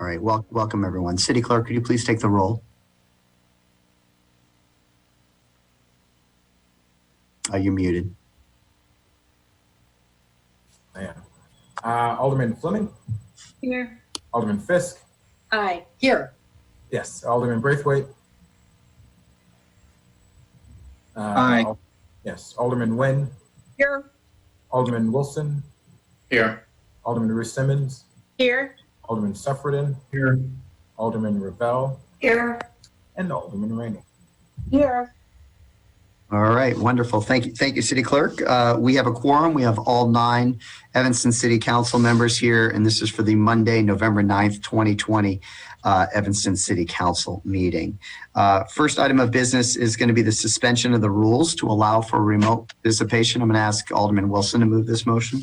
right, welcome everyone. City Clerk, could you please take the roll? Are you muted? I am. Alderman Fleming? Here. Alderman Fisk? Aye. Here. Yes. Alderman Braithwaite? Aye. Yes. Alderman Nguyen? Here. Alderman Wilson? Here. Alderman Ruth Simmons? Here. Alderman Suffredin? Here. Alderman Ravel? Here. And Alderman Rainey. Here. All right, wonderful. Thank you, City Clerk. We have a quorum. We have all 9 Evanston City Council members here, and this is for the Monday, November 9th, 2020 Evanston City Council meeting. First item of business is going to be the suspension of the rules to allow for remote participation. I'm going to ask Alderman Wilson to move this motion.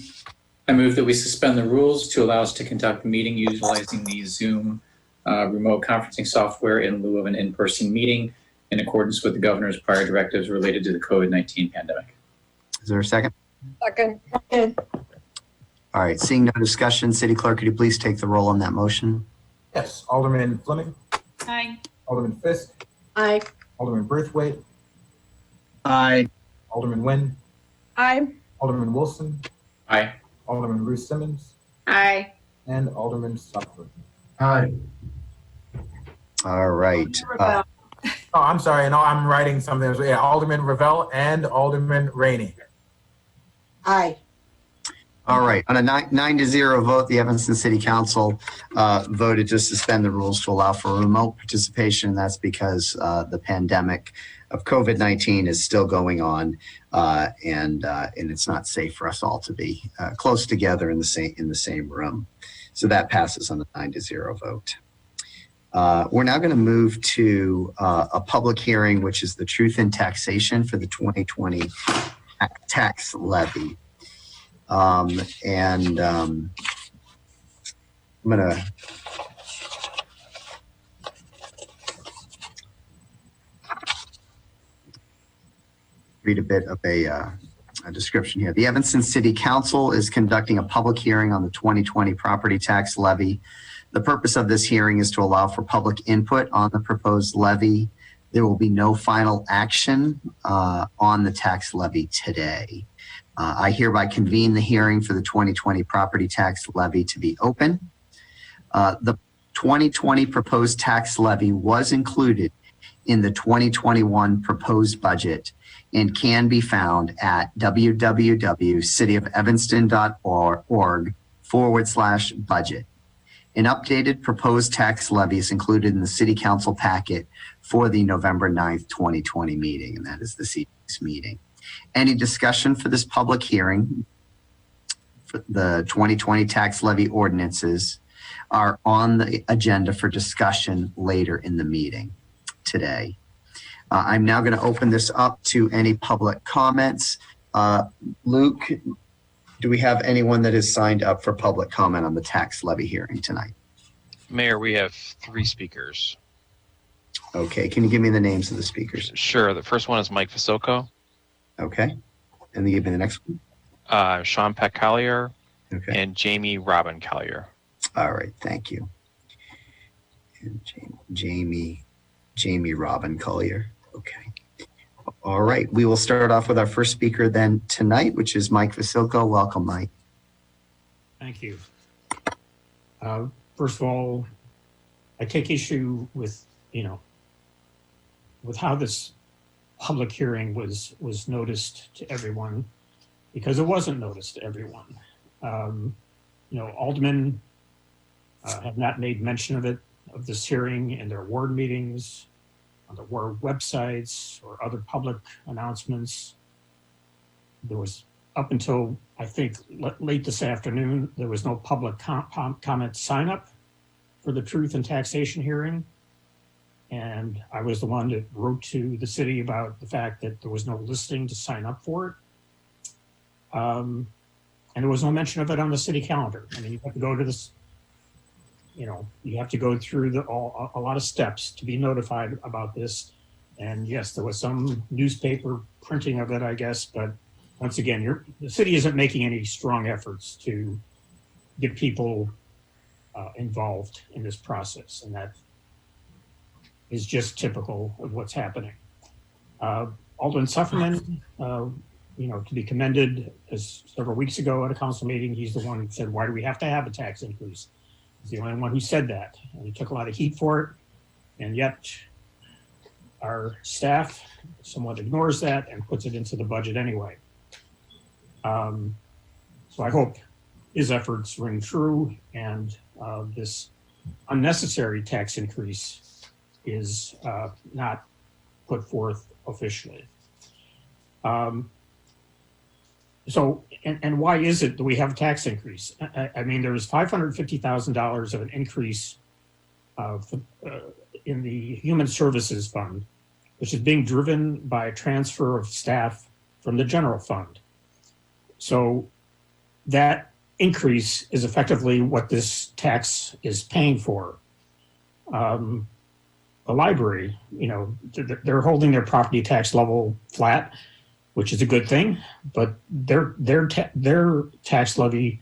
I move that we suspend the rules to allow us to conduct the meeting utilizing the Zoom remote conferencing software in lieu of an in-person meeting in accordance with the governor's prior directives related to the COVID-19 pandemic. Is there a second? Second. All right, seeing no discussion, City Clerk, could you please take the roll on that motion? Yes. Alderman Fleming? Aye. Alderman Fisk? Aye. Alderman Braithwaite? Aye. Alderman Nguyen? Aye. Alderman Wilson? Aye. Alderman Ruth Simmons? Aye. And Alderman Suffredin. Aye. All right. Oh, I'm sorry. No, I'm writing something. Yeah, Alderman Ravel and Alderman Rainey. Aye. All right. On a 9-0 vote, the Evanston City Council voted to suspend the rules to allow for remote participation. That's because the pandemic of COVID-19 is still going on, and it's not safe for us all to be close together in the same room. So that passes on a 9-0 vote. We're now going to move to a public hearing, which is the truth in taxation for the 2020 tax levy. I'm going to read a bit of a description here. The Evanston City Council is conducting a public hearing on the 2020 property tax levy. The purpose of this hearing is to allow for public input on the proposed levy. There will be no final action on the tax levy today. I hereby convene the hearing for the 2020 property tax levy to be open. The 2020 proposed tax levy was included in the 2021 proposed budget and can be found at www.cityofelvanston.org/budget. An updated proposed tax levy is included in the City Council packet for the November 9th, 2020 meeting, and that is this evening's meeting. Any discussion for this public hearing for the 2020 tax levy ordinances are on the agenda for discussion later in the meeting today. I'm now going to open this up to any public comments. Luke, do we have anyone that is signed up for public comment on the tax levy hearing tonight? Mayor, we have 3 speakers. Okay, can you give me the names of the speakers? Sure. The first one is Mike Vassilko, Okay, and then give me the next one. Sean Peck Collier, Okay, and Jamie Robin Collier. all right, thank you. And Jamie Robin Collier. Okay. All right, we will start off with our first speaker then tonight, which is Mike Vassilko. Welcome, Mike. Thank you. First of all, I take issue with, with how this public hearing was noticed to everyone, because it wasn't noticed to everyone. Aldermen have not made mention of this hearing in their ward meetings, on the ward websites, or other public announcements. There was, up until I think late this afternoon, there was no public comment sign up for the truth and taxation hearing. And I was the one that wrote to the city about the fact that there was no listing to sign up for it. And there was no mention of it on the city calendar. I mean, you have to go to this, you have to go through a lot of steps to be notified about this. And yes, there was some newspaper printing of it, I guess, but once again, the city isn't making any strong efforts to give people involved in this process, and that is just typical of what's happening. Alderman Sufferman, to be commended, as several weeks ago at a council meeting, he's the one who said, why do we have to have a tax increase? He's the only one who said that, and he took a lot of heat for it, and yet our staff somewhat ignores that and puts it into the budget anyway. So I hope his efforts ring true, and this unnecessary tax increase is not put forth officially. So why is it that we have a tax increase? I mean, there's $550,000 of an increase in the Human Services Fund, which is being driven by a transfer of staff from the general fund. So that increase is effectively what this tax is paying for. The library, they're holding their property tax level flat, which is a good thing, but their tax levy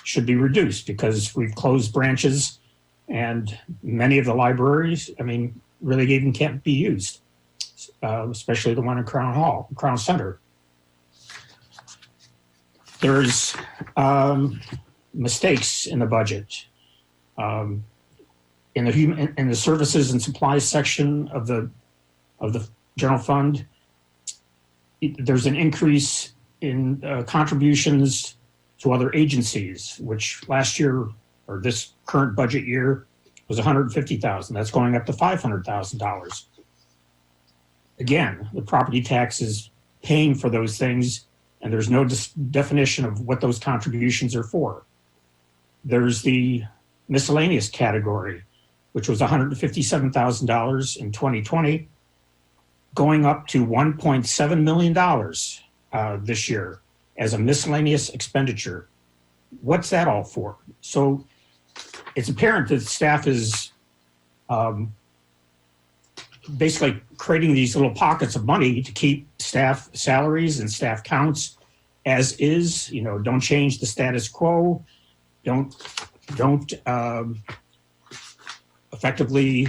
should be reduced because we've closed branches and many of the libraries, really even can't be used, especially the one in Crown Center. There's mistakes in the budget. In the services and supplies section of the general fund, there's an increase in contributions to other agencies, which last year or this current budget year was $150,000. That's going up to $500,000. Again, the property tax is paying for those things, and there's no definition of what those contributions are for. There's the miscellaneous category, which was $157,000 in 2020, going up to $1.7 million this year as a miscellaneous expenditure. What's that all for? So it's apparent that staff is basically creating these little pockets of money to keep staff salaries and staff counts as is. Don't change the status quo. Don't effectively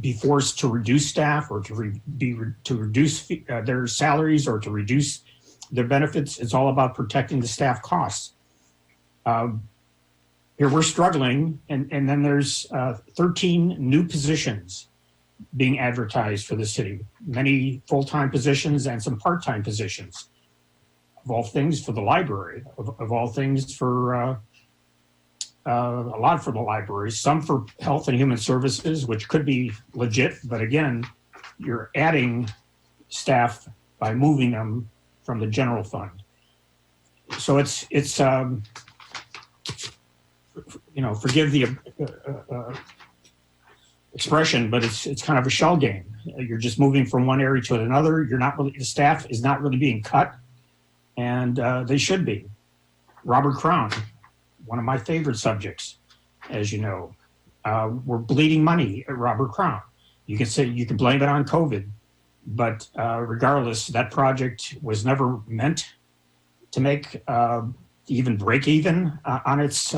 be forced to reduce staff or to reduce their salaries or to reduce their benefits. It's all about protecting the staff costs. Here we're struggling, and then there's 13 new positions being advertised for the city, many full-time positions and some part-time positions, of all things for the library, of all things for a lot for the library, some for health and human services, which could be legit, but again, you're adding staff by moving them from the general fund. So it's forgive the expression, but it's kind of a shell game. You're just moving from one area to another. The staff is not really being cut, and they should be. Robert Crown, one of my favorite subjects, as you know. We're bleeding money at Robert Crown. You can blame it on COVID, but regardless, that project was never meant to make even break even on its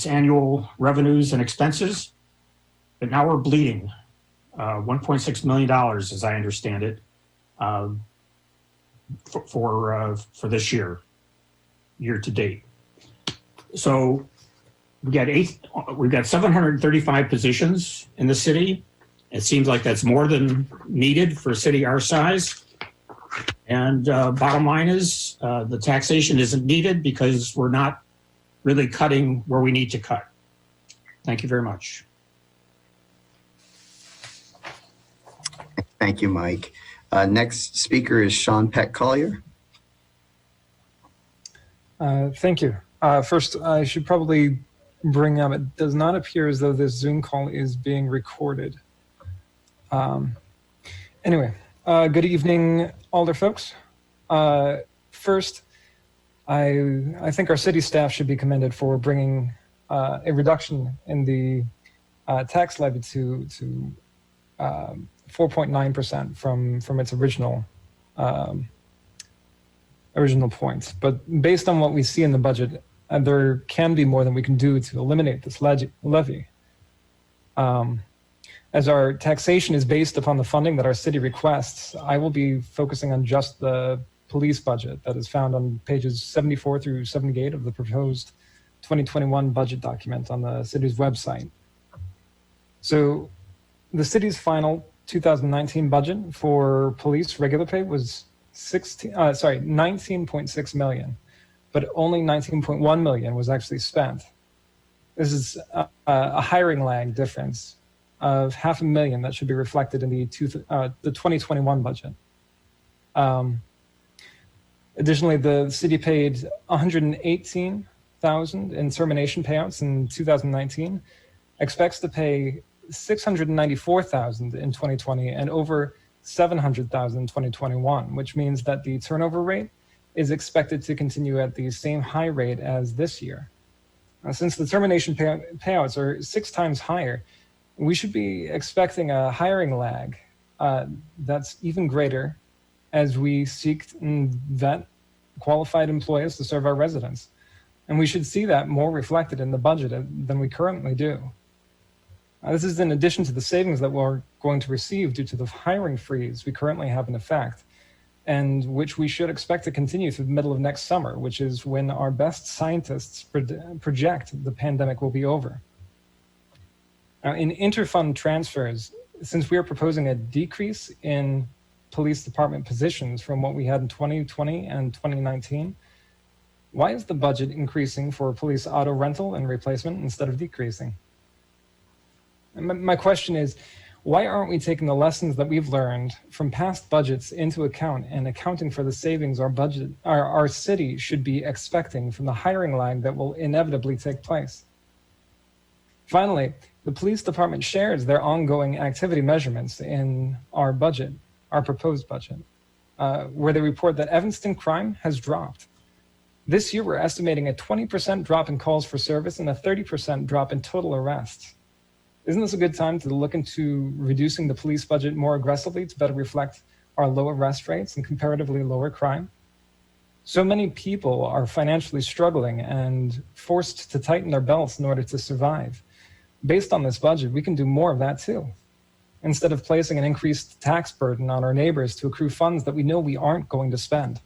annual revenues and expenses. But now we're bleeding $1.6 million, as I understand it, for this year to date. So we've got 735 positions in the city. It seems like that's more than needed for a city our size. And bottom line is the taxation isn't needed because we're not really cutting where we need to cut. Thank you very much. Thank you, Mike. Next speaker is Sean Peck Collier. Thank you. First, I should probably bring up, it does not appear as though this Zoom call is being recorded. Anyway, good evening, Alder folks. First, I think our city staff should be commended for bringing a reduction in the tax levy to 4.9% from its original points. But based on what we see in the budget, and there can be more than we can do to eliminate this levy. As our taxation is based upon the funding that our city requests, I will be focusing on just the police budget that is found on pages 74 through 78 of the proposed 2021 budget document on the city's website. So the city's final 2019 budget for police regular pay was 19.6 million, but only 19.1 million was actually spent. This is a hiring lag difference of $500,000 that should be reflected in the 2021 budget. Additionally, the city paid $118,000 in termination payouts in 2019, expects to pay $694,000 in 2020 and over $700,000 in 2021, which means that the turnover rate is expected to continue at the same high rate as this year. Since the termination payouts are 6 times higher, we should be expecting a hiring lag that's even greater as we seek and vet qualified employees to serve our residents. And we should see that more reflected in the budget than we currently do. This is in addition to the savings that we're going to receive due to the hiring freeze we currently have in effect, and which we should expect to continue through the middle of next summer, which is when our best scientists project the pandemic will be over. Now, in interfund transfers, since we are proposing a decrease in police department positions from what we had in 2020 and 2019, why is the budget increasing for police auto rental and replacement instead of decreasing? And my question is, why aren't we taking the lessons that we've learned from past budgets into account and accounting for the savings our city should be expecting from the hiring lag that will inevitably take place? Finally, the police department shares their ongoing activity measurements in our budget, our proposed budget, where they report that Evanston crime has dropped. This year, we're estimating a 20% drop in calls for service and a 30% drop in total arrests. Isn't this a good time to look into reducing the police budget more aggressively to better reflect our low arrest rates and comparatively lower crime? So many people are financially struggling and forced to tighten their belts in order to survive. Based on this budget, we can do more of that too, instead of placing an increased tax burden on our neighbors to accrue funds that we know we aren't going to spend.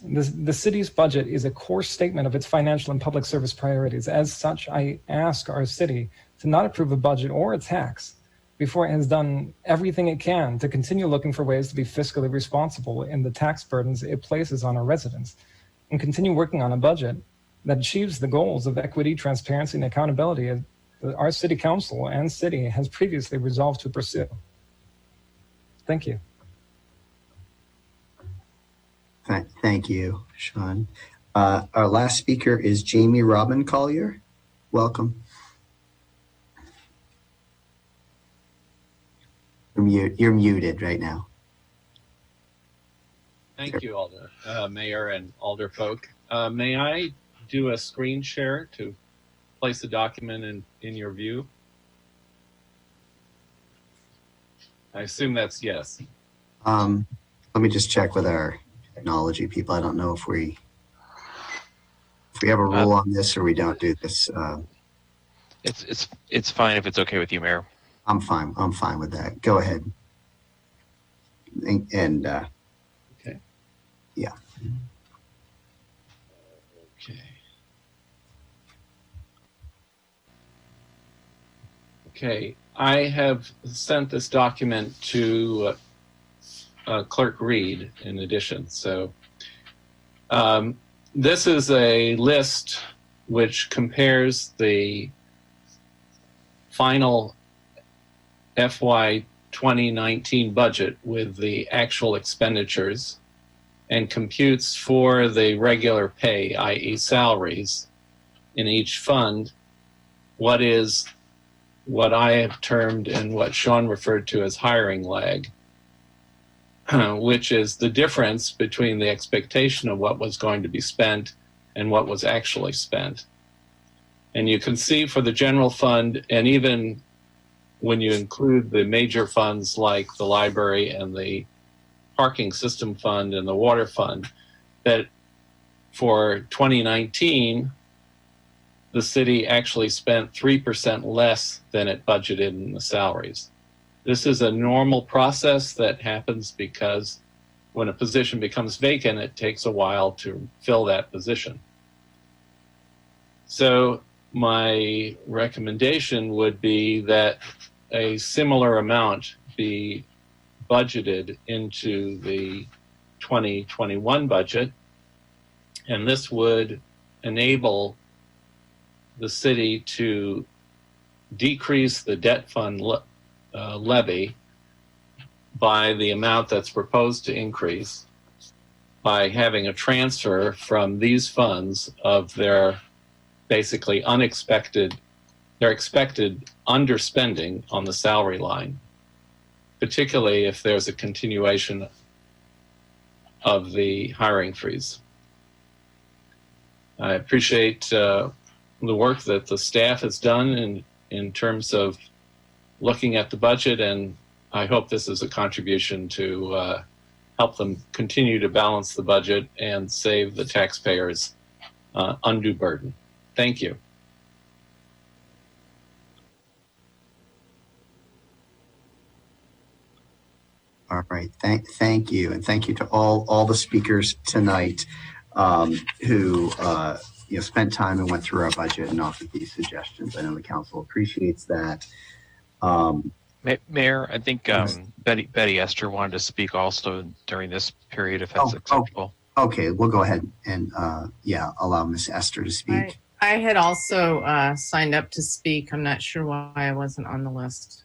The city's budget is a core statement of its financial and public service priorities. As such, I ask our city to not approve a budget or a tax before it has done everything it can to continue looking for ways to be fiscally responsible in the tax burdens it places on our residents, and continue working on a budget that achieves the goals of equity, transparency, and accountability that our city council and city has previously resolved to pursue. Thank you. Thank you, Sean. Our last speaker is Jamie Robin Collier. Welcome. You're muted right now. Thank you, Alder, Mayor and Alder folk. May I do a screen share to place the document in your view? I assume that's yes. Let me just check with our technology people. I don't know if we have a rule on this or we don't do this. It's fine if it's okay with you, Mayor. I'm fine with that. Go ahead. And okay. Yeah. Okay. Okay. I have sent this document to Clerk Reed in addition. So this is a list which compares the final FY 2019 budget with the actual expenditures and computes for the regular pay, i.e. salaries, in each fund what I have termed and what Sean referred to as hiring lag, which is the difference between the expectation of what was going to be spent and what was actually spent. And you can see for the general fund, and even when you include the major funds like the library and the parking system fund and the water fund, that for 2019, the city actually spent 3% less than it budgeted in the salaries. This is a normal process that happens because when a position becomes vacant, it takes a while to fill that position. So my recommendation would be that a similar amount be budgeted into the 2021 budget, and this would enable the city to decrease the debt fund levy by the amount that's proposed to increase by having a transfer from these funds of their basically their expected underspending on the salary line, particularly if there's a continuation of the hiring freeze. I appreciate the work that the staff has done in terms of looking at the budget, and I hope this is a contribution to help them continue to balance the budget and save the taxpayers undue burden. Thank you. All right, thank you, and thank you to all the speakers tonight who spent time and went through our budget and offered these suggestions. I know the council appreciates that. Mayor, I think Betty Esther wanted to speak also during this period, if that's acceptable. Okay, we'll go ahead and allow Miss Esther to speak. I had also signed up to speak. I'm not sure why I wasn't on the list.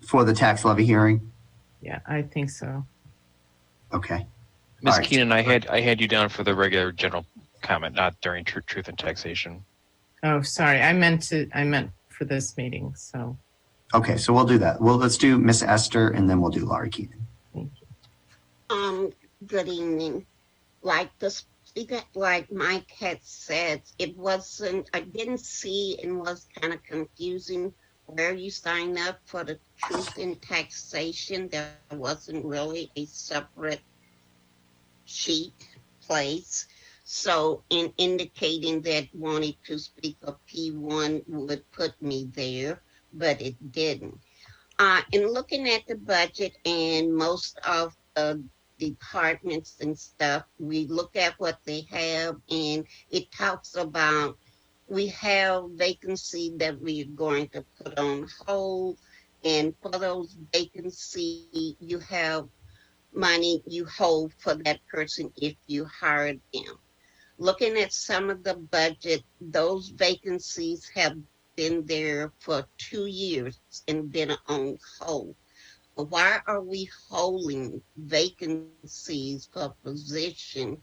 For the tax levy hearing? Yeah, I think so. Okay. Ms. All right. Keenan, I had you down for the regular general comment, not during truth and taxation. Oh, sorry. I meant for this meeting. So. Okay, so we'll do that. Well, let's do Miss Esther, and then we'll do Laurie Keenan. Thank you. Good evening. Like the speaker, like Mike had said, I didn't see and was kind of confusing where you sign up for the truth in taxation. There wasn't really a separate sheet place. So in indicating that wanting to speak of P1 would put me there, but it didn't. In looking at the budget and most of the departments and stuff, we look at what they have, and it talks about we have vacancy that we're going to put on hold, and for those vacancy, you have money you hold for that person if you hired them. Looking at some of the budget, those vacancies have been there for 2 years and been on hold. Why are we holding vacancies for position,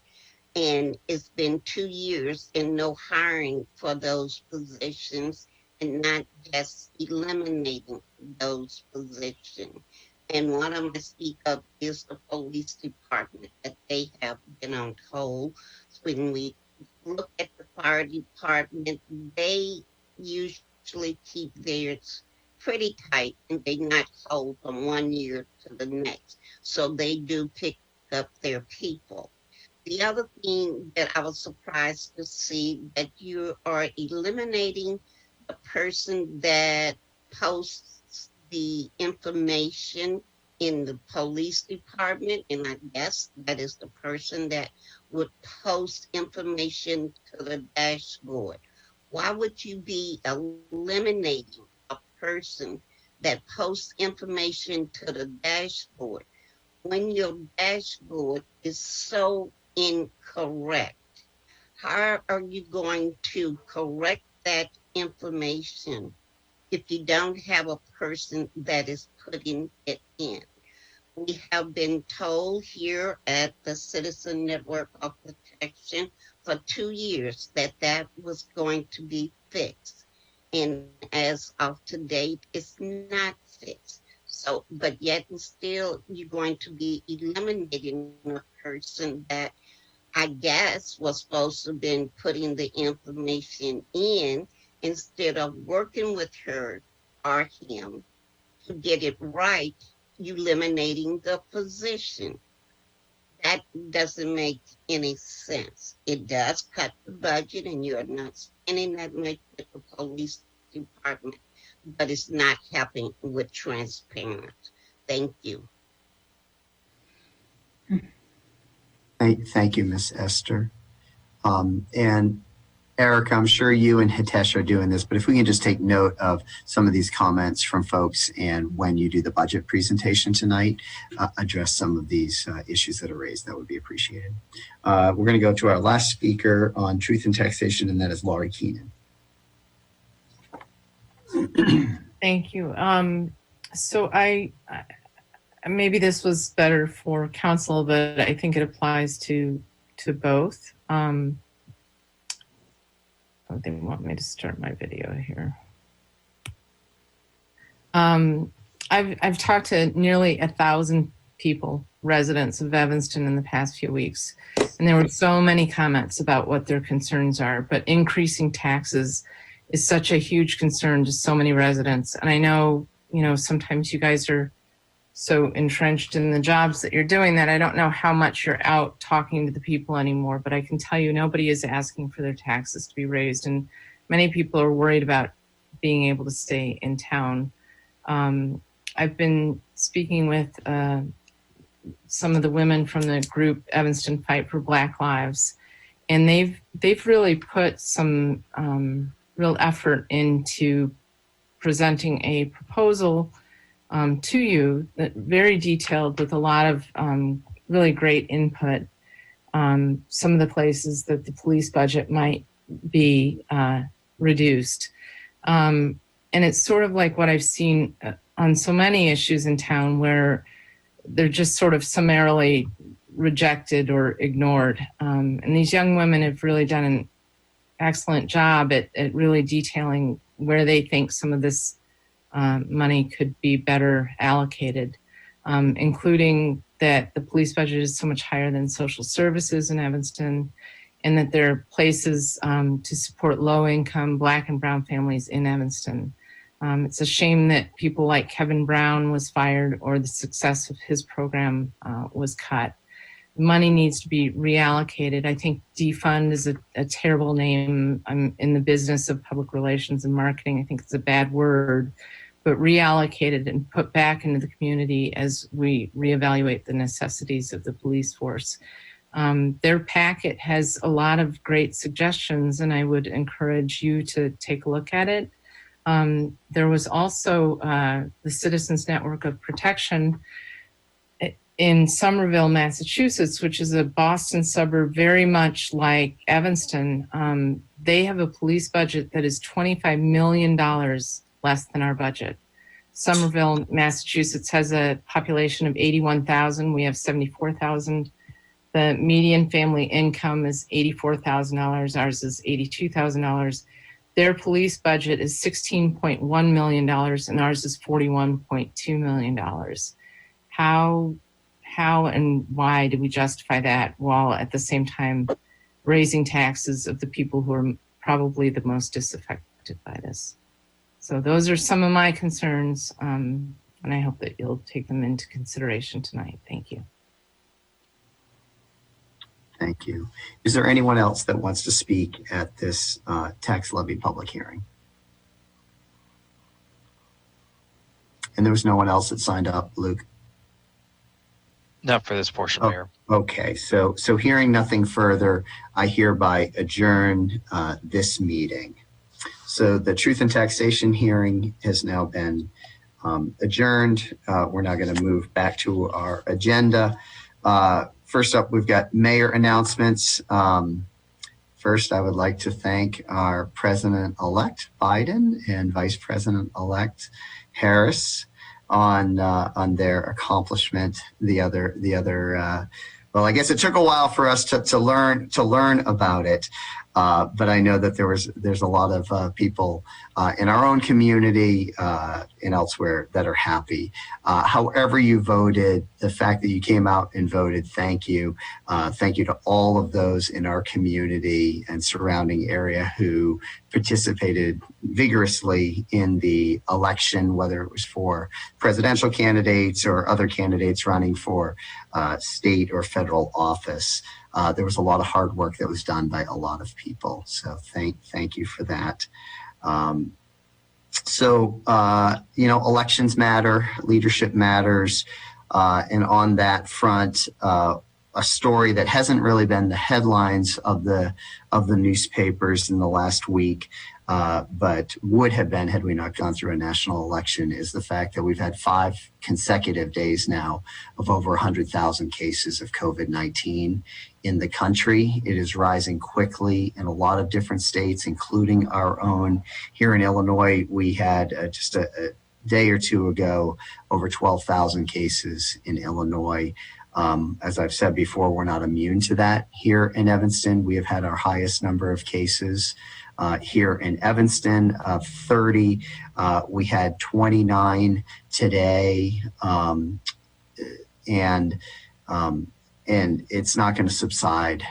and it's been 2 years and no hiring for those positions, and not just eliminating those positions? And what I'm going to speak of is the police department, that they have been on hold. When we look at the fire department, they usually keep theirs pretty tight, and they not hold from 1 year to the next. So they do pick up their people. The other thing that I was surprised to see, that you are eliminating the person that posts the information in the police department, and I guess that is the person that would post information to the dashboard. Why would you be eliminating a person that posts information to the dashboard when your dashboard is so incorrect? How are you going to correct that information if you don't have a person that is putting it in? We have been told here at the Citizen Network of Protection for 2 years that that was going to be fixed. And as of today, it's not fixed. So, but yet and still, you're going to be eliminating a person that I guess was supposed to have been putting the information in, instead of working with her or him to get it right, you eliminating the position. That doesn't make any sense. It does cut the budget and you're not spending that much with the police department, but it's not helping with transparency. Thank you. Thank you, Miss Esther. And Eric, I'm sure you and Hitesh are doing this, but if we can just take note of some of these comments from folks, and when you do the budget presentation tonight, address some of these issues that are raised, that would be appreciated. We're going to go to our last speaker on truth and taxation, and that is Laurie Keenan. Thank you. So I maybe this was better for council, but I think it applies to both. They want me to start my video here. I've talked to nearly 1,000 people, residents of Evanston, in the past few weeks, and there were so many comments about what their concerns are. But increasing taxes is such a huge concern to so many residents. And I know, sometimes you guys are so entrenched in the jobs that you're doing that I don't know how much you're out talking to the people anymore, but I can tell you nobody is asking for their taxes to be raised. And many people are worried about being able to stay in town. I've been speaking with some of the women from the group Evanston Fight for Black Lives, and they've really put some real effort into presenting a proposal to you, that very detailed, with a lot of really great input. Some of the places that the police budget might be reduced. And it's sort of like what I've seen on so many issues in town, where they're just sort of summarily rejected or ignored. And these young women have really done an excellent job at really detailing where they think some of this money could be better allocated, including that the police budget is so much higher than social services in Evanston, and that there are places to support low-income Black and brown families in Evanston. It's a shame that people like Kevin Brown was fired, or the success of his program was cut. Money needs to be reallocated. I think defund is a terrible name. I'm in the business of public relations and marketing. I think it's a bad word, but reallocated and put back into the community as we reevaluate the necessities of the police force. Their packet has a lot of great suggestions, and I would encourage you to take a look at it. There was also the Citizens Network of Protection in Somerville, Massachusetts, which is a Boston suburb very much like Evanston. They have a police budget that is $25 million less than our budget. Somerville, Massachusetts has a population of 81,000. We have 74,000. The median family income is $84,000. Ours is $82,000. Their police budget is $16.1 million, and ours is $41.2 million. How and why do we justify that while at the same time raising taxes of the people who are probably the most disaffected by this? So those are some of my concerns, and I hope that you'll take them into consideration tonight. Thank you. Thank you. Is there anyone else that wants to speak at this tax levy public hearing? And there was no one else that signed up, Luke? Not for this portion, Mayor. Okay, so hearing nothing further, I hereby adjourn this meeting. So the truth and taxation hearing has now been adjourned. We're now going to move back to our agenda. First up, we've got mayor announcements. First, I would like to thank our President-elect Biden and Vice President-elect Harris on their accomplishment. Well, I guess it took a while for us to learn about it. But I know that there's a lot of people in our own community and elsewhere that are happy. However you voted, the fact that you came out and voted, thank you. Thank you to all of those in our community and surrounding area who participated vigorously in the election, whether it was for presidential candidates or other candidates running for state or federal office. There was a lot of hard work that was done by a lot of people. So thank you for that. Elections matter, leadership matters. And on that front, a story that hasn't really been the headlines of the newspapers in the last week, but would have been had we not gone through a national election, is the fact that we've had 5 consecutive days now of over 100,000 cases of COVID-19 in the country. It is rising quickly in a lot of different states, including our own. Here in Illinois, we had just a day or two ago over 12,000 cases in Illinois. As I've said before, we're not immune to that. Here in Evanston, we have had our highest number of cases here in Evanston of 30. We had 29 today, and it's not going to subside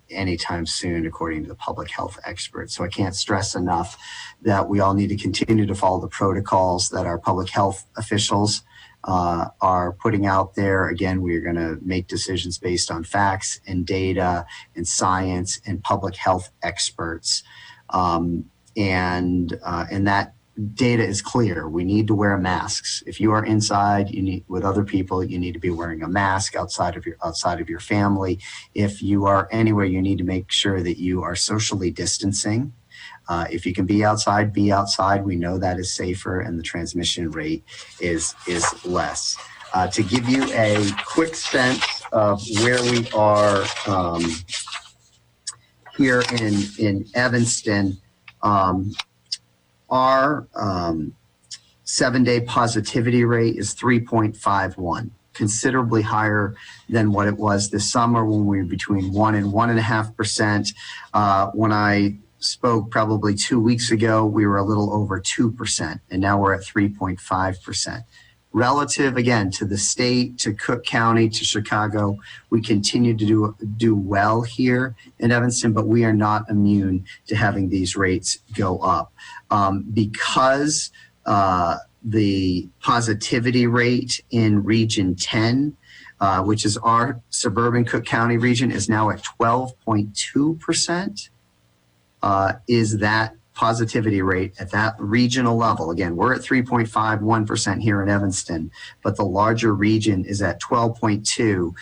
anytime soon, according to the public health experts. So I can't stress enough that we all need to continue to follow the protocols that our public health officials are putting out there. Again, we're going to make decisions based on facts and data and science and public health experts. And that data is clear. We need to wear masks. If you are inside, with other people, you need to be wearing a mask outside of your family. If you are anywhere, you need to make sure that you are socially distancing. If you can be outside, be outside. We know that is safer and the transmission rate is less. To give you a quick sense of where we are here in Evanston, our 7-day positivity rate is 3.51, considerably higher than what it was this summer when we were between 1 and 1.5%. When I spoke probably 2 weeks ago, we were a little over 2%, and now we're at 3.5%. Relative, again, to the state, to Cook County, to Chicago, we continue to do well here in Evanston, but we are not immune to having these rates go up. Because the positivity rate in Region 10, which is our suburban Cook County region, is now at 12.2%, is that positivity rate at that regional level. Again, we're at 3.51% here in Evanston, but the larger region is at 12.2.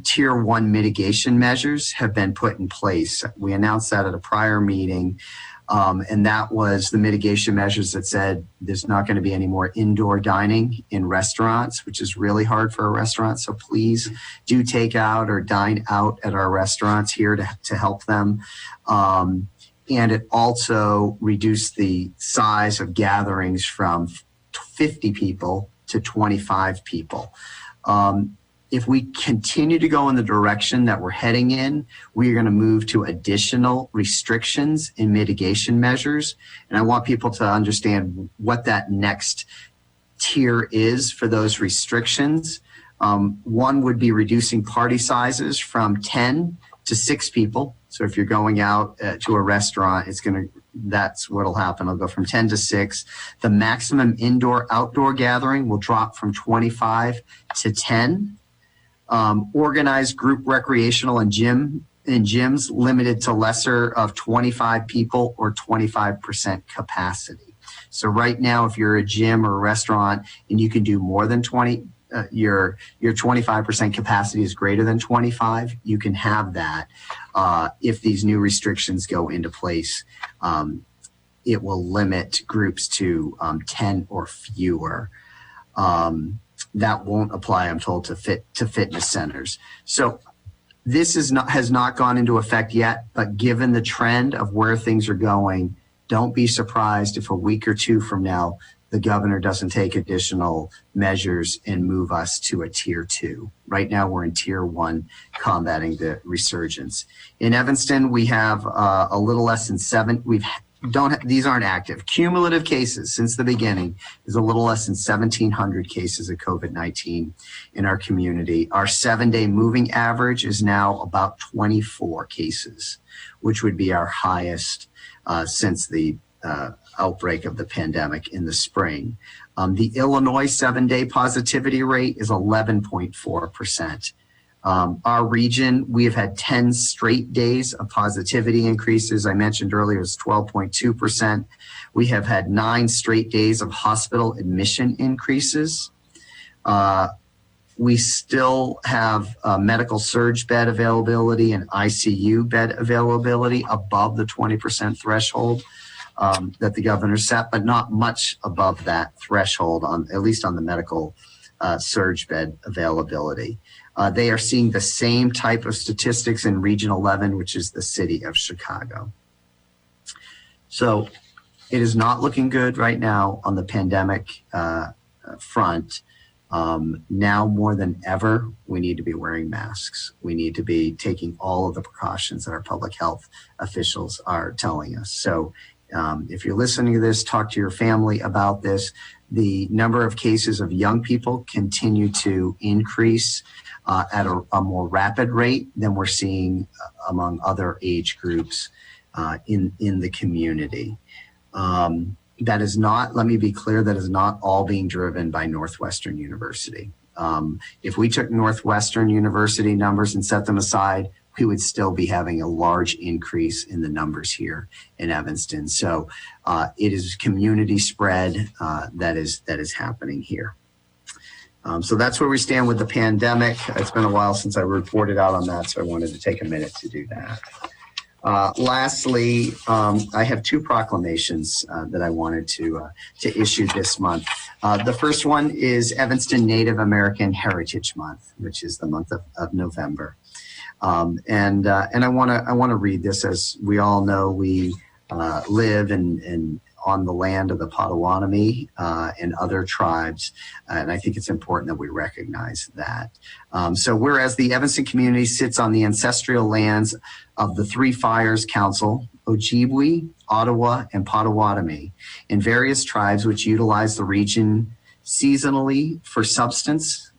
Tier 1 mitigation measures have been put in place. We announced that at a prior meeting, and that was the mitigation measures that said there's not going to be any more indoor dining in restaurants, which is really hard for a restaurant. So please do take out or dine out at our restaurants here to help them. And it also reduced the size of gatherings from 50 people to 25 people. If we continue to go in the direction that we're heading in, we are going to move to additional restrictions and mitigation measures. And I want people to understand what that next tier is for those restrictions. One would be reducing party sizes from 10 to 6 people. So if you're going out to a restaurant, that's what'll happen. It'll go from 10 to 6. The maximum indoor-outdoor gathering will drop from 25 to 10. Organized group recreational and gyms limited to lesser of 25 people or 25% capacity. So right now, if you're a gym or a restaurant and you can do more than 20, your 25% capacity is greater than 25, you can have that. If these new restrictions go into place, it will limit groups to 10 or fewer. That won't apply, I'm told, to fitness centers. So this has not gone into effect yet, but given the trend of where things are going, don't be surprised if a week or two from now, the governor doesn't take additional measures and move us to a tier 2. Right now we're in tier 1, combating the resurgence. In Evanston, we have a little less than 7. These aren't active. Cumulative cases since the beginning is a little less than 1,700 cases of COVID-19 in our community. Our 7-day moving average is now about 24 cases, which would be our highest since the outbreak of the pandemic in the spring. The Illinois 7-day positivity rate is 11.4%. Our region, we have had 10 straight days of positivity increases. I mentioned earlier it's 12.2%. We have had 9 straight days of hospital admission increases. We still have medical surge bed availability and ICU bed availability above the 20% threshold that the governor set, but not much above that threshold, at least on the medical surge bed availability. They are seeing the same type of statistics in Region 11, which is the city of Chicago. So it is not looking good right now on the pandemic front. Now more than ever, we need to be wearing masks. We need to be taking all of the precautions that our public health officials are telling us. So if you're listening to this, talk to your family about this. The number of cases of young people continue to increase at a more rapid rate than we're seeing among other age groups in the community. That is not, let me be clear, that is not all being driven by Northwestern University. If we took Northwestern University numbers and set them aside, we would still be having a large increase in the numbers here in Evanston. So it is community spread that is happening here. So that's where we stand with the pandemic. It's been a while since I reported out on that, so I wanted to take a minute to do that. Lastly, I have 2 proclamations that I wanted to issue this month. The first one is Evanston Native American Heritage Month, which is the month of November. And I want to read this. As we all know, we live on the land of the Potawatomi and other tribes, and I think it's important that we recognize that. So whereas the Evanston community sits on the ancestral lands of the Three Fires Council, Ojibwe, Ottawa, and Potawatomi, and various tribes which utilize the region seasonally for subsistence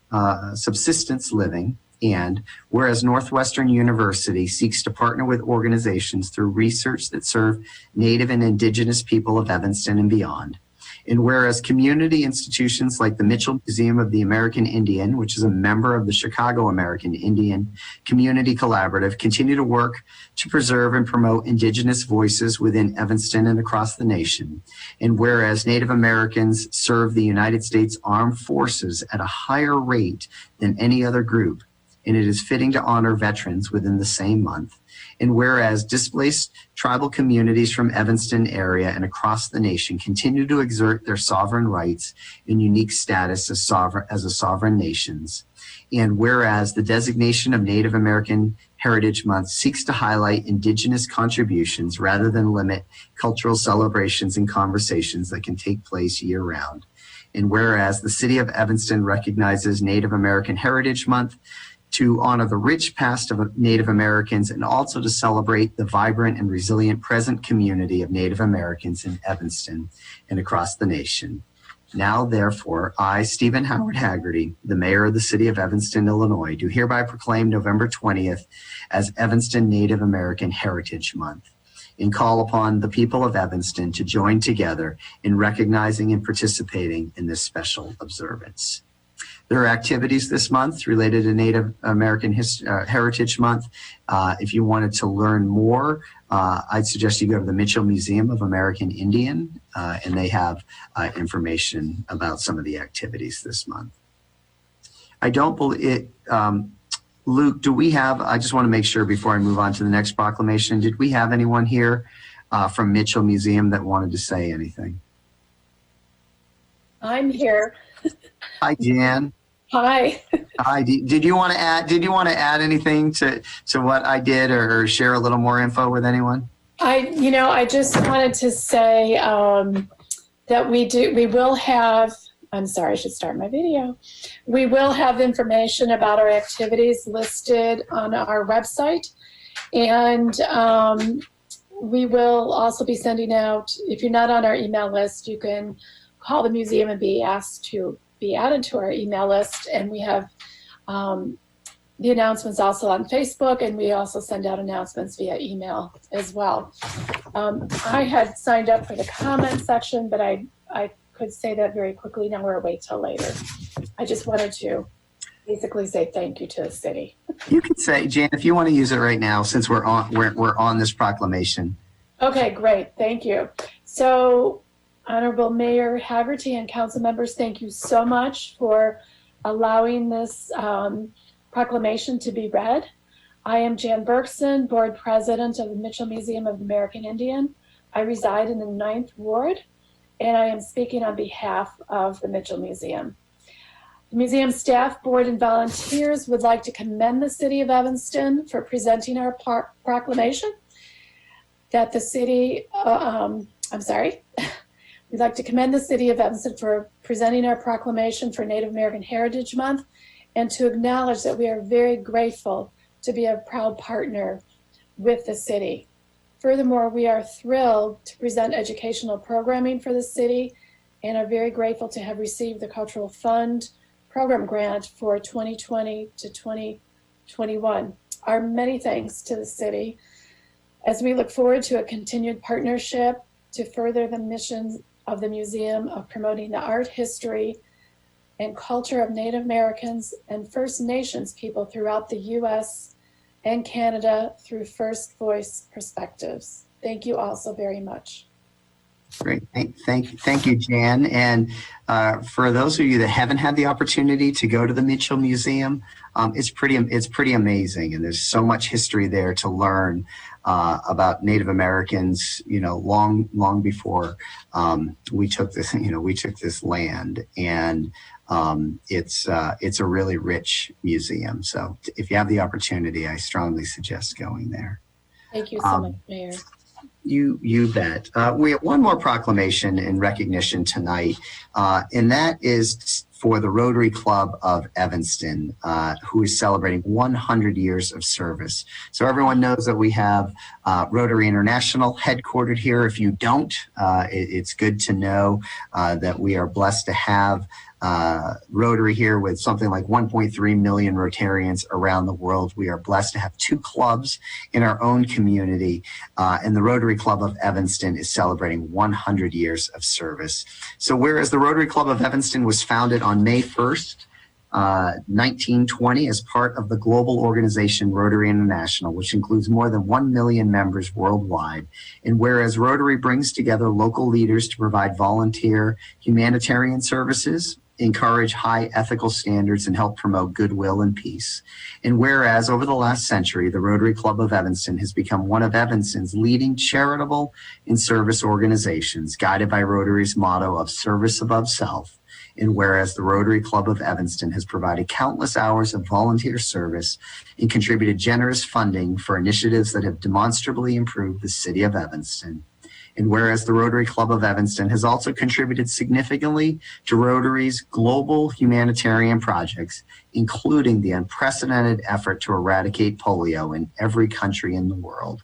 living, and whereas Northwestern University seeks to partner with organizations through research that serve Native and Indigenous people of Evanston and beyond, and whereas community institutions like the Mitchell Museum of the American Indian, which is a member of the Chicago American Indian Community Collaborative, continue to work to preserve and promote Indigenous voices within Evanston and across the nation, and whereas Native Americans serve the United States Armed Forces at a higher rate than any other group, and it is fitting to honor veterans within the same month. And whereas displaced tribal communities from Evanston area and across the nation continue to exert their sovereign rights and unique status as sovereign nations. And whereas the designation of Native American Heritage Month seeks to highlight Indigenous contributions rather than limit cultural celebrations and conversations that can take place year round. And whereas the city of Evanston recognizes Native American Heritage Month to honor the rich past of Native Americans and also to celebrate the vibrant and resilient present community of Native Americans in Evanston and across the nation. Now, therefore, I, Stephen Howard Haggerty, the mayor of the city of Evanston, Illinois, do hereby proclaim November 20th as Evanston Native American Heritage Month and call upon the people of Evanston to join together in recognizing and participating in this special observance. There are activities this month related to Native American Heritage Month. If you wanted to learn more, I'd suggest you go to the Mitchell Museum of American Indian, and they have information about some of the activities this month. I don't believe it. Luke, do we have, I just want to make sure before I move on to the next proclamation, did we have anyone here from Mitchell Museum that wanted to say anything? I'm here. Hi, Jan. Hi. Hi. Did you want to add anything to what I did, or share a little more info with anyone? I just wanted to say that we will have, I'm sorry, I should start my video. We will have information about our activities listed on our website. And we will also be sending out, if you're not on our email list, you can call the museum and be asked to be added to our email list. And we have the announcements also on Facebook, and we also send out announcements via email as well. I had signed up for the comment section, but I could say that very quickly now, or wait till later. I just wanted to basically say thank you to the city. You could say, Jan, if you want to use it right now, since we're on this proclamation. Okay, great, thank you. So, Honorable Mayor Haggerty and council members, thank you so much for allowing this proclamation to be read. I am Jan Berkson, board president of the Mitchell Museum of the American Indian. I reside in the 9th Ward, and I am speaking on behalf of the Mitchell Museum. The museum staff, board, and volunteers would like to commend the city of Evanston for presenting our proclamation that the city, we'd like to commend the city of Evanston for presenting our proclamation for Native American Heritage Month, and to acknowledge that we are very grateful to be a proud partner with the city. Furthermore, we are thrilled to present educational programming for the city and are very grateful to have received the Cultural Fund program grant for 2020 to 2021. Our many thanks to the city as we look forward to a continued partnership to further the mission of the museum of promoting the art, history, and culture of Native Americans and First Nations people throughout the U.S. and Canada through First Voice perspectives. Thank you all so very much. Great, thank you, Jan. And for those of you that haven't had the opportunity to go to the Mitchell Museum, it's pretty amazing, and there's so much history there to learn about Native Americans. You know, long before we took this land, and it's a really rich museum. So if you have the opportunity, I strongly suggest going there. Thank you so much, Mayor. You bet. We have one more proclamation in recognition tonight, and that is for the Rotary Club of Evanston, who is celebrating 100 years of service. So everyone knows that we have Rotary International headquartered here. If you don't, it's good to know that we are blessed to have Rotary here with something like 1.3 million Rotarians around the world. We are blessed to have 2 clubs in our own community, and the Rotary Club of Evanston is celebrating 100 years of service. So whereas the Rotary Club of Evanston was founded on May 1st, 1920 as part of the global organization Rotary International, which includes more than 1 million members worldwide. And whereas Rotary brings together local leaders to provide volunteer humanitarian services, encourage high ethical standards, and help promote goodwill and peace. And whereas over the last century, the Rotary Club of Evanston has become one of Evanston's leading charitable and service organizations, guided by Rotary's motto of service above self. And whereas the Rotary Club of Evanston has provided countless hours of volunteer service and contributed generous funding for initiatives that have demonstrably improved the city of Evanston. And whereas the Rotary Club of Evanston has also contributed significantly to Rotary's global humanitarian projects, including the unprecedented effort to eradicate polio in every country in the world.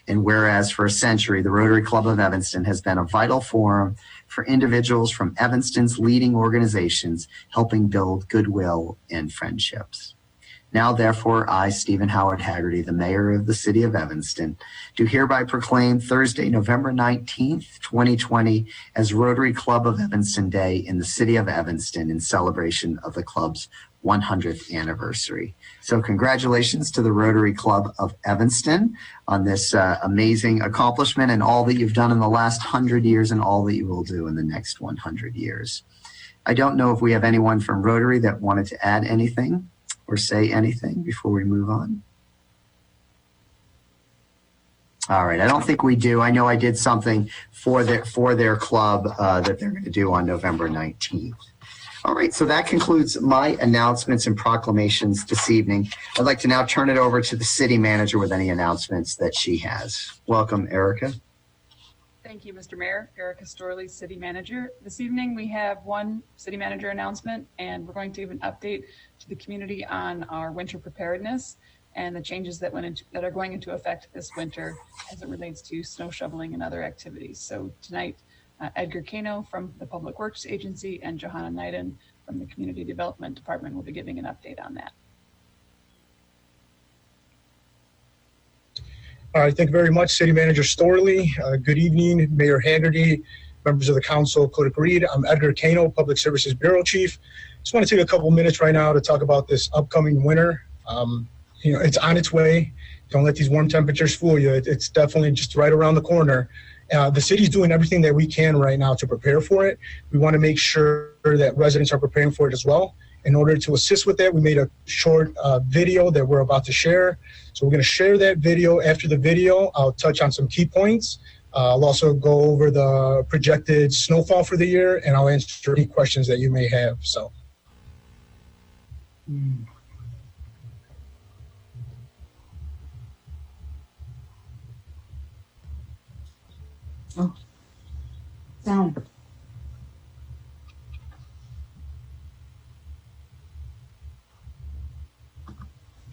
And whereas for a century, the Rotary Club of Evanston has been a vital forum for individuals from Evanston's leading organizations, helping build goodwill and friendships. Now, therefore, I, Stephen Howard Haggerty, the mayor of the city of Evanston, do hereby proclaim Thursday, November 19th, 2020, as Rotary Club of Evanston Day in the city of Evanston in celebration of the club's 100th anniversary. So congratulations to the Rotary Club of Evanston on this amazing accomplishment and all that you've done in the last 100 years and all that you will do in the next 100 years. I don't know if we have anyone from Rotary that wanted to add anything or say anything before we move on. All right, I don't think we do. I know I did something for their club that they're going to do on November 19th. All right, so that concludes my announcements and proclamations this evening. I'd like to now turn it over to the city manager with any announcements that she has. Welcome, Erica. Thank you, Mr. Mayor. Erica Storley, City Manager. This evening, we have one City Manager announcement, and we're going to give an update to the community on our winter preparedness and the changes that are going into effect this winter as it relates to snow shoveling and other activities. So tonight, Edgar Kano from the Public Works Agency and Johanna Neiden from the Community Development Department will be giving an update on that. All right, thank you very much, City Manager Storley. Good evening, Mayor Haggerty, members of the council, Clerk Reed. I'm Edgar Kano, Public Services Bureau Chief. Just want to take a couple minutes right now to talk about this upcoming winter. It's on its way. Don't let these warm temperatures fool you. It's definitely just right around the corner. The city's doing everything that we can right now to prepare for it. We want to make sure that residents are preparing for it as well. In order to assist with that, we made a short video that we're about to share. So we're going to share that video. After the video, I'll touch on some key points. I'll also go over the projected snowfall for the year, and I'll answer any questions that you may have. So. Oh, sound.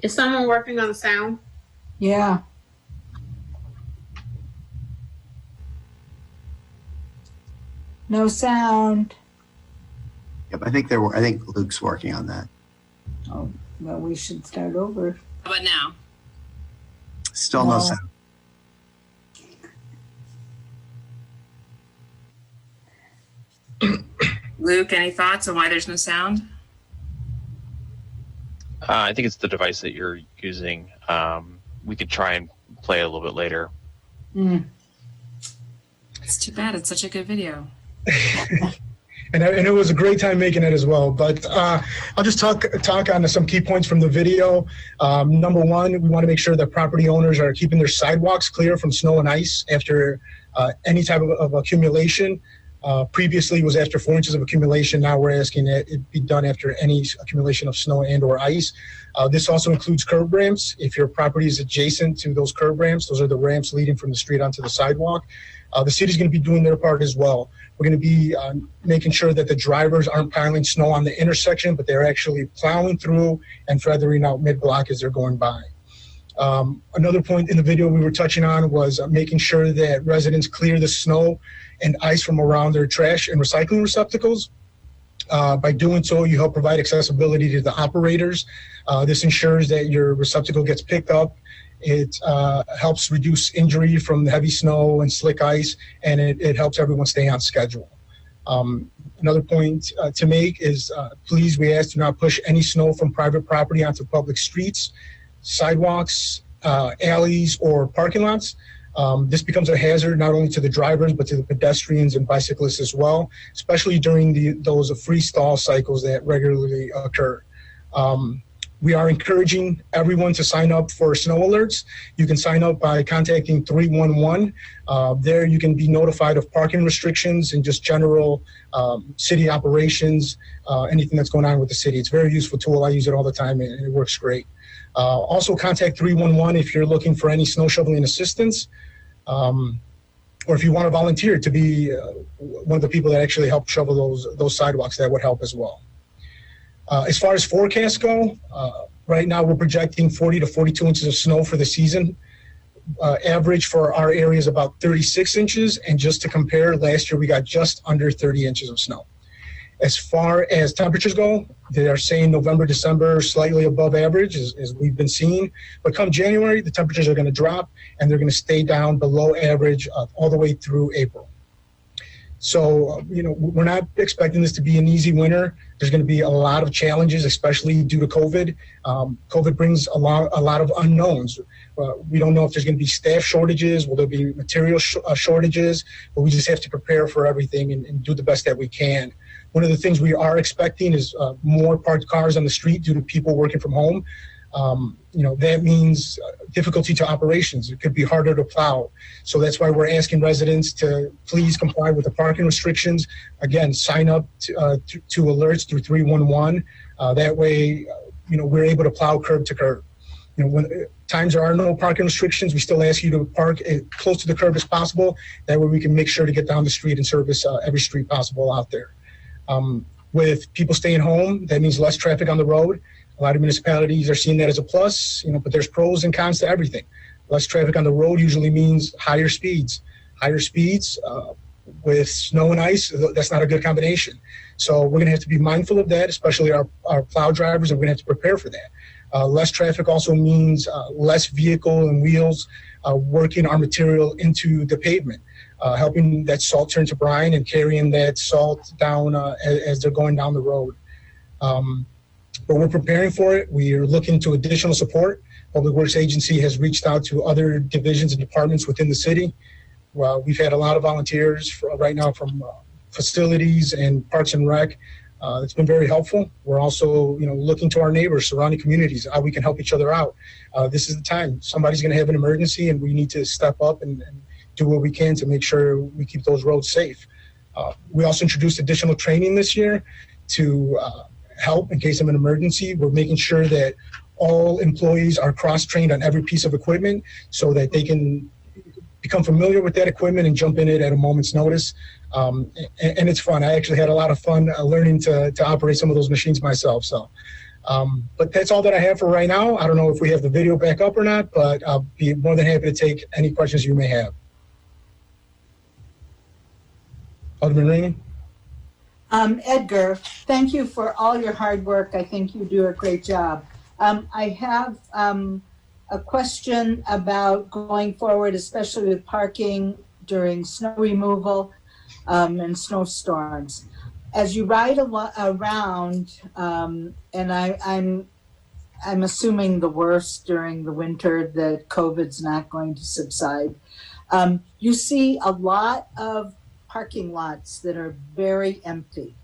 Is someone working on the sound? Yeah. No sound. Yep, I think Luke's working on that. Oh, well, we should start over. How about now? Still no sound. Luke, any thoughts on why there's no sound? I think it's the device that you're using. We could try and play it a little bit later. It's too bad. It's such a good video. And it was a great time making it as well. But I'll just talk on some key points from the video. Number one, we want to make sure that property owners are keeping their sidewalks clear from snow and ice after any type of accumulation. Previously, it was after 4 inches of accumulation. Now we're asking that it be done after any accumulation of snow and or ice. This also includes curb ramps. If your property is adjacent to those curb ramps, those are the ramps leading from the street onto the sidewalk. The city's going to be doing their part as well. We're going to be making sure that the drivers aren't piling snow on the intersection, but they're actually plowing through and feathering out mid-block as they're going by. Another point in the video we were touching on was making sure that residents clear the snow and ice from around their trash and recycling receptacles. By doing so, you help provide accessibility to the operators. This ensures that your receptacle gets picked up. It helps reduce injury from the heavy snow and slick ice, and it helps everyone stay on schedule. Another point to make is, please, we ask, do not push any snow from private property onto public streets, sidewalks, alleys, or parking lots. This becomes a hazard not only to the drivers, but to the pedestrians and bicyclists as well, especially during those freestyle cycles that regularly occur. We are encouraging everyone to sign up for snow alerts. You can sign up by contacting 311. There you can be notified of parking restrictions and just general city operations, anything that's going on with the city. It's a very useful tool. I use it all the time and it works great. Also contact 311 if you're looking for any snow shoveling assistance, or if you want to volunteer to be one of the people that actually help shovel those sidewalks, that would help as well. As far as forecasts go, right now we're projecting 40 to 42 inches of snow for the season. Average for our area is about 36 inches, and just to compare, last year we got just under 30 inches of snow. As far as temperatures go, they are saying November, December, slightly above average, as we've been seeing. But come January, the temperatures are going to drop, and they're going to stay down below average all the way through April. So, we're not expecting this to be an easy winter. There's going to be a lot of challenges, especially due to COVID. COVID brings a lot of unknowns. We don't know if there's going to be staff shortages, will there be material shortages, but we just have to prepare for everything and do the best that we can. One of the things we are expecting is more parked cars on the street due to people working from home. That means difficulty to operations. It could be harder to plow. So that's why we're asking residents to please comply with the parking restrictions. Again, sign up to alerts through 311. That way, we're able to plow curb to curb. when times there are no parking restrictions, we still ask you to park as close to the curb as possible. That way we can make sure to get down the street and service every street possible out there. With people staying home, that means less traffic on the road. A lot of municipalities are seeing that as a plus, but there's pros and cons to everything. Less traffic on the road usually means higher speeds. Higher speeds with snow and ice, that's not a good combination. So we're going to have to be mindful of that, especially our plow drivers, and we're going to have to prepare for that. Less traffic also means less vehicle and wheels working our material into the pavement, helping that salt turn to brine and carrying that salt down as they're going down the road. But we're preparing for it. We are looking to additional support. Public Works Agency has reached out to other divisions and departments within the city. We've had a lot of volunteers right now from facilities and Parks and Rec. It's been very helpful. We're also, looking to our neighbors, surrounding communities, how we can help each other out. This is the time. Somebody's going to have an emergency, and we need to step up and do what we can to make sure we keep those roads safe. We also introduced additional training this year to help in case of an emergency. We're making sure that all employees are cross-trained on every piece of equipment so that they can become familiar with that equipment and jump in it at a moment's notice. And it's fun. I actually had a lot of fun learning to operate some of those machines myself. So, but that's all that I have for right now. I don't know if we have the video back up or not, but I'll be more than happy to take any questions you may have. Alderman Rainey? Edgar, thank you for all your hard work. I think you do a great job. I have a question about going forward, especially with parking during snow removal and snowstorms. As you ride around, and I'm assuming the worst during the winter, that COVID's not going to subside. You see a lot of parking lots that are very empty.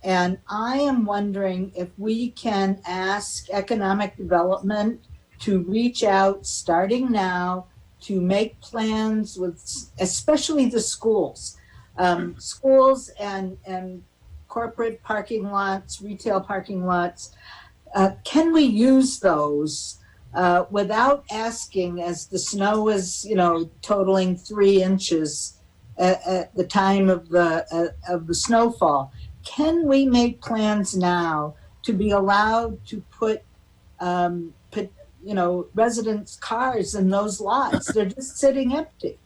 And I am wondering if we can ask economic development to reach out starting now to make plans with especially the schools. Schools and corporate parking lots, retail parking lots. Can we use those without asking, as the snow is, totaling 3 inches at the time of the snowfall? Can we make plans now to be allowed to put residents' cars in those lots? They're just sitting empty.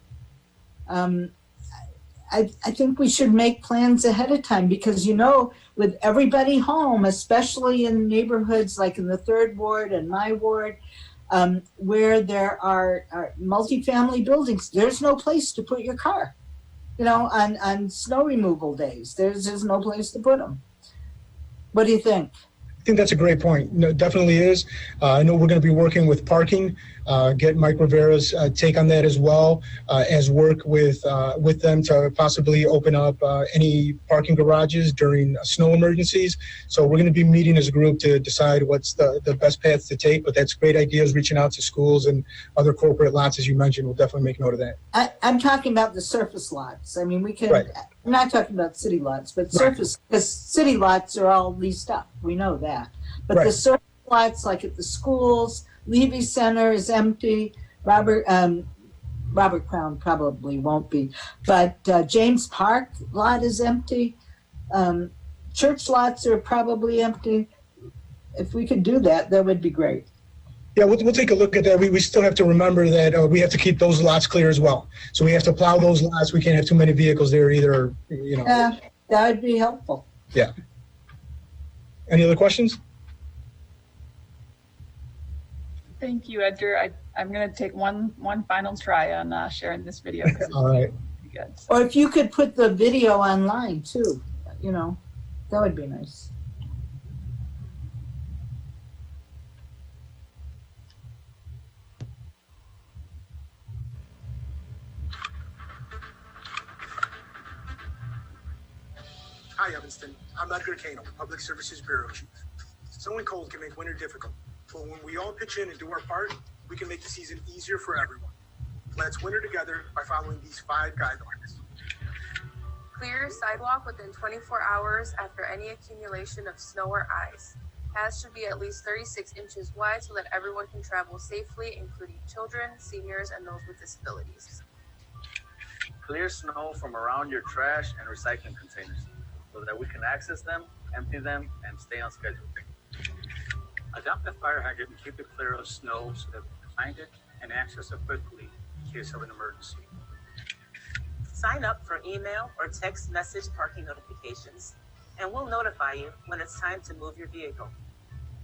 I think we should make plans ahead of time because, with everybody home, especially in neighborhoods like in the 3rd Ward and my ward, where there are multifamily buildings, there's no place to put your car. On snow removal days, there's just no place to put them. What do you think? I think that's a great point. No, it definitely is. I know we're going to be working with parking, get Mike Rivera's take on that as well, as work with them to possibly open up any parking garages during snow emergencies. So we're going to be meeting as a group to decide what's the best path to take. But that's great ideas, reaching out to schools and other corporate lots, as you mentioned. We'll definitely make note of that. I'm talking about the surface lots. I mean, we can. Right. I'm not talking about city lots, but surface, because city lots are all leased up. We know that. But the surface lots, like at the schools, Levy Center is empty. Robert Crown probably won't be, but James Park lot is empty. Church lots are probably empty. If we could do that, that would be great. Yeah, we'll take a look at that. We still have to remember that we have to keep those lots clear as well. So we have to plow those lots. We can't have too many vehicles there either, Yeah, that would be helpful. Yeah. Any other questions? Thank you, Edgar. I'm going to take one final try on sharing this video. All right. Good. Or if you could put the video online too, that would be nice. Hi, Evanston. I'm Edgar Kano, Public Services Bureau Chief. Snow and cold can make winter difficult, but when we all pitch in and do our part, we can make the season easier for everyone. Let's winter together by following these 5 guidelines. Clear your sidewalk within 24 hours after any accumulation of snow or ice. Paths should be at least 36 inches wide so that everyone can travel safely, including children, seniors, and those with disabilities. Clear snow from around your trash and recycling containers so that we can access them, empty them, and stay on schedule. Adopt a fire hydrant and keep it clear of snow so that we can find it and access it quickly in case of an emergency. Sign up for email or text message parking notifications, and we'll notify you when it's time to move your vehicle.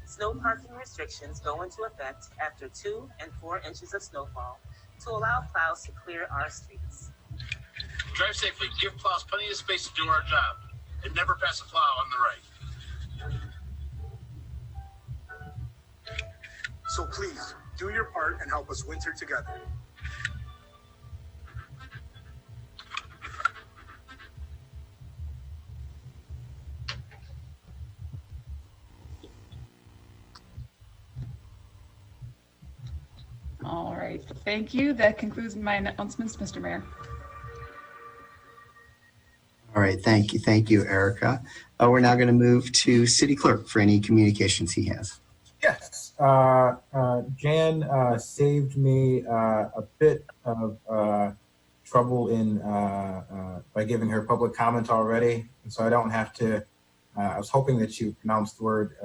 Snow parking restrictions go into effect after 2 and 4 inches of snowfall to allow plows to clear our streets. Drive safely, give plows plenty of space to do our job, and never pass a plow on the right. So please, do your part and help us winter together. All right, thank you. That concludes my announcements, Mr. Mayor. All right, thank you, Erica. We're now going to move to City Clerk for any communications he has. Yes, Jan saved me a bit of trouble by giving her public comment already, and so I don't have to. I was hoping that you pronounced the word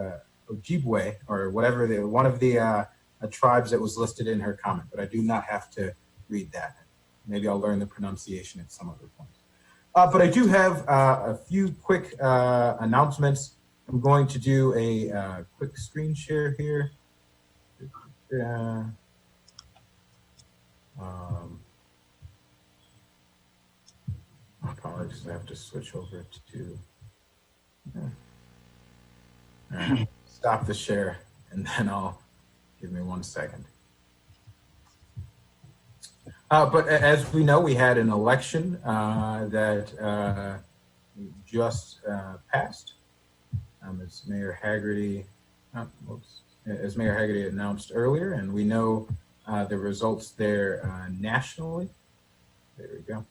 Ojibwe or whatever one of the tribes that was listed in her comment, but I do not have to read that. Maybe I'll learn the pronunciation at some other point. But I do have a few quick announcements. I'm going to do a quick screen share here. Apologies, I have to switch over to stop the share, and then give me 1 second. But as we know, we had an election that just passed. As Mayor Haggerty announced earlier, and we know the results there nationally. There we go.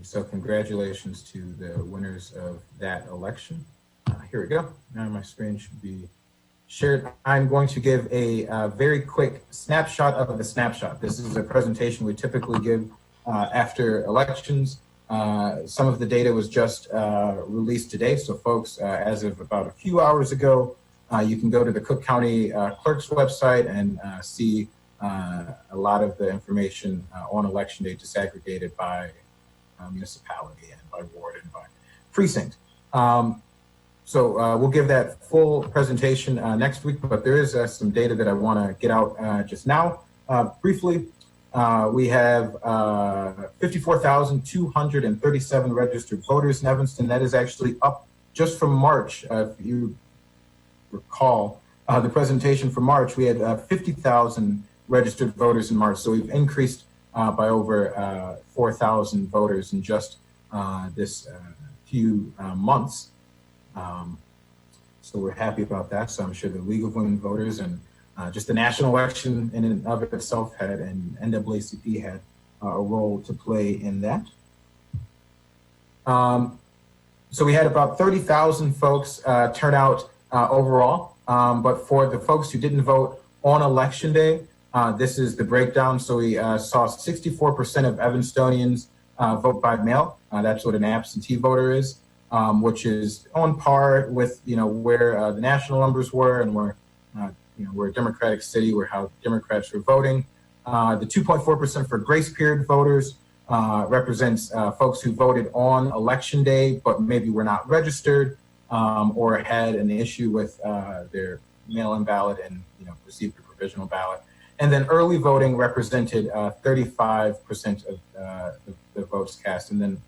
So congratulations to the winners of that election. Here we go. Now my screen should be shared. I'm going to give a very quick snapshot of the snapshot. This is a presentation we typically give after elections. Some of the data was just released today. So folks, as of about a few hours ago, you can go to the Cook County Clerk's website and see a lot of the information on election day disaggregated by municipality and by ward and by precinct. So we'll give that full presentation next week, but there is some data that I want to get out just now. Briefly, we have 54,237 registered voters in Evanston. That is actually up just from March. If you recall the presentation for March, we had 50,000 registered voters in March. So we've increased by over 4,000 voters in just this few months. So we're happy about that. So I'm sure the League of Women Voters and just the national election in and of itself had, and NAACP had a role to play in that. So we had about 30,000 folks turn out overall. But for the folks who didn't vote on election day, this is the breakdown. So we saw 64% of Evanstonians vote by mail. That's what an absentee voter is, which is on par with where the national numbers were, and where we're a Democratic city, where how Democrats were voting. The 2.4% for grace period voters represents folks who voted on election day, but maybe were not registered or had an issue with their mail-in ballot and received a provisional ballot. And then early voting represented 35% of the votes cast, and then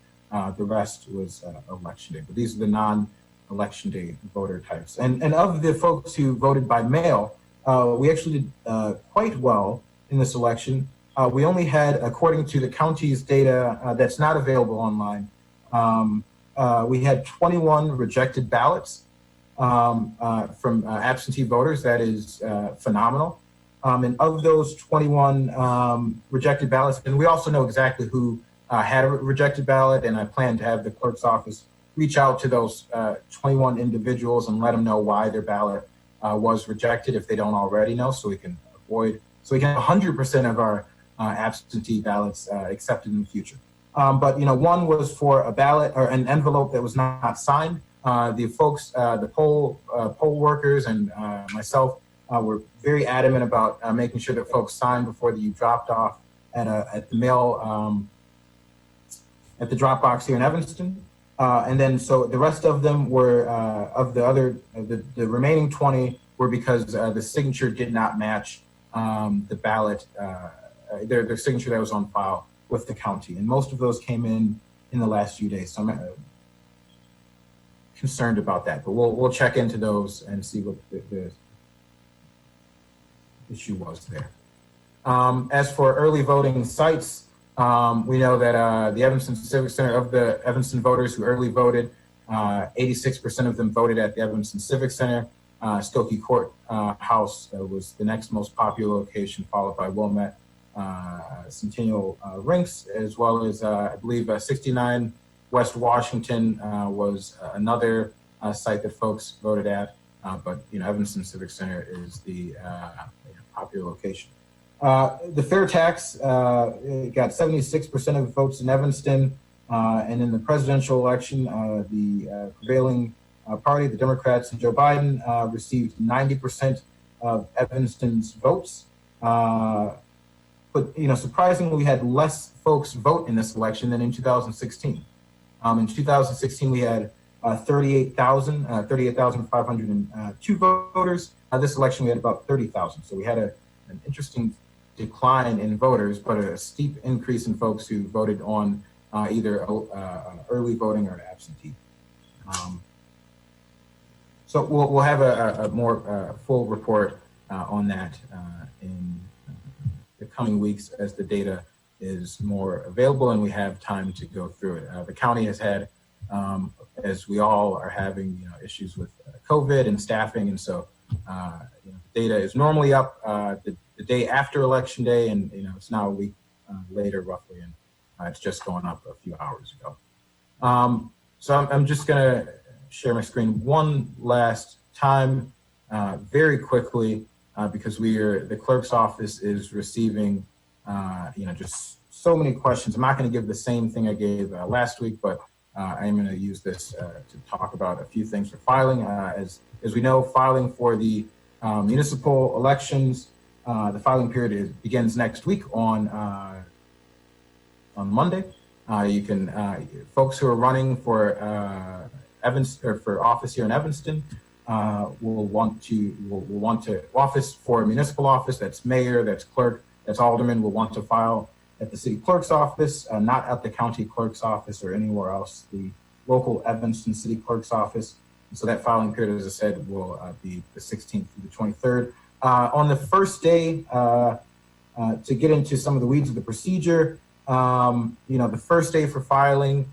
the rest was election day. But these are the non-election day voter types. And of the folks who voted by mail, we actually did quite well in this election. We only had, according to the county's data that's not available online, we had 21 rejected ballots from absentee voters. That is phenomenal. And of those 21 rejected ballots, and we also know exactly who had a rejected ballot, and I plan to have the clerk's office reach out to those 21 individuals and let them know why their ballot was rejected if they don't already know, so we can have 100% of our absentee ballots accepted in the future. But one was for a ballot or an envelope that was not signed. The folks, the poll workers, and myself were very adamant about making sure that folks signed before you dropped off at the mail at the drop box here in Evanston. And then so the rest of them were the remaining 20 were because the signature did not match the ballot, their signature that was on file with the county, and most of those came in the last few days. So I'm concerned about that, but we'll check into those and see what the issue was there. As for early voting sites, we know that the Evanston Civic Center, of the Evanston voters who early voted, 86% of them voted at the Evanston Civic Center. Skokie Court House was the next most popular location, followed by Wilmette Centennial Rinks, as well as I believe 69 West Washington was another site that folks voted at. But Evanston Civic Center is the popular location. The fair tax got 76% of votes in Evanston, and in the presidential election, the prevailing party, the Democrats and Joe Biden, received 90% of Evanston's votes. But surprisingly, we had less folks vote in this election than in 2016. In 2016, we had 38,502 voters. This election, we had about 30,000. So we had an interesting decline in voters, but a steep increase in folks who voted on either early voting or absentee. So we'll have a more full report on that in the coming weeks as the data is more available and we have time to go through it. The county has had, as we all are having, issues with COVID and staffing, and so data is normally up the day after election day, and it's now a week later roughly, and it's just going up a few hours ago. So I'm just gonna share my screen one last time, very quickly, because the clerk's office is receiving, just so many questions. I'm not going to give the same thing I gave last week, but I am going to use this to talk about a few things for filing. As we know, filing for the municipal elections, the filing period begins next week on Monday. You can folks who are running for for office here in Evanston will want to office for municipal office. That's mayor, that's clerk, that's alderman. Will want to file at the city clerk's office, not at the county clerk's office or anywhere else. The local Evanston city clerk's office. And so that filing period, as I said, will be the 16th through the 23rd. On the first day, to get into some of the weeds of the procedure, the first day for filing,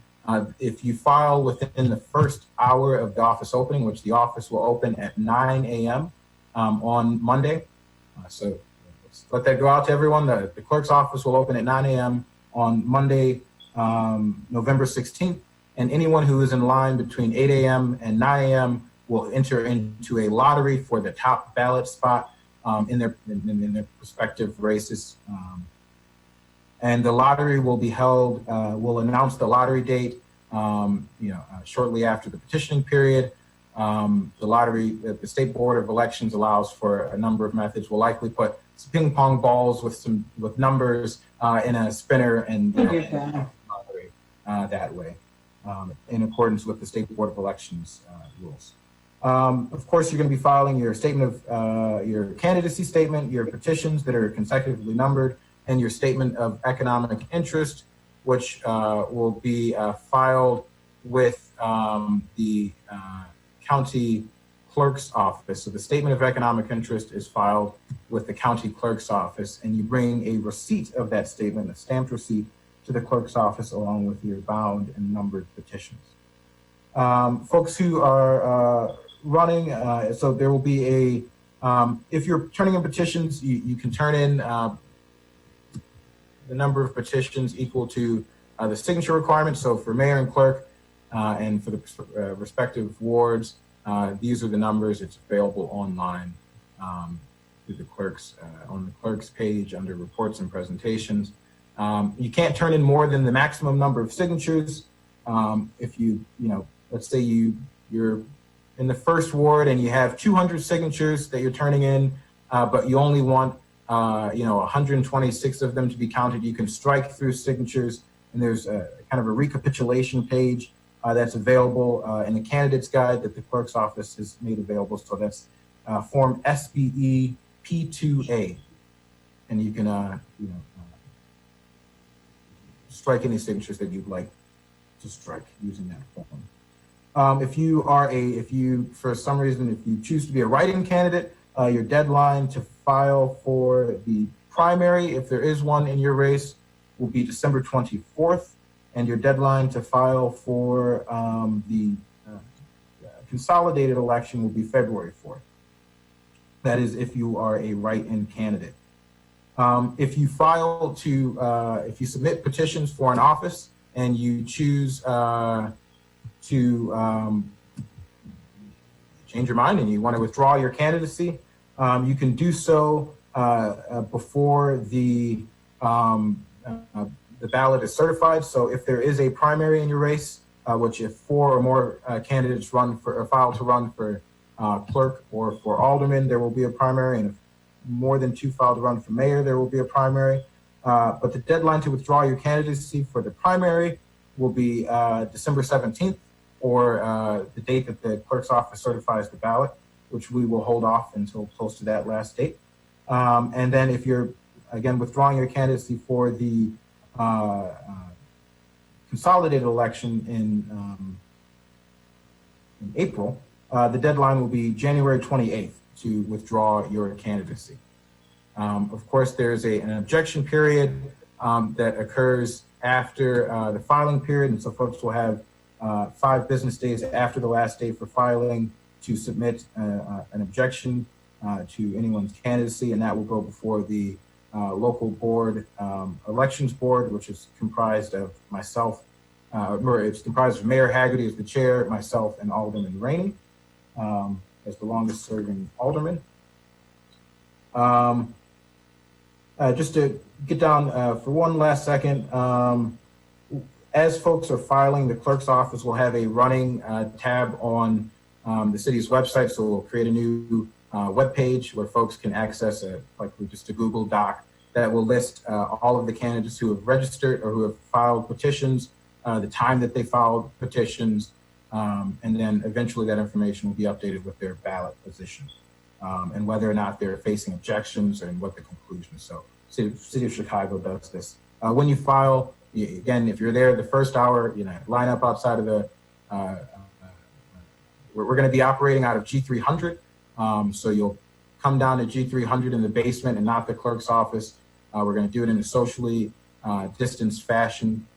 if you file within the first hour of the office opening, which the office will open at 9 a.m. On Monday. So let's let that go out to everyone. The clerk's office will open at 9 a.m. on Monday, November 16th. And anyone who is in line between 8 a.m. and 9 a.m. will enter into a lottery for the top ballot spot in their respective races. And the lottery will be held, we'll announce the lottery date, shortly after the petitioning period. The lottery, the State Board of Elections allows for a number of methods. We'll likely put some ping pong balls with numbers in a spinner and lottery that way, in accordance with the State Board of Elections rules. Of course, you're going to be filing your statement of your candidacy statement, your petitions that are consecutively numbered, and your statement of economic interest, which will be filed with the county clerk's office. So the statement of economic interest is filed with the county clerk's office, and you bring a receipt of that statement, a stamped receipt, to the clerk's office along with your bound and numbered petitions. Folks who are running, so there will be if you're turning in petitions, you can turn in the number of petitions equal to the signature requirements. So for mayor and clerk and for the respective wards, these are the numbers. It's available online through the clerk's on the clerk's page under reports and presentations. You can't turn in more than the maximum number of signatures. If let's say you're in the first ward and you have 200 signatures that you're turning in, but you only want 126 of them to be counted, you can strike through signatures, and there's a kind of a recapitulation page that's available in the candidates guide that the clerk's office has made available. So that's form SBE P2A, and you can strike any signatures that you'd like to strike using that form. If you for some reason, if you choose to be a write-in candidate, your deadline to file for the primary, if there is one in your race, will be December 24th, and your deadline to file for the consolidated election will be February 4th. That is if you are a write-in candidate. If you if you submit petitions for an office and you choose to change your mind and you want to withdraw your candidacy, you can do so before the ballot is certified. So if there is a primary in your race, which if 4 or more candidates file to run for clerk or for alderman, there will be a primary, and if more than 2 file to run for mayor, there will be a primary. But the deadline to withdraw your candidacy for the primary will be December 17th, or the date that the clerk's office certifies the ballot, which we will hold off until close to that last date. And then if you're, again, withdrawing your candidacy for the consolidated election in April, the deadline will be January 28th to withdraw your candidacy. Of course, there's an objection period that occurs after the filing period, and so folks will have 5 business days after the last day for filing to submit an objection to anyone's candidacy, and that will go before the local board, elections board, which is comprised of myself. It's comprised of Mayor Haggerty as the chair, myself, and Alderman Rainey as the longest serving alderman. Just to get down for one last second, as folks are filing, the clerk's office will have a running tab on the city's website. So we'll create a new web page where folks can access just a Google Doc that will list all of the candidates who have registered or who have filed petitions, the time that they filed petitions, and then eventually that information will be updated with their ballot position and whether or not they're facing objections and what the conclusion is. So City of Chicago does this. When you file, again, if you're there the first hour, line up outside of the, we're going to be operating out of G300. So you'll come down to G300 in the basement and not the clerk's office. We're going to do it in a socially distanced fashion.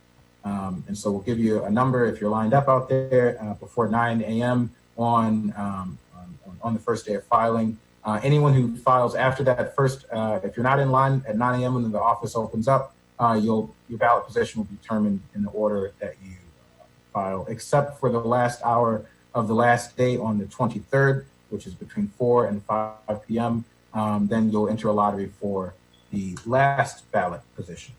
And so we'll give you a number if you're lined up out there before 9 a.m. on the first day of filing. Anyone who files after that first, if you're not in line at 9 a.m. when the office opens up, your ballot position will be determined in the order that you file, except for the last hour of the last day on the 23rd, which is between 4 and 5 p.m. Then you'll enter a lottery for the last ballot position.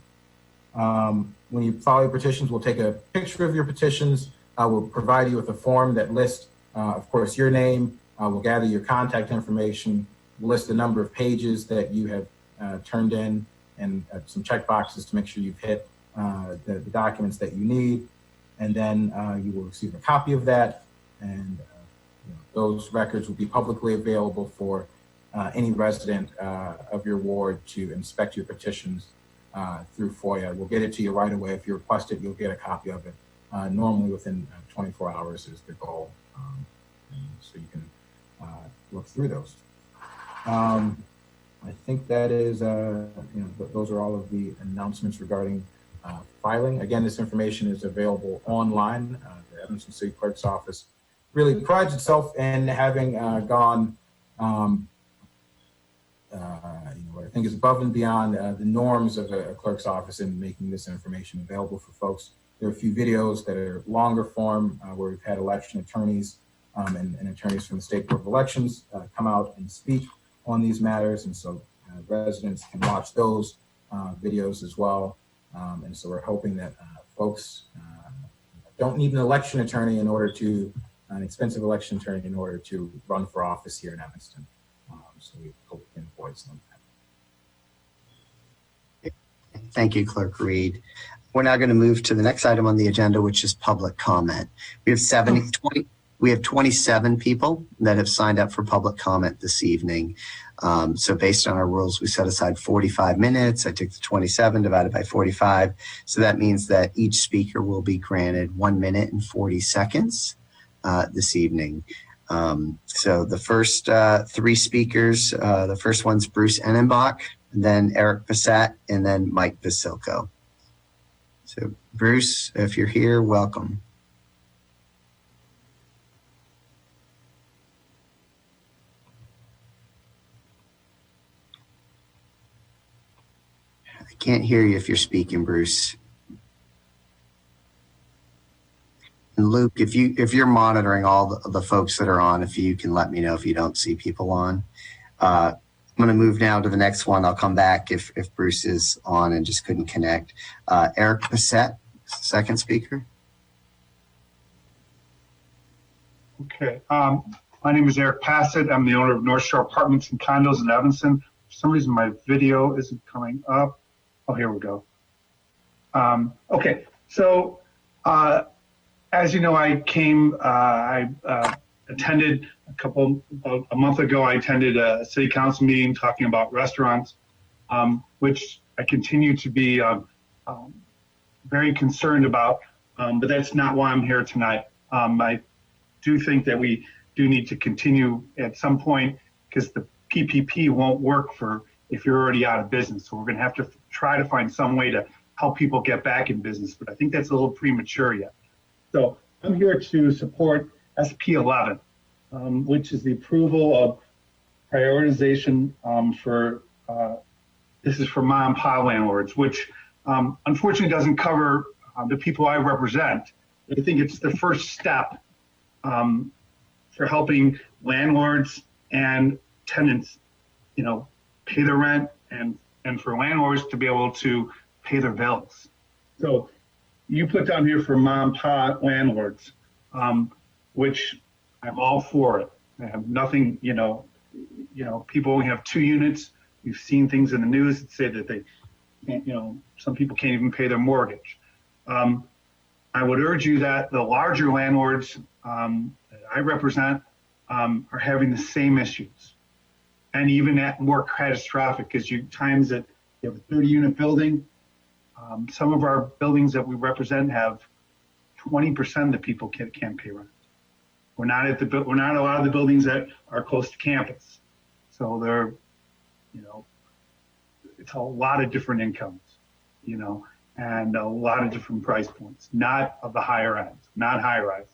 When you file your petitions, we'll take a picture of your petitions. We'll provide you with a form that lists, of course, your name. We'll gather your contact information. We'll list the number of pages that you have turned in and some check boxes to make sure you've hit the documents that you need. And then you will receive a copy of that. And those records will be publicly available for any resident of your ward to inspect your petitions through FOIA. We'll get it to you right away. If you request it, you'll get a copy of it. Normally within 24 hours is the goal. So you can look through those. I think that is, those are all of the announcements regarding filing. Again, this information is available online. The Evanston City Clerk's Office really prides itself in having gone what I think is above and beyond the norms of a clerk's office in making this information available for folks. There are a few videos that are longer form where we've had election attorneys and attorneys from the State Board of Elections come out and speak on these matters. And so residents can watch those videos as well. And so we're hoping that folks don't need an election attorney in order to, an expensive election attorney in order to run for office here in Evanston. So we hope we can avoid some of that. Thank you, Clerk Reed. We're now going to move to the next item on the agenda, which is public comment. We have 27 people that have signed up for public comment this evening. So based on our rules, we set aside 45 minutes. I took the 27 divided by 45. So that means that each speaker will be granted 1 minute and 40 seconds this evening. So the first three speakers, the first one's Bruce Enenbach, then Eric Passat, and then Mike Vasilko. So Bruce, if you're here, welcome. I can't hear you if you're speaking, Bruce. And Luke, if you're monitoring all the folks that are on, if you can let me know if you don't see people on. I'm going to move now to the next one. I'll come back if Bruce is on and just couldn't connect. Eric Passat, second speaker. Okay. My name is Eric Passett. I'm the owner of North Shore Apartments and Condos in Evanston. For some reason, my video isn't coming up. Oh, here we go. Okay. So, as you know, I attended about a month ago, I attended a city council meeting talking about restaurants, which I continue to be very concerned about, but that's not why I'm here tonight. I do think that we do need to continue at some point because the PPP won't work if you're already out of business. So we're going to have to try to find some way to help people get back in business, but I think that's a little premature yet. So I'm here to support SP 11, which is the approval of prioritization this is for mom and pop landlords, which unfortunately doesn't cover the people I represent. I think it's the first step for helping landlords and tenants, pay their rent and for landlords to be able to pay their bills. So you put down here for mom and pop landlords, which I'm all for it. I have nothing, people only have 2 units. We've seen things in the news that say that they can't, some people can't even pay their mortgage. I would urge you that the larger landlords that I represent are having the same issues. And even at more catastrophic, because times that you have a 30-unit building, some of our buildings that we represent have 20% of the people can't pay rent. We're not a lot of the buildings that are close to campus. So they're, it's a lot of different incomes, and a lot of different price points, not of the higher end, not high rise.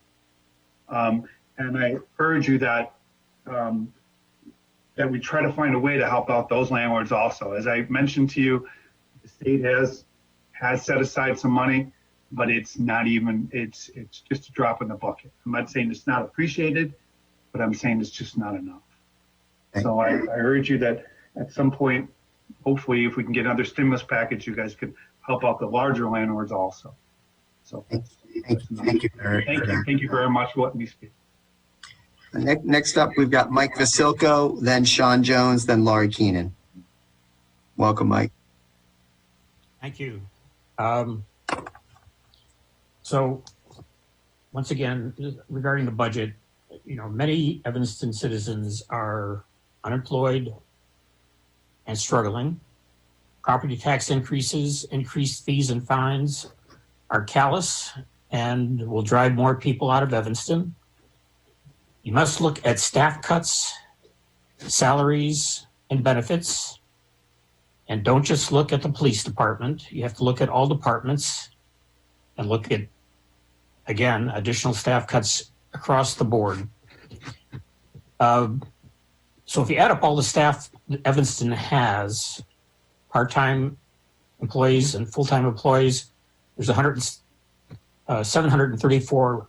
And I urge you that we try to find a way to help out those landlords also. As I mentioned to you, the state has set aside some money, but it's not even, it's just a drop in the bucket. I'm not saying it's not appreciated, but I'm saying it's just not enough. So I urge you that at some point, hopefully if we can get another stimulus package, you guys could help out the larger landlords also. So thank you, Eric. Thank you very much for letting me speak. Next up, we've got Mike Vasilko, then Sean Jones, then Laurie Keenan. Welcome, Mike. Thank you. So once again, regarding the budget, many Evanston citizens are unemployed and struggling. Property tax increases, increased fees and fines are callous and will drive more people out of Evanston. You must look at staff cuts, salaries, and benefits. And don't just look at the police department. You have to look at all departments and look at, again, additional staff cuts across the board. So if you add up all the staff that Evanston has, part-time employees and full-time employees, there's 734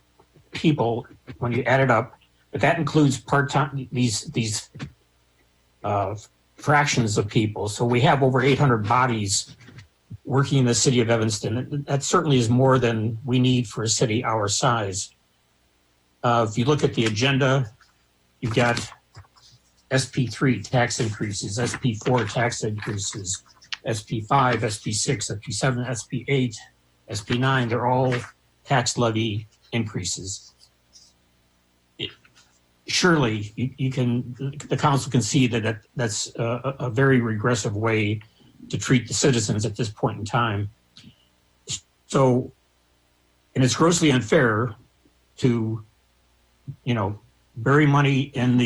people when you add it up, but that includes part-time, these fractions of people. So we have over 800 bodies working in the city of Evanston. That certainly is more than we need for a city our size. If you look at the agenda, you've got SP3 tax increases, SP4 tax increases, SP5, SP6, SP7, SP8, SP9, they're all tax levy increases. Surely the council can see that that's a very regressive way to treat the citizens at this point in time. So, and it's grossly unfair to, bury money in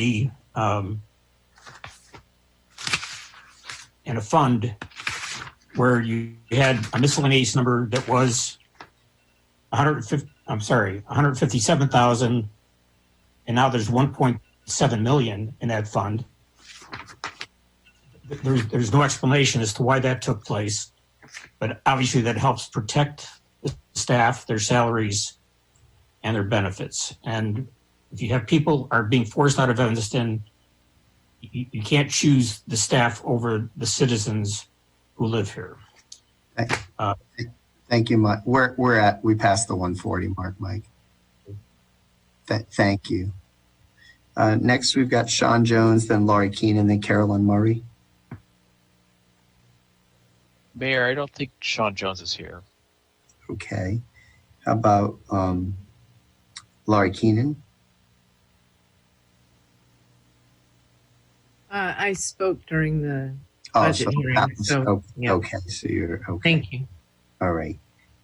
in a fund where you had a miscellaneous number that was 157,000, and now there's 1.7 million in that fund. There's no explanation as to why that took place, but obviously that helps protect the staff, their salaries, and their benefits. And if you have people are being forced out of Evanston, you can't choose the staff over the citizens who live here. Thank you, Mike. We passed the 140 mark, Mike. Thank you. Next, we've got Sean Jones, then Laurie Keenan, then Carolyn Murray. Mayor, I don't think Sean Jones is here. Okay. How about Laurie Keenan? I spoke during the budget hearing. Yeah. Okay, so you're okay. Thank you. All right.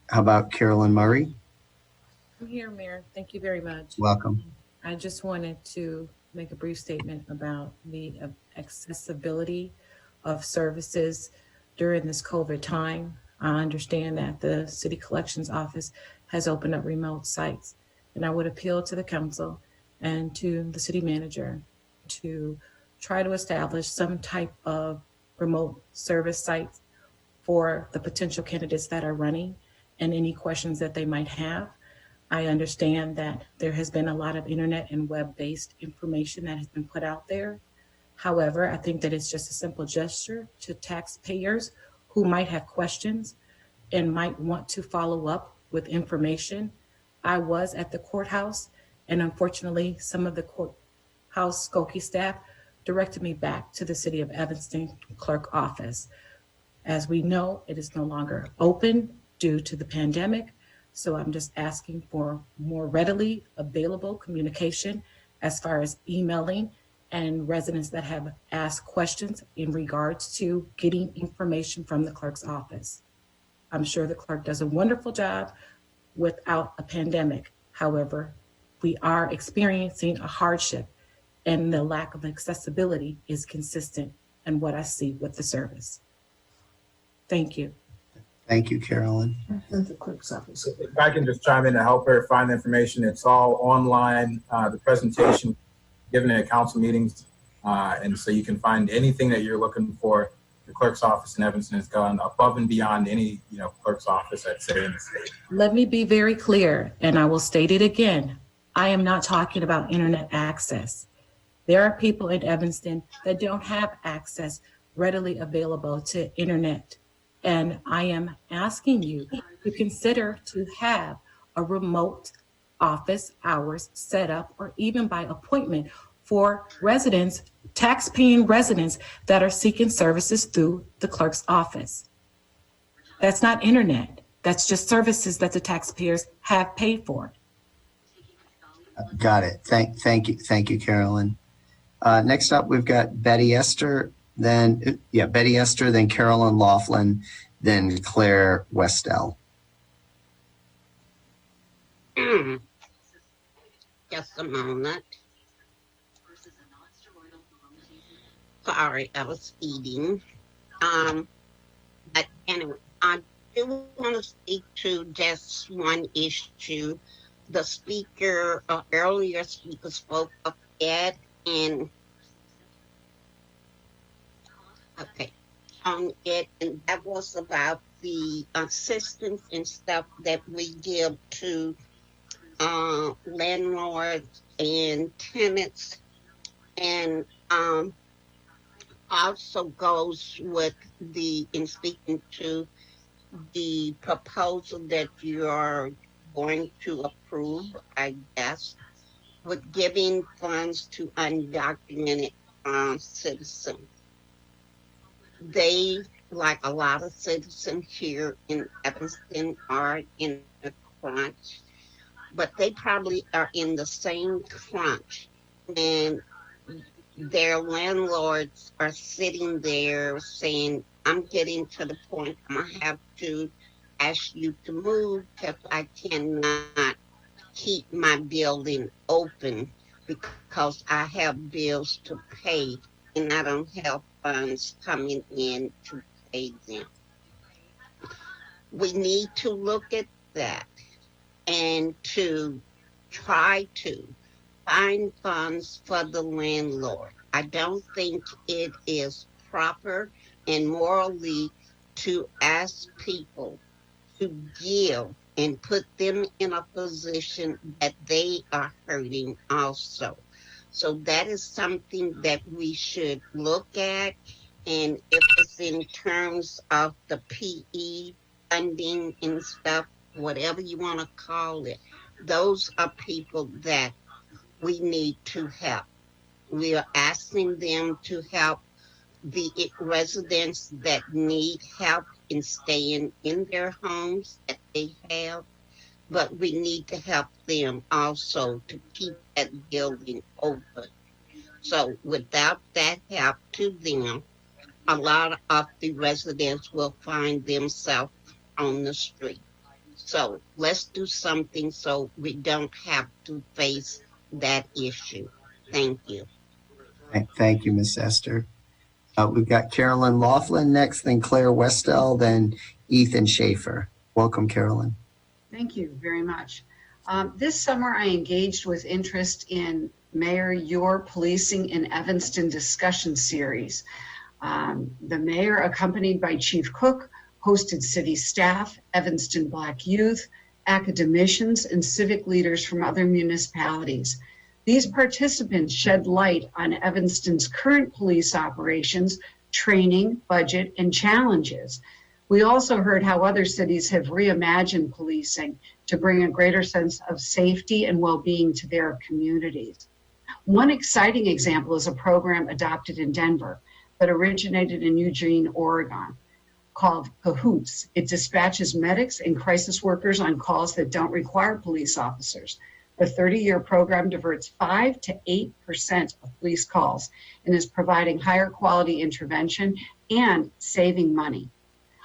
How about Carolyn Murray? I'm here, Mayor. Thank you very much. Welcome. I just wanted to make a brief statement about the accessibility of services during this COVID time. I understand that the City Collections Office has opened up remote sites, and I would appeal to the council and to the city manager to try to establish some type of remote service sites for the potential candidates that are running and any questions that they might have. I understand that there has been a lot of internet and web-based information that has been put out there. However, I think that it's just a simple gesture to taxpayers who might have questions and might want to follow up with information. I was at the courthouse, and unfortunately, some of the courthouse Skokie staff directed me back to the City of Evanston clerk office. As we know, it is no longer open due to the pandemic. So I'm just asking for more readily available communication as far as emailing and residents that have asked questions in regards to getting information from the clerk's office. I'm sure the clerk does a wonderful job without a pandemic. However, we are experiencing a hardship, and the lack of accessibility is consistent in what I see with the service. Thank you. Thank you, Carolyn. The clerk's office. If I can just chime in to help her find the information, it's all online. The presentation given at council meetings, and so you can find anything that you're looking for. The clerk's office in Evanston has gone above and beyond any clerk's office, I'd say, in the state. Let me be very clear, and I will state it again. I am not talking about internet access. There are people in Evanston that don't have access readily available to internet. And I am asking you to consider to have a remote office hours set up, or even by appointment, for residents, tax-paying residents that are seeking services through the clerk's office. That's not internet. That's just services that the taxpayers have paid for. Got it. Thank you, Carolyn. Next up, we've got Betty Esther, then Carolyn Laughlin, then Claire Westell. Just a moment. Sorry, I was speeding. But anyway, I do want to speak to just one issue. The speaker, earlier speaker spoke of Ed, and Okay, on it, and that was about the assistance and stuff that we give to landlords and tenants, and also goes with in speaking to the proposal that you are going to approve, I guess, with giving funds to undocumented citizens. They, like a lot of citizens here in Evanston, are in a crunch, but they probably are in the same crunch, and their landlords are sitting there saying, I'm getting to the point I'm gonna have to ask you to move because I cannot keep my building open because I have bills to pay and I don't have funds coming in to pay them. We need to look at that and to try to find funds for the landlord. I don't think it is proper and morally to ask people to give and put them in a position that they are hurting also. So that is something that we should look at. And if it's in terms of the PE funding and stuff, whatever you want to call it, those are people that we need to help. We are asking them to help the residents that need help in staying in their homes that they have, but we need to help them also to keep that building open. So without that help to them, a lot of the residents will find themselves on the street. So let's do something so we don't have to face that issue. Thank you. Thank you, Miss Esther. We've got Carolyn Laughlin next, then Claire Westell, then Ethan Schaefer. Welcome, Carolyn. Thank you very much. This summer, I engaged with interest in Mayor Your Policing in Evanston discussion series. The mayor, accompanied by Chief Cook, hosted city staff, Evanston Black youth, academicians, and civic leaders from other municipalities. These participants shed light on Evanston's current police operations, training, budget, and challenges. We also heard how other cities have reimagined policing to bring a greater sense of safety and well-being to their communities. One exciting example is a program adopted in Denver that originated in Eugene, Oregon, called Cahoots. It dispatches medics and crisis workers on calls that don't require police officers. The 30-year program diverts 5 to 8% of police calls and is providing higher quality intervention and saving money.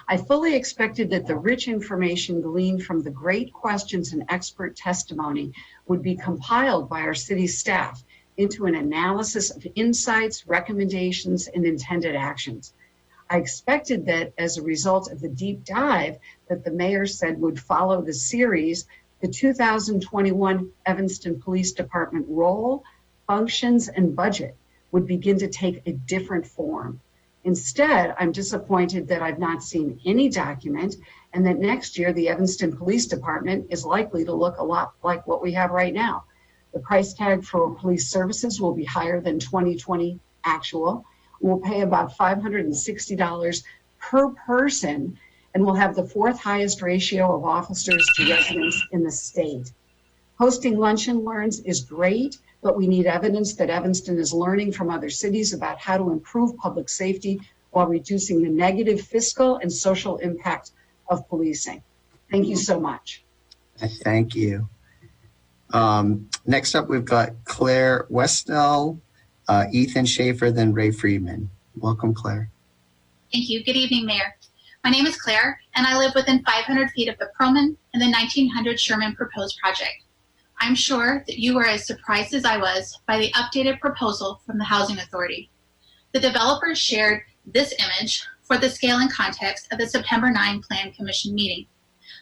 I fully expected that the rich information gleaned from the great questions and expert testimony would be compiled by our city staff into an analysis of insights, recommendations, and intended actions. I expected that as a result of the deep dive that the mayor said would follow the series, the 2021 Evanston Police Department role, functions, and budget would begin to take a different form. Instead, I'm disappointed that I've not seen any document and that next year the Evanston Police Department is likely to look a lot like what we have right now. The price tag for police services will be higher than 2020 actual. We'll pay about $560 per person, and we'll have the 4th highest ratio of officers to residents in the state. Hosting lunch and learns is great, but we need evidence that Evanston is learning from other cities about how to improve public safety while reducing the negative fiscal and social impact of policing. Thank you so much. Thank you. Next up, we've got Claire Westell, Ethan Schaefer, then Ray Friedman. Welcome, Claire. Thank you. Good evening, Mayor. My name is Claire, and I live within 500 feet of the Perlman and the 1900 Sherman proposed project. I'm sure that you were as surprised as I was by the updated proposal from the Housing Authority. The developers shared this image for the scale and context of the September 9 Plan Commission meeting.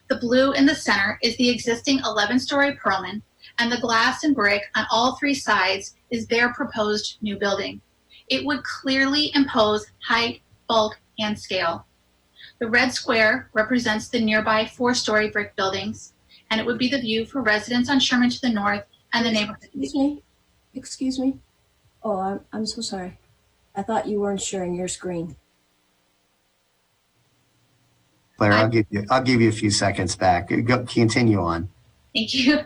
The blue in the center is the existing 11-story Perlman, and the glass and brick on all 3 sides is their proposed new building. It would clearly impose height bulk, and scale. The red square represents the nearby 4-story brick buildings, and it would be the view for residents on Sherman to the north and the neighborhood. Excuse me. Oh, I'm so sorry. I thought you weren't sharing your screen. Claire, I'll give you a few seconds back. Continue on. Thank you.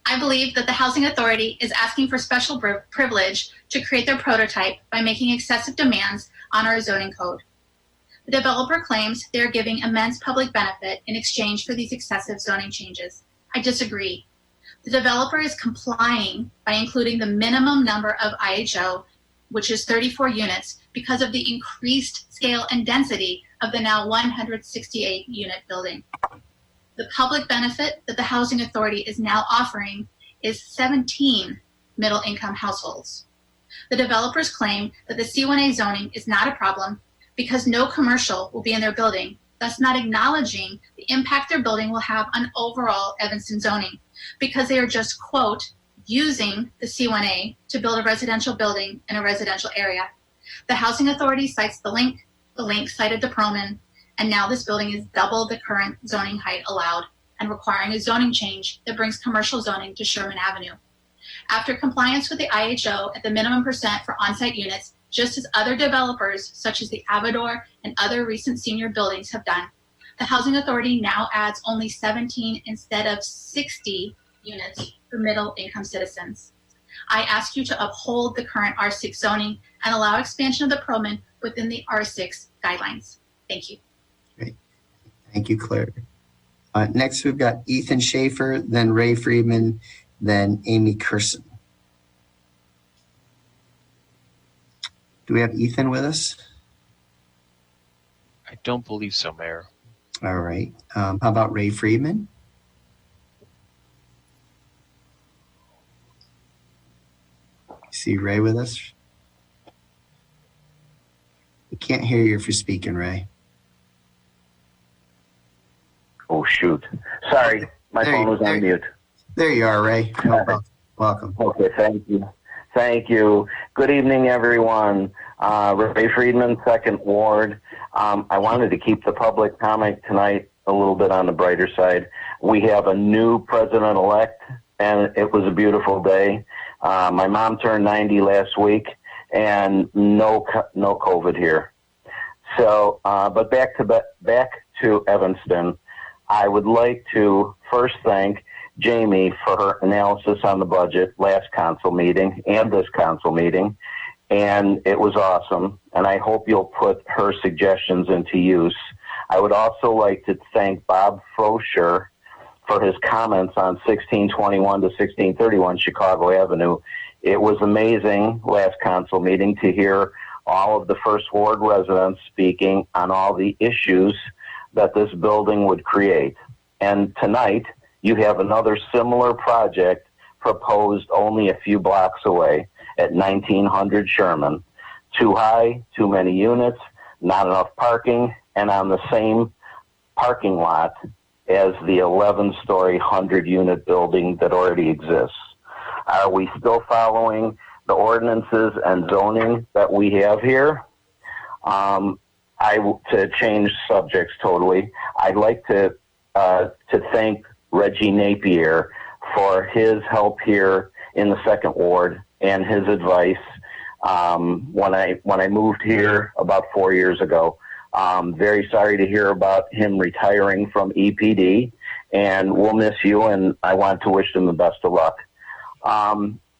I believe that the Housing Authority is asking for special privilege to create their prototype by making excessive demands on our zoning code. The developer claims they are giving immense public benefit in exchange for these excessive zoning changes. I disagree. The developer is complying by including the minimum number of IHO, which is 34 units, because of the increased scale and density of the now 168 unit building. The public benefit that the Housing Authority is now offering is 17 middle income households. The developers claim that the C1A zoning is not a problem because no commercial will be in their building, thus not acknowledging the impact their building will have on overall Evanston zoning, because they are just, quote, using the C1A to build a residential building in a residential area. The Housing Authority cites the link cited to Proman, and now this building is double the current zoning height allowed and requiring a zoning change that brings commercial zoning to Sherman Avenue. After compliance with the IHO at the minimum percent for on-site units, just as other developers such as the Avador and other recent senior buildings have done, the Housing Authority now adds only 17 instead of 60 units for middle income citizens. I ask you to uphold the current R6 zoning and allow expansion of the Proman within the R6 guidelines. Thank you. Great. Thank you, Claire. Next, we've got Ethan Schaefer, then Ray Friedman, then Amy Curson. Do we have Ethan with us? I don't believe so, Mayor. All right. How about Ray Friedman? See Ray with us? We can't hear you if you're speaking, Ray. Oh, shoot. Sorry, my phone was on mute. There you are, Ray. Welcome. Okay, thank you. Thank you. Good evening, everyone. Ray Friedman, 2nd Ward. I wanted to keep the public comment tonight a little bit on the brighter side. We have a new president-elect, and it was a beautiful day. My mom turned 90 last week, and no COVID here. So, but back to Evanston. I would like to first thank Jamie for her analysis on the budget last council meeting and this council meeting, and it was awesome, and I hope you'll put her suggestions into use. I would also like to thank Bob Froscher for his comments on 1621 to 1631 Chicago Avenue. It was amazing last council meeting to hear all of the First Ward residents speaking on all the issues that this building would create. And tonight, you have another similar project proposed only a few blocks away at 1900 Sherman. Too high, too many units, not enough parking, and on the same parking lot as the 11-story 100-unit building that already exists. Are we still following the ordinances and zoning that we have here? To change subjects totally, I'd like to thank Reggie Napier for his help here in the 2nd Ward and his advice when I moved here about 4 years ago. Very sorry to hear about him retiring from EPD, and we'll miss you, and I want to wish him the best of luck.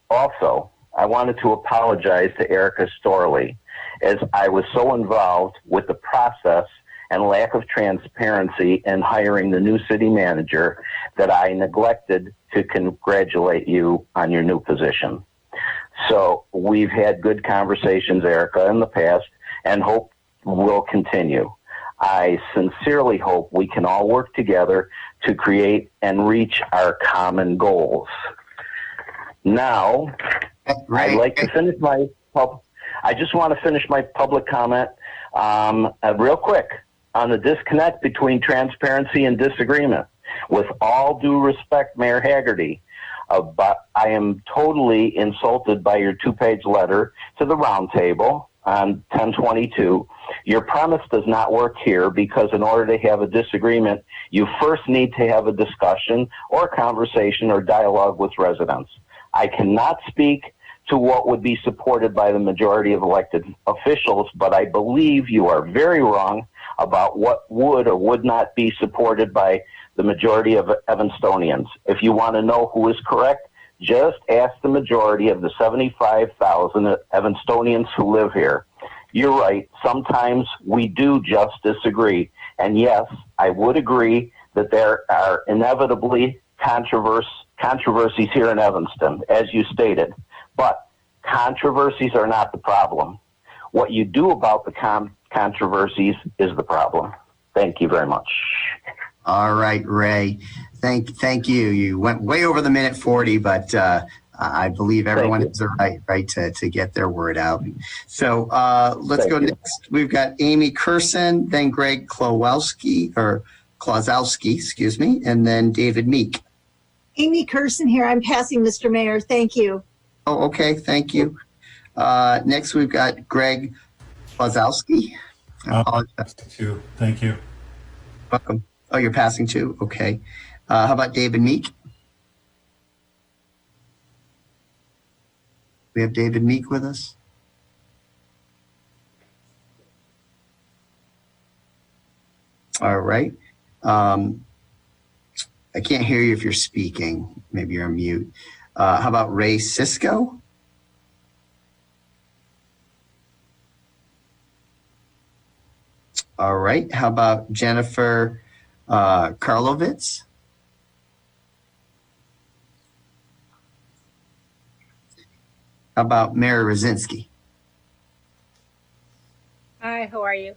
Also, I wanted to apologize to Erica Storley, as I was so involved with the process and lack of transparency in hiring the new city manager that I neglected to congratulate you on your new position. So we've had good conversations, Erica, in the past, and hope will continue. I sincerely hope we can all work together to create and reach our common goals. Now, I'd like to finish I just want to finish my public comment real quick on the disconnect between transparency and disagreement. With all due respect, Mayor Haggerty, but I am totally insulted by your 2-page letter to the roundtable on 10/22. Your premise does not work here because in order to have a disagreement, you first need to have a discussion or conversation or dialogue with residents. I cannot speak to what would be supported by the majority of elected officials, but I believe you are very wrong about what would or would not be supported by the majority of Evanstonians. If you want to know who is correct, just ask the majority of the 75,000 Evanstonians who live here. You're right. Sometimes we do just disagree. And yes, I would agree that there are inevitably controversies here in Evanston, as you stated. But controversies are not the problem. What you do about the controversies is the problem. Thank you very much. All right, Ray. Thank you. You went way over the minute 40, but I believe everyone has the right to get their word out. So let's go next. We've got Amy Kurson, then Greg Klozowski, excuse me, and then David Meek. Amy Kurson here. I'm passing, Mr. Mayor. Thank you. Oh, okay. Thank you. Next, we've got Greg Klozowski. Too. Thank you. Welcome. Oh, you're passing too? Okay. How about David Meek? We have David Meek with us. All right. I can't hear you if you're speaking. Maybe you're on mute. How about Ray Cisco? All right. How about Jennifer Karlovitz? How about Mary Rosinski? Hi, how are you?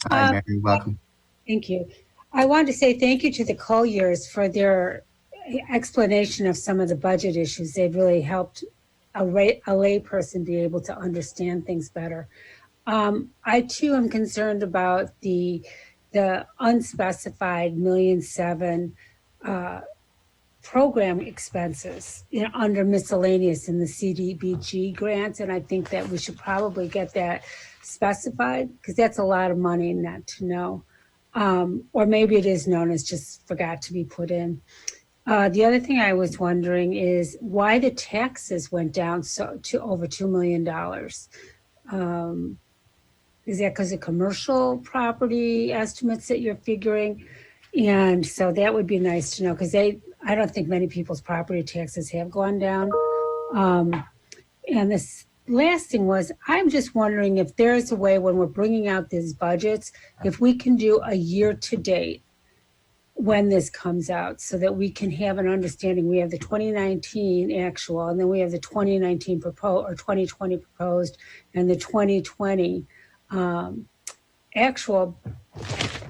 Hi, Mary. Welcome. Thank you. I wanted to say thank you to the Colliers for their explanation of some of the budget issues. They've really helped a lay person be able to understand things better. I too am concerned about the unspecified $1.7 million program expenses under miscellaneous in the CDBG grants, and I think that we should probably get that specified because that's a lot of money not to know. Or maybe it is known as just forgot to be put in. The other thing I was wondering is why the taxes went down to over $2 million. Is that because of commercial property estimates that you're figuring? And so that would be nice to know because I don't think many people's property taxes have gone down. And this last thing was, I'm just wondering if there's a way when we're bringing out these budgets, if we can do a year to date when this comes out so that we can have an understanding. We have the 2019 actual, and then we have the 2019 proposed or 2020 proposed and the 2020 actual.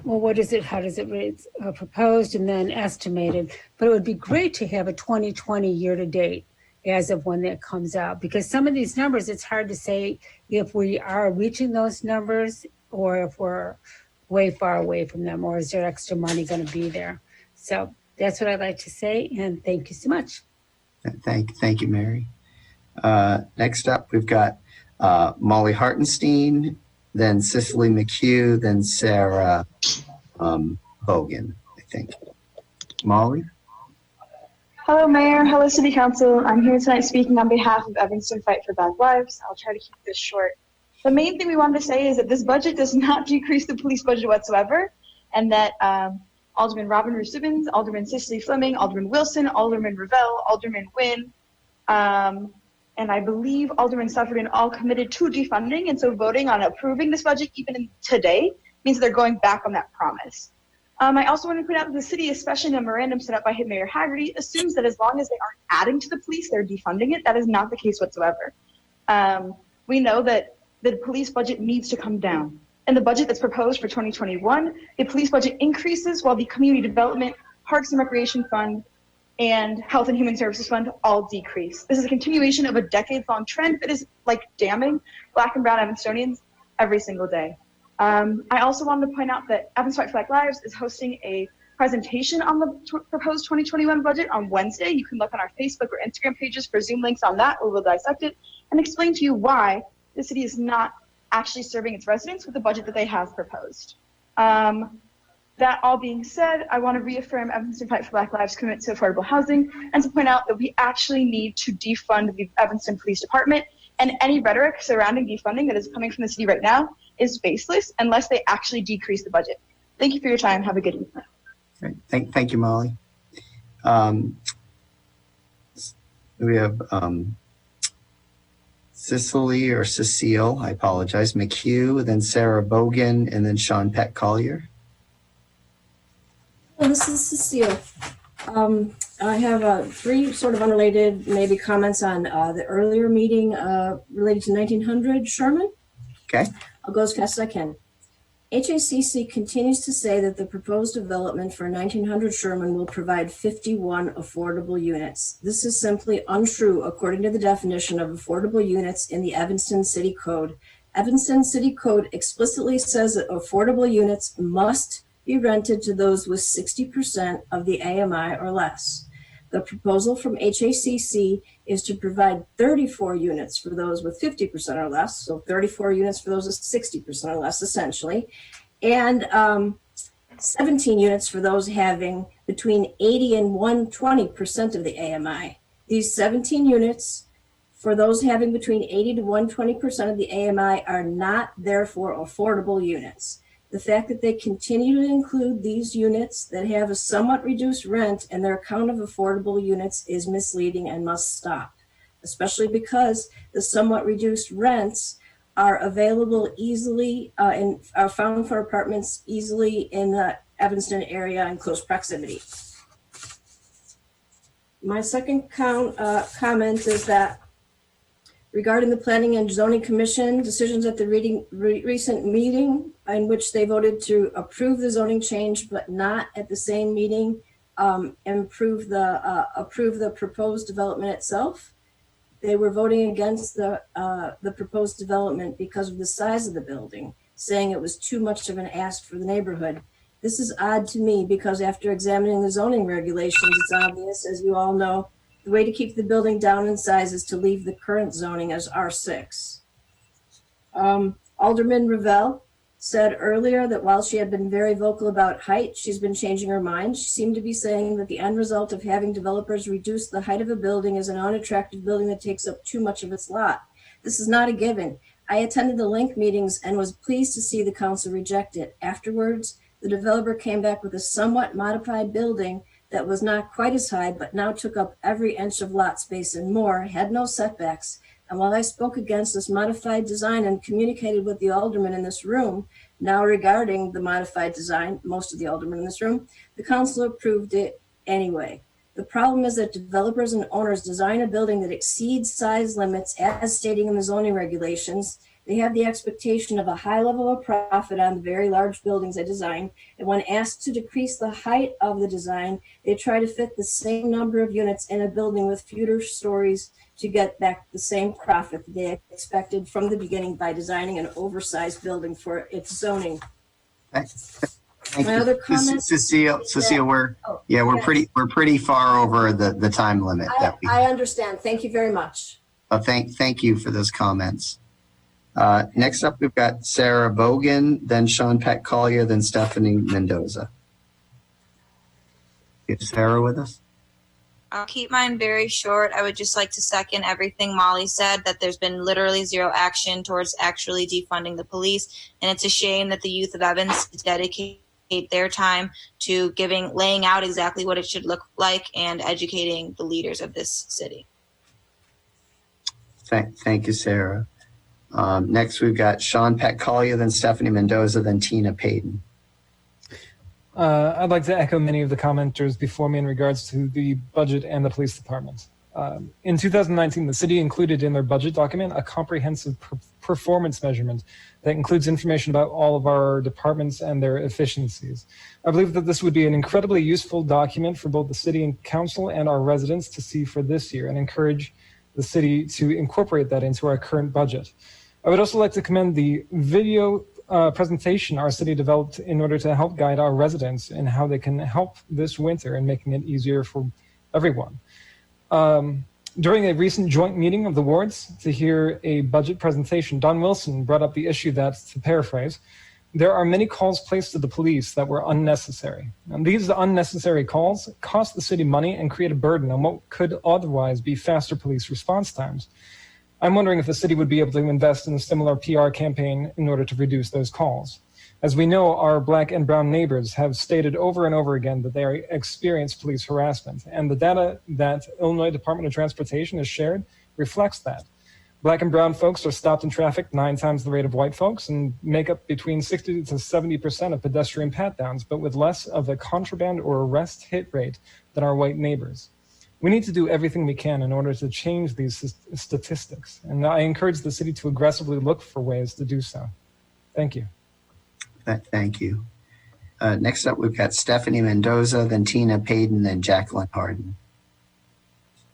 Well, what is it? How does it read? Proposed and then estimated. But it would be great to have a 2020 year to date as of when that comes out, because some of these numbers, it's hard to say if we are reaching those numbers or if we're way far away from them, or is there extra money going to be there? So that's what I'd like to say, and thank you so much. Thank you, Mary. Next up, we've got Molly Hartenstein, then Cicely McHugh, then Sarah Bogan, I think. Molly? Hello, Mayor. Hello, City Council. I'm here tonight speaking on behalf of Evanston Fight for Bad Lives. I'll try to keep this short. The main thing we wanted to say is that this budget does not decrease the police budget whatsoever, and that Alderman Robin Roos-Sibbons, Alderman Cicely Fleming, Alderman Wilson, Alderman Revelle, Alderman Nguyen, and I believe Alderman Sufferton all committed to defunding, and so voting on approving this budget even today means they're going back on that promise. I also want to point out that the city, especially in a memorandum set up by Mayor Haggerty, assumes that as long as they aren't adding to the police, they're defunding it. That is not the case whatsoever. We know that the police budget needs to come down. In the budget that's proposed for 2021, the police budget increases while the Community Development, Parks and Recreation Fund, and Health and Human Services Fund all decrease. This is a continuation of a decades-long trend that is like damning Black and brown Evanstonians every single day. I also wanted to point out that Evanston Fight for Black Lives is hosting a presentation on the proposed 2021 budget on Wednesday. You can look on our Facebook or Instagram pages for Zoom links on that, where we'll dissect it and explain to you why the city is not actually serving its residents with the budget that they have proposed. That all being said, I want to reaffirm Evanston Fight for Black Lives' commitment to affordable housing and to point out that we actually need to defund the Evanston Police Department, and any rhetoric surrounding defunding that is coming from the city right now is baseless unless they actually decrease the budget. Thank you for your time. Have a good evening. Great. Thank you, Molly. We have Cecile, I apologize, McHugh, then Sarah Bogan, and then Sean Peck Collier. Well, this is Cecile. I have three sort of unrelated maybe comments on the earlier meeting related to 1900 Sherman. Okay. I'll go as fast as I can. HACC continues to say that the proposed development for 1900 Sherman will provide 51 affordable units. This is simply untrue according to the definition of affordable units in the Evanston City Code. Evanston City Code explicitly says that affordable units must be rented to those with 60% of the AMI or less. The proposal from HACC is to provide 34 units for those with 50% or less, so 34 units for those with 60% or less, essentially, and 17 units for those having between 80 and 120% of the AMI. These 17 units for those having between 80 to 120% of the AMI are not, therefore, affordable units. The fact that they continue to include these units that have a somewhat reduced rent in their count of affordable units is misleading and must stop, especially because the somewhat reduced rents are available easily and are found for apartments easily in the Evanston area in close proximity. My second comment is that regarding the Planning and Zoning Commission decisions at the recent meeting in which they voted to approve the zoning change, but not at the same meeting approve the proposed development itself. They were voting against the proposed development because of the size of the building, saying it was too much of an ask for the neighborhood. This is odd to me because after examining the zoning regulations, it's obvious, as you all know, the way to keep the building down in size is to leave the current zoning as R6. Alderman Revelle said earlier that while she had been very vocal about height, she's been changing her mind. She seemed to be saying that the end result of having developers reduce the height of a building is an unattractive building that takes up too much of its lot. This is not a given. I attended the link meetings and was pleased to see the council reject it. Afterwards, the developer came back with a somewhat modified building that was not quite as high, but now took up every inch of lot space and more, had no setbacks. And while I spoke against this modified design and communicated with the aldermen in this room, now regarding the modified design, most of the aldermen in this room, the council approved it anyway. The problem is that developers and owners design a building that exceeds size limits as stating in the zoning regulations. They have the expectation of a high level of profit on the very large buildings they design. And when asked to decrease the height of the design, they try to fit the same number of units in a building with fewer stories to get back the same profit that they expected from the beginning by designing an oversized building for its zoning. Thank My you. other comments. Cecile, we're pretty far over the time limit that we. I understand. Thank you very much. Thank you for those comments. Next up, we've got Sarah Bogan, then Sean Peck Collier, then Stephanie Mendoza. Is Sarah with us? I'll keep mine very short. I would just like to second everything Molly said, that there's been literally zero action towards actually defunding the police. And it's a shame that the youth of Evans dedicate their time to laying out exactly what it should look like and educating the leaders of this city. Thank you, Sarah. Next, we've got Sean Peck Collier, then Stephanie Mendoza, then Tina Payton. I'd like to echo many of the commenters before me in regards to the budget and the police department. In 2019, the city included in their budget document a comprehensive performance measurement that includes information about all of our departments and their efficiencies. I believe that this would be an incredibly useful document for both the city and council and our residents to see for this year and encourage the city to incorporate that into our current budget. I would also like to commend the video presentation our city developed in order to help guide our residents in how they can help this winter and making it easier for everyone. During a recent joint meeting of the wards to hear a budget presentation, Don Wilson brought up the issue that, to paraphrase, there are many calls placed to the police that were unnecessary. And these unnecessary calls cost the city money and create a burden on what could otherwise be faster police response times. I'm wondering if the city would be able to invest in a similar PR campaign in order to reduce those calls. As we know, our Black and brown neighbors have stated over and over again that they experience police harassment, and the data that Illinois Department of Transportation has shared reflects that. Black and brown folks are stopped in traffic 9 times the rate of white folks and make up between 60 to 70% of pedestrian pat-downs, but with less of a contraband or arrest hit rate than our white neighbors. We need to do everything we can in order to change these statistics, and I encourage the city to aggressively look for ways to do so. Thank you. Thank you. Next up, we've got Stephanie Mendoza, then Tina Payden, then Jacqueline Harden.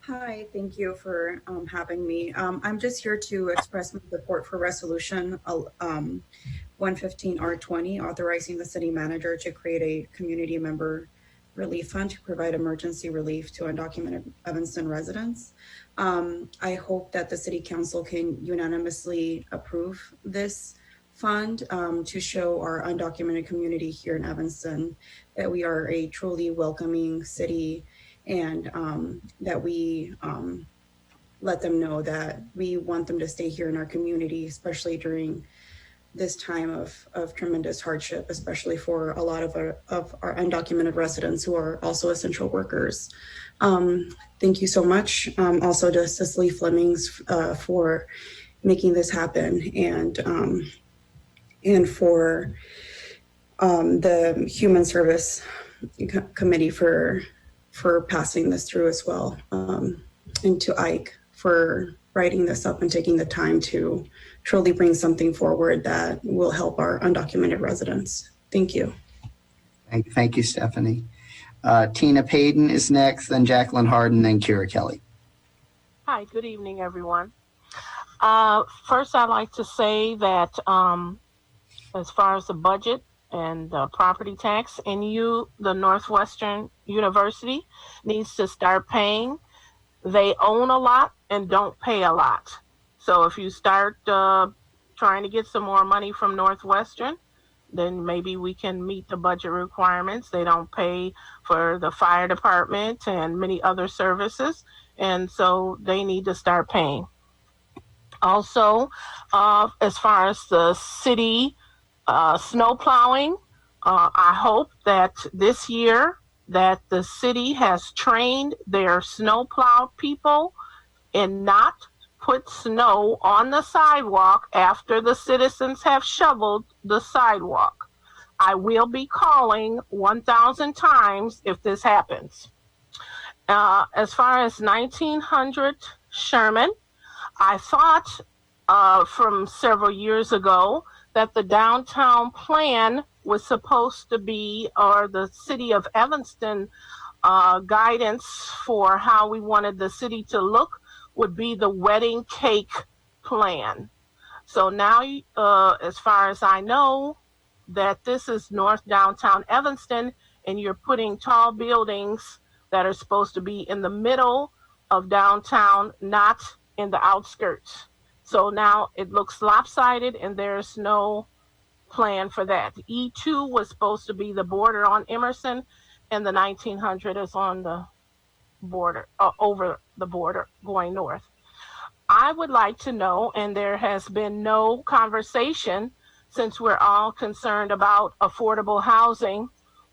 Hi, thank you for having me. I'm just here to express my support for Resolution 115R20, authorizing the city manager to create a community member relief fund to provide emergency relief to undocumented Evanston residents. I hope that the city council can unanimously approve this fund to show our undocumented community here in Evanston that we are a truly welcoming city, and that we let them know that we want them to stay here in our community, especially during this time of tremendous hardship, especially for a lot of our undocumented residents who are also essential workers. Thank you so much. Also to Cicely Flemings for making this happen, and for the Human Service Committee for passing this through as well, and to Ike for writing this up and taking the time to truly bring something forward that will help our undocumented residents. Thank you. Thank you, Stephanie. Tina Payden is next, then Jacqueline Harden, then Kira Kelly. Hi, good evening, everyone. First, I'd like to say that as far as the budget and the property tax, the Northwestern University needs to start paying. They own a lot and don't pay a lot. So if you start trying to get some more money from Northwestern, then maybe we can meet the budget requirements. They don't pay for the fire department and many other services, and so they need to start paying. Also, as far as the city snow plowing, I hope that this year that the city has trained their snowplow people and not put snow on the sidewalk after the citizens have shoveled the sidewalk. I will be calling 1,000 times if this happens. As far as 1900 Sherman, I thought from several years ago that the downtown plan was supposed to be, or the city of Evanston guidance for how we wanted the city to look would be the wedding cake plan. So now, as far as I know, that this is North Downtown Evanston, and you're putting tall buildings that are supposed to be in the middle of downtown, not in the outskirts. So now it looks lopsided, and there's no plan for that. E2 was supposed to be the border on Emerson, and the 1900 is on the border, over the border going north. I would like to know, and there has been no conversation since we're all concerned about affordable housing,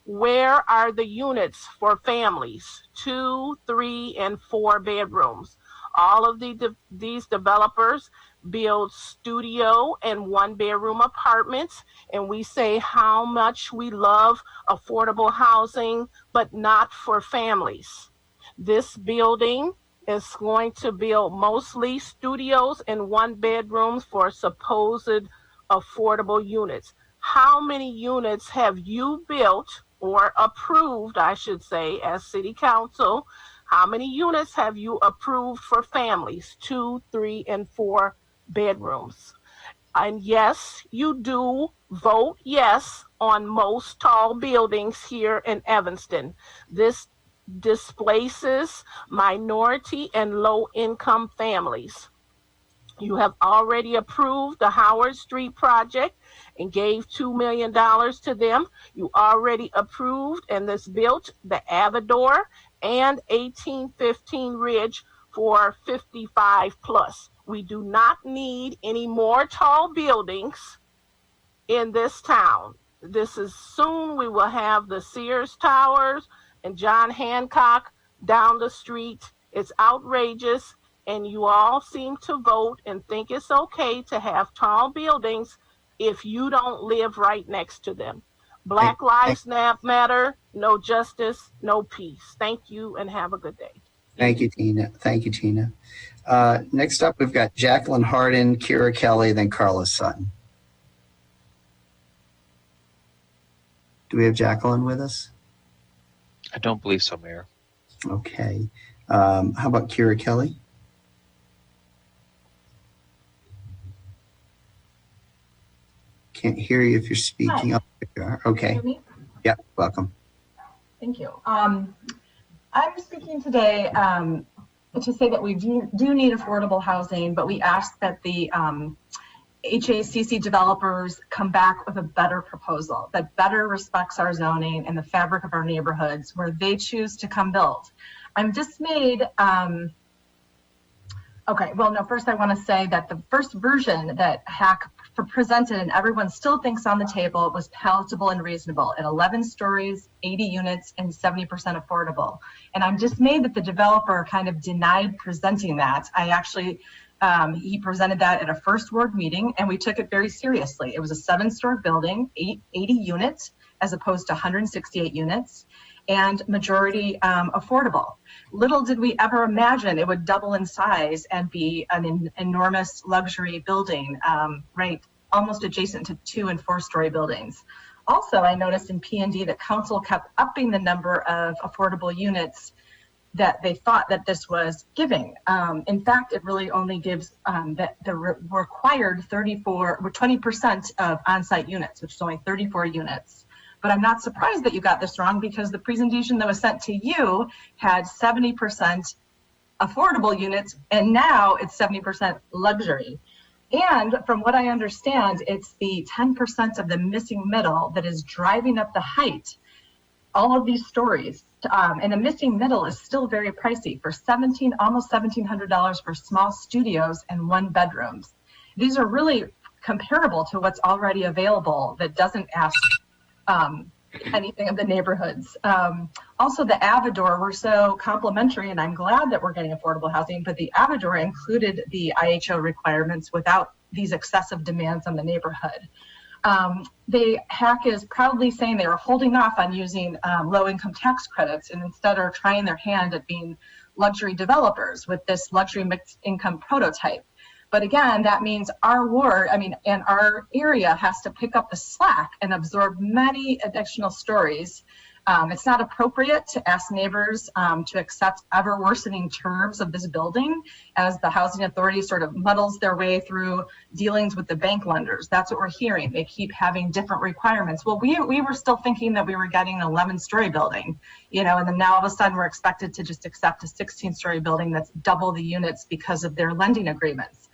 where are the units for families, 2, 3, and 4 bedrooms? All of these developers build studio and 1-bedroom apartments, and we say how much we love affordable housing, but not for families. This building is going to build mostly studios and 1-bedrooms for supposed affordable units. How many units have you built or approved, I should say, as city council? How many units have you approved for families, 2, 3, and 4 bedrooms? And yes, you do vote yes on most tall buildings here in Evanston. This displaces minority and low-income families. You have already approved the Howard Street project and gave $2 million to them. You already approved and this built the Avador and 1815 Ridge for 55 plus. We do not need any more tall buildings in this town. This is soon we will have the Sears Towers and John Hancock down the street. It's outrageous, and you all seem to vote and think it's okay to have tall buildings if you don't live right next to them. Black Lives Matter, no justice, no peace. Thank you and have a good day. Thank you, Tina. Thank you, Tina. Next up, we've got Jacqueline Harden, Kira Kelly, then Carlos Sutton. Do we have Jacqueline with us? I don't believe so, Mayor. Okay. How about Kira Kelly? Can't hear you if you're speaking. Hi. Oh, there you are. Okay. Can you hear me? Yeah, welcome. Thank you. I'm speaking today to say that we do need affordable housing, but we ask that the HACC developers come back with a better proposal that better respects our zoning and the fabric of our neighborhoods where they choose to come build. I'm dismayed. Okay, well, no, first I want to say that the first version that HAC presented and everyone still thinks on the table was palatable and reasonable at 11 stories, 80 units, and 70% affordable. And I'm dismayed that the developer kind of denied presenting that. I actually, he presented that at a first ward meeting and we took it very seriously. It was a 7-story building, 80 units, as opposed to 168 units, and majority affordable. Little did we ever imagine it would double in size and be an enormous luxury building, right, almost adjacent to 2- and 4-story buildings. Also, I noticed in P&D that council kept upping the number of affordable units that they thought that this was giving. In fact, it really only gives the required 20% of on-site units, which is only 34 units. But I'm not surprised that you got this wrong because the presentation that was sent to you had 70% affordable units, and now it's 70% luxury. And from what I understand, it's the 10% of the missing middle that is driving up the height. All of these stories, and the missing middle is still very pricey for almost $1,700 for small studios and 1-bedrooms. These are really comparable to what's already available that doesn't ask anything of the neighborhoods. Also, the Avador were so complimentary, and I'm glad that we're getting affordable housing, but the Avador included the IHO requirements without these excessive demands on the neighborhood. The HAC is proudly saying they are holding off on using low-income tax credits and instead are trying their hand at being luxury developers with this luxury mixed income prototype. But again, that means our ward, and our area has to pick up the slack and absorb many additional stories. It's not appropriate to ask neighbors to accept ever worsening terms of this building as the housing authority sort of muddles their way through dealings with the bank lenders. That's what we're hearing. They keep having different requirements. Well, we were still thinking that we were getting an 11-story building, and then now all of a sudden we're expected to just accept a 16-story building that's double the units because of their lending agreements.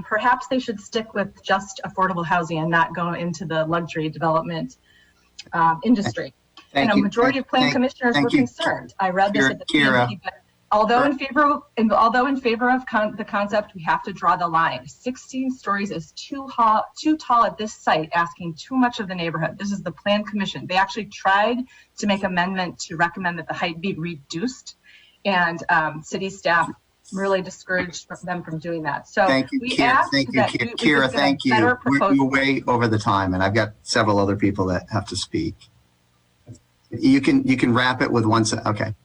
Perhaps they should stick with just affordable housing and not go into the luxury development industry. And a majority of plan commissioners were concerned. I read this at the PNP, but although in favor of the concept, we have to draw the line. 16 stories is too tall at this site, asking too much of the neighborhood. This is the plan commission. They actually tried to make amendment to recommend that the height be reduced, and city staff really discouraged them from doing that. So thank you, we Kira. asked Thank you, that Kira. Thank you. We're way over the time, and I've got several other people that have to speak. You can wrap it with one sentence. Okay.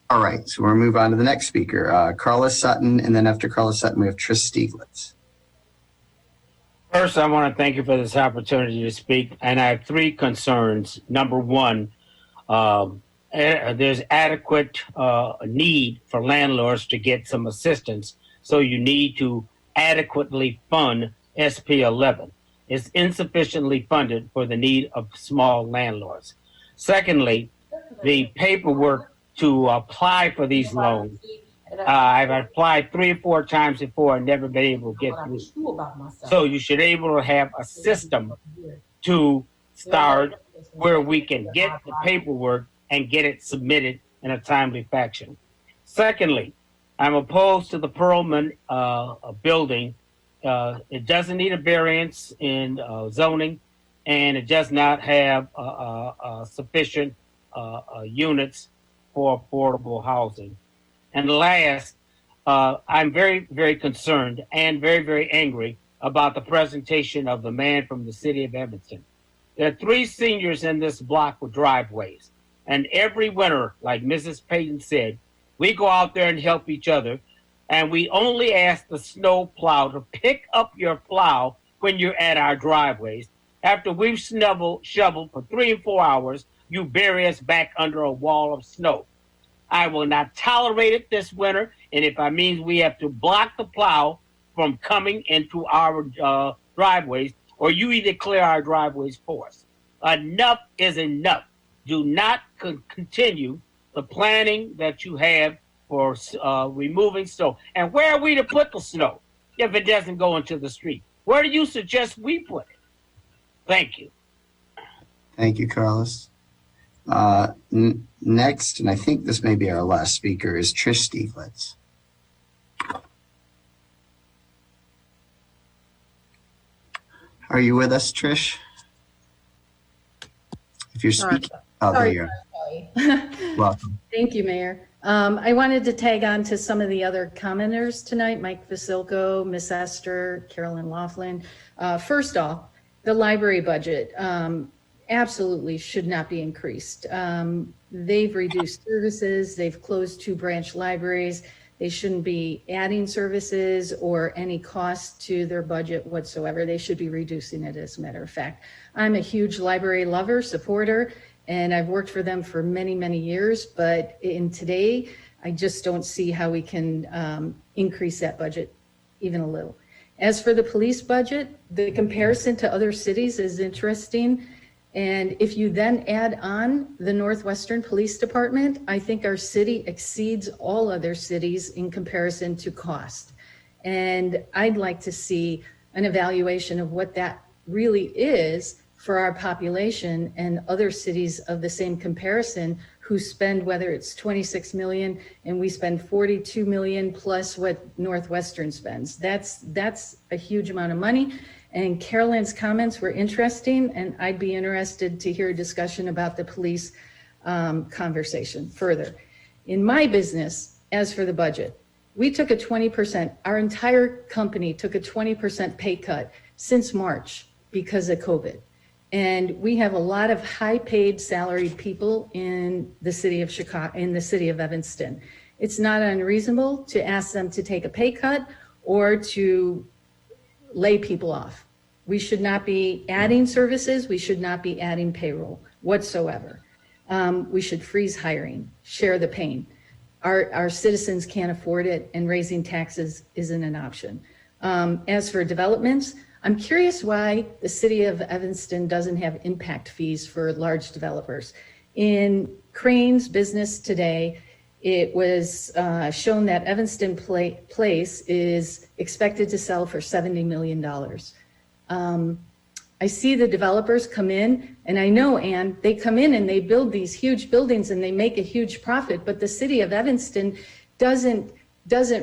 All right. So we'll move on to the next speaker, Carlos Sutton, and then after Carlos Sutton, we have Tris Stieglitz. First, I want to thank you for this opportunity to speak, and I have 3 concerns. Number one, there's adequate need for landlords to get some assistance, so you need to adequately fund SB 11. It's insufficiently funded for the need of small landlords. Secondly, the paperwork to apply for these loans. I've applied 3 or 4 times before and never been able to get through. So you should able to have a system to start where we can get the paperwork and get it submitted in a timely fashion. Secondly, I'm opposed to the Perlman building. It doesn't need a variance in zoning, and it does not have sufficient units for affordable housing. And last, I'm very, very concerned and very, very angry about the presentation of the man from the city of Evanston. There are 3 seniors in this block with driveways. And every winter, like Mrs. Payton said, we go out there and help each other. And we only ask the snow plow to pick up your plow when you're at our driveways. After we've shoveled for 3 and 4 hours, you bury us back under a wall of snow. I will not tolerate it this winter. And if it means we have to block the plow from coming into our driveways, or you either clear our driveways for us. Enough is enough. Do not continue the planning that you have for removing snow. And where are we to put the snow if it doesn't go into the street? Where do you suggest we put it? Thank you. Thank you, Carlos. Next, and I think this may be our last speaker, is Trish Stieglitz. Are you with us, Trish? If you're speaking, oh, there you are. Welcome. Thank you, Mayor. I wanted to tag on to some of the other commenters tonight, Mike Vasilko, Miss Esther, Carolyn Laughlin. First off, the library budget absolutely should not be increased. They've reduced services, they've closed 2 branch libraries. They shouldn't be adding services or any cost to their budget whatsoever. They should be reducing it, as a matter of fact. I'm a huge library lover, supporter, and I've worked for them for many, many years. But in today, I just don't see how we can increase that budget even a little. As for the police budget, the comparison to other cities is interesting. And if you then add on the Northwestern Police Department, I think our city exceeds all other cities in comparison to cost. And I'd like to see an evaluation of what that really is for our population and other cities of the same comparison who spend, whether it's 26 million and we spend 42 million plus what Northwestern spends. That's a huge amount of money. And Carolyn's comments were interesting, and I'd be interested to hear a discussion about the police conversation further. In my business, as for the budget, we took a 20%, our entire company took a 20% pay cut since March because of COVID. And we have a lot of high paid salaried people in the city of Chicago, in the city of Evanston. It's not unreasonable to ask them to take a pay cut or to lay people off. We should not be adding services. We should not be adding payroll whatsoever. We should freeze hiring, share the pain. Our citizens can't afford it, and raising taxes isn't an option. As for developments, I'm curious why the city of Evanston doesn't have impact fees for large developers. In Crane's business today, it was shown that Evanston Place is expected to sell for $70 million. I see the developers come in, and I know, Ann, they come in and they build these huge buildings and they make a huge profit, but the city of Evanston doesn't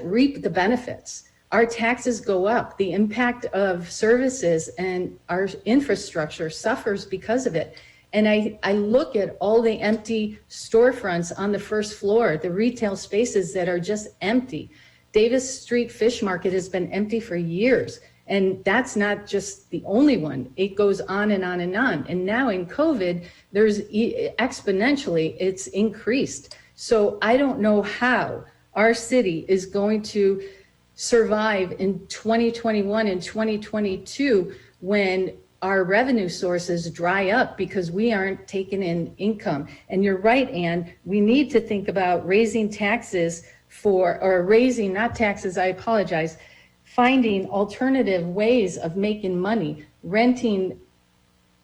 reap the benefits. Our taxes go up. The impact of services and our infrastructure suffers because of it. And I look at all the empty storefronts on the first floor, the retail spaces that are just empty. Davis Street Fish Market has been empty for years. And that's not just the only one. It goes on and on and on. And now in COVID, there's exponentially, it's increased. So I don't know how our city is going to survive in 2021 and 2022 when our revenue sources dry up because we aren't taking in income. And you're right, Ann, we need to think about raising taxes not taxes, I apologize, finding alternative ways of making money, renting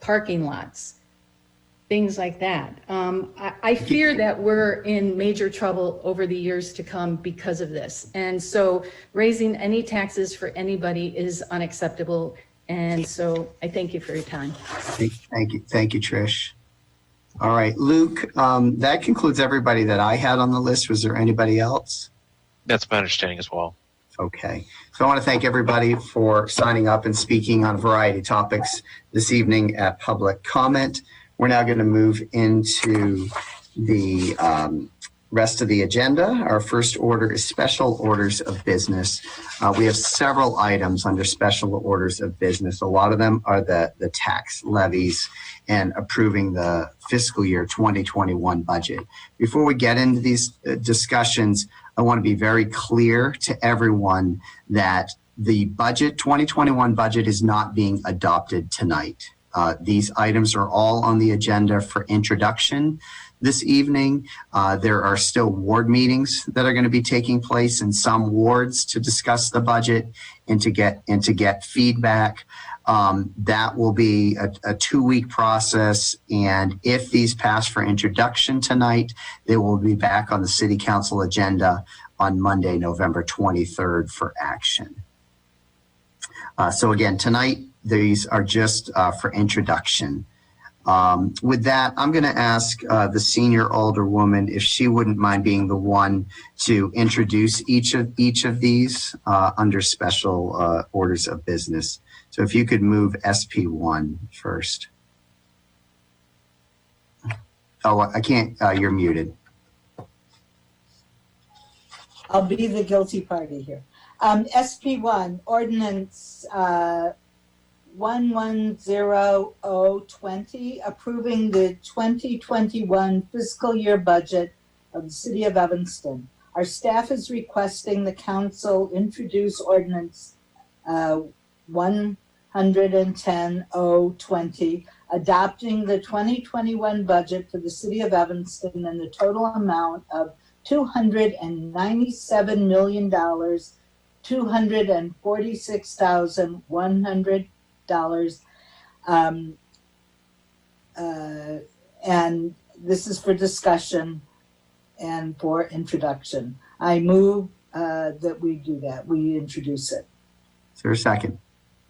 parking lots, things like that. I fear that we're in major trouble over the years to come because of this. And so raising any taxes for anybody is unacceptable. And so I thank you for your time. Thank you, Trish. All right, Luke, that concludes everybody that I had on the list. Was there anybody else? That's my understanding as well. Okay, so I want to thank everybody for signing up and speaking on a variety of topics this evening at public comment. We're now going to move into the rest of the agenda. Our first order is special orders of business. We have several items under special orders of business. A lot of them are the tax levies and approving the fiscal year 2021 budget. Before we get into these discussions, I want to be very clear to everyone that the budget, 2021 budget, is not being adopted tonight. These items are all on the agenda for introduction this evening. There are still ward meetings that are going to be taking place in some wards to discuss the budget and to get feedback. That will be a 2-week process, and if these pass for introduction tonight, they will be back on the City Council agenda on Monday, November 23rd for action. So again, tonight, these are just for introduction. With that, I'm going to ask the senior alderwoman if she wouldn't mind being the one to introduce each of these under special orders of business. So if you could move SP1 first. Oh, I can't. You're muted. I'll be the guilty party here. SP1, ordinance 110020, approving the 2021 fiscal year budget of the City of Evanston. Our staff is requesting the council introduce ordinance 110020, adopting the 2021 budget for the City of Evanston in the total amount of $297 million, $246,100. And this is for discussion and for introduction. I move that we do that. We introduce it. Is there a second?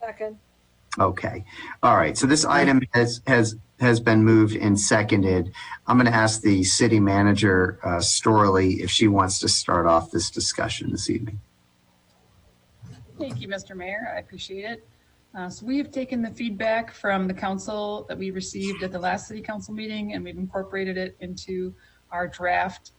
Second. Okay. All right. So this item has been moved and seconded. I'm going to ask the city manager, Storley, if she wants to start off this discussion this evening. Thank you, Mr. Mayor. I appreciate it. So we have taken the feedback from the council that we received at the last city council meeting, and we've incorporated it into our draft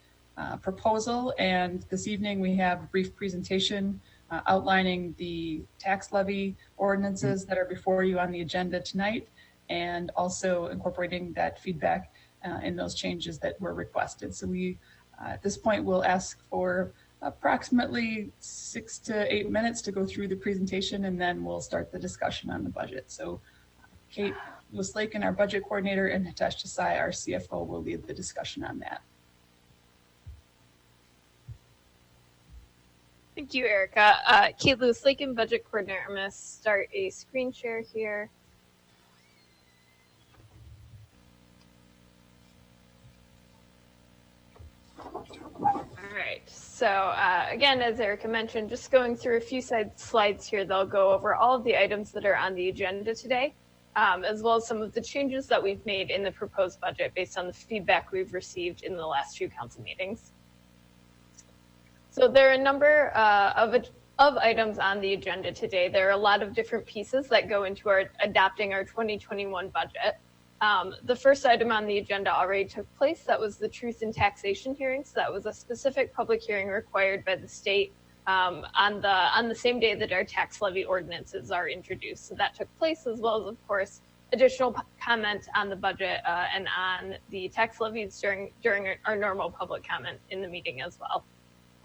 proposal. And this evening we have a brief presentation outlining the tax levy ordinances that are before you on the agenda tonight, and also incorporating that feedback in those changes that were requested. So we, at this point, will ask for approximately 6 to 8 minutes to go through the presentation, and then we'll start the discussion on the budget. So Kate Westlaken, our budget coordinator, and Hitesh Desai, our CFO, will lead the discussion on that. Thank you, Erica. Kate Westlaken, budget coordinator. I'm going to start a screen share here. All right, so again, as Erica mentioned, just going through a few slides here, they'll go over all of the items that are on the agenda today, as well as some of the changes that we've made in the proposed budget based on the feedback we've received in the last 2 council meetings. So there are a number of items on the agenda today. There are a lot of different pieces that go into adopting our 2021 budget. The first item on the agenda already took place. That was the truth in taxation hearing. So that was a specific public hearing required by the state on the same day that our tax levy ordinances are introduced. So that took place, as well as, of course, additional comment on the budget and on the tax levies during our normal public comment in the meeting as well.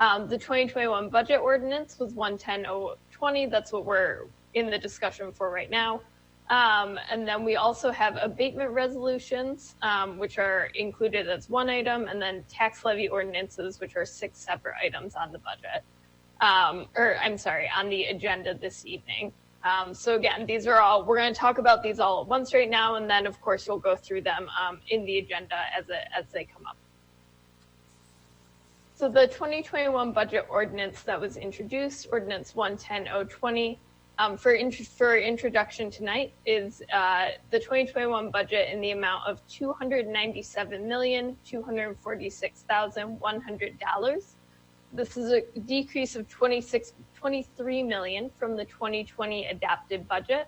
The 2021 budget ordinance was 110020. That's what we're in the discussion for right now. And then we also have abatement resolutions, which are included as one item, and then tax levy ordinances, which are 6 separate items on the budget, on the agenda this evening. So again, these are all, we're going to talk about these all at once right now, and then of course we'll go through them in the agenda as they come up. So the 2021 budget ordinance that was introduced, Ordinance 110-020, for introduction tonight is the 2021 budget in the amount of $297,246,100. This is a decrease of $23 million from the 2020 adopted budget.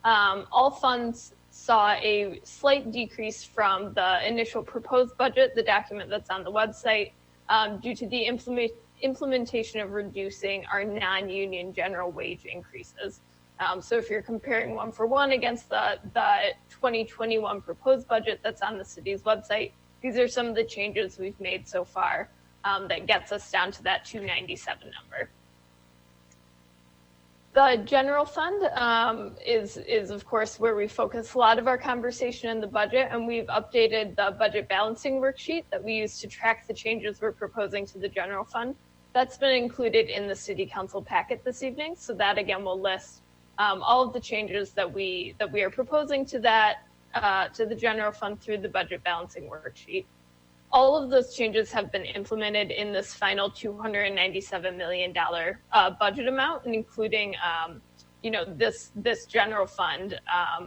All funds saw a slight decrease from the initial proposed budget, the document that's on the website, due to the implementation of reducing our non-union general wage increases. So if you're comparing one for one against the 2021 proposed budget that's on the city's website, these are some of the changes we've made so far that gets us down to that 297 number. The general fund is of course where we focus a lot of our conversation in the budget, and we've updated the budget balancing worksheet that we use to track the changes we're proposing to the general fund. That's been included in the city council packet this evening. So that again will list all of the changes that we are proposing to that to the general fund through the budget balancing worksheet. All of those changes have been implemented in this final $297 million budget amount, and including, this general fund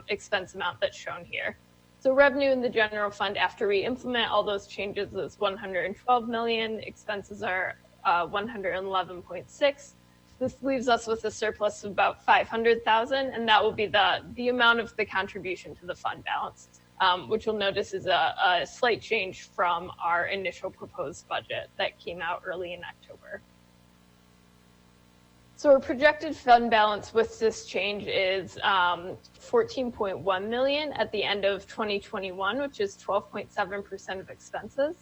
expense amount that's shown here. So revenue in the general fund after we implement all those changes is $112 million. Expenses are 111.6. This leaves us with a surplus of about 500,000, and that will be the amount of the contribution to the fund balance. Which you'll notice is a slight change from our initial proposed budget that came out early in October. So our projected fund balance with this change is 14.1 million at the end of 2021, which is 12.7% of expenses.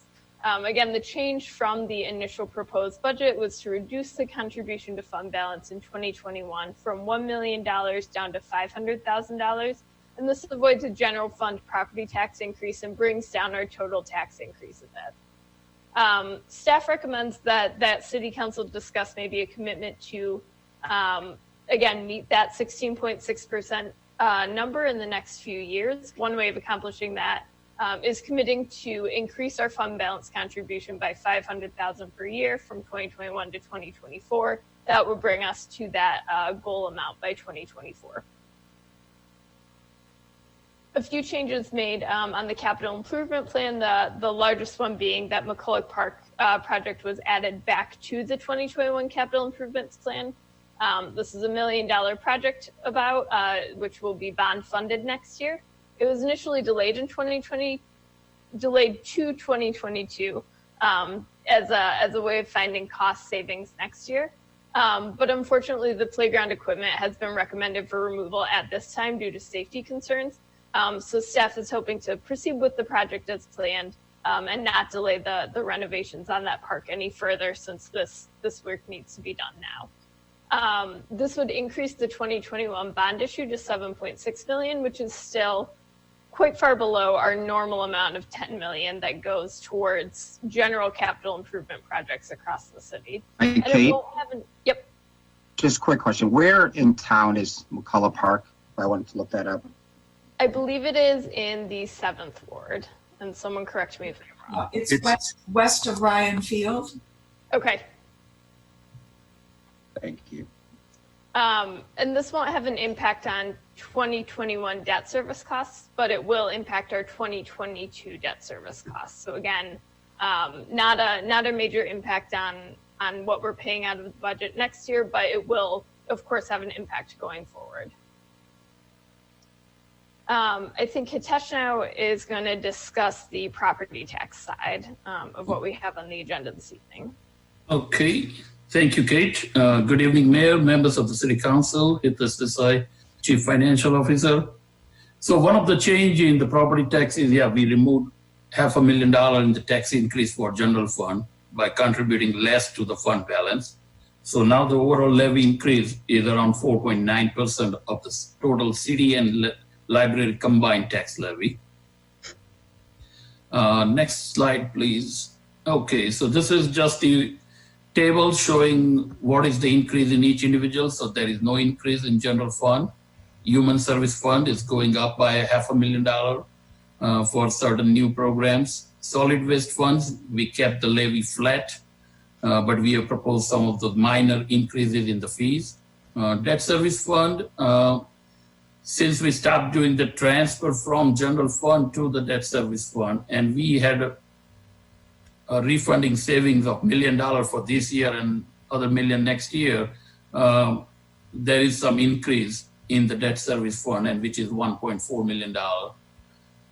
Again, the change from the initial proposed budget was to reduce the contribution to fund balance in 2021 from $1 million down to $500,000. And this avoids a general fund property tax increase and brings down our total tax increase a bit. Staff recommends that City Council discuss maybe a commitment to, again, meet that 16.6% number in the next few years. One way of accomplishing that is committing to increase our fund balance contribution by $500,000 per year from 2021 to 2024. That would bring us to that goal amount by 2024. A few changes made on the capital improvement plan, the largest one being that McCulloch Park project was added back to the 2021 capital improvements plan. This is $1 million project which will be bond funded next year. It was initially delayed to 2022 as a way of finding cost savings next year. But unfortunately, the playground equipment has been recommended for removal at this time due to safety concerns. So staff is hoping to proceed with the project as planned and not delay the renovations on that park any further, since this work needs to be done now. This would increase the 2021 bond issue to 7.6 million, which is still quite far below our normal amount of 10 million that goes towards general capital improvement projects across the city. Hey, and Kate, it won't have yep. just a quick question. Where in town is McCulloch Park? I wanted to look that up. I believe it is in the 7th ward, and someone correct me if I'm wrong. It's west of Ryan Field. Okay. Thank you. And this won't have an impact on 2021 debt service costs, but it will impact our 2022 debt service costs. So again, not a major impact on what we're paying out of the budget next year, but it will, of course, have an impact going forward. I think Hitesh now is going to discuss the property tax side of what we have on the agenda this evening. Okay, thank you, Kate. Good evening, Mayor, members of the City Council, Hitesh Desai, Chief Financial Officer. So one of the change in the property tax is, we removed $500,000 in the tax increase for general fund by contributing less to the fund balance. So now the overall levy increase is around 4.9% of the total city and library combined tax levy. Next slide, please. Okay, so this is just the table showing what is the increase in each individual. So there is no increase in general fund. Human service fund is going up by $500,000 for certain new programs. Solid waste funds, we kept the levy flat, but we have proposed some of the minor increases in the fees. Debt service fund, since we stopped doing the transfer from general fund to the debt service fund, and we had a refunding savings of $1 million for this year and other million next year, there is some increase in the debt service fund, and which is $1.4 million.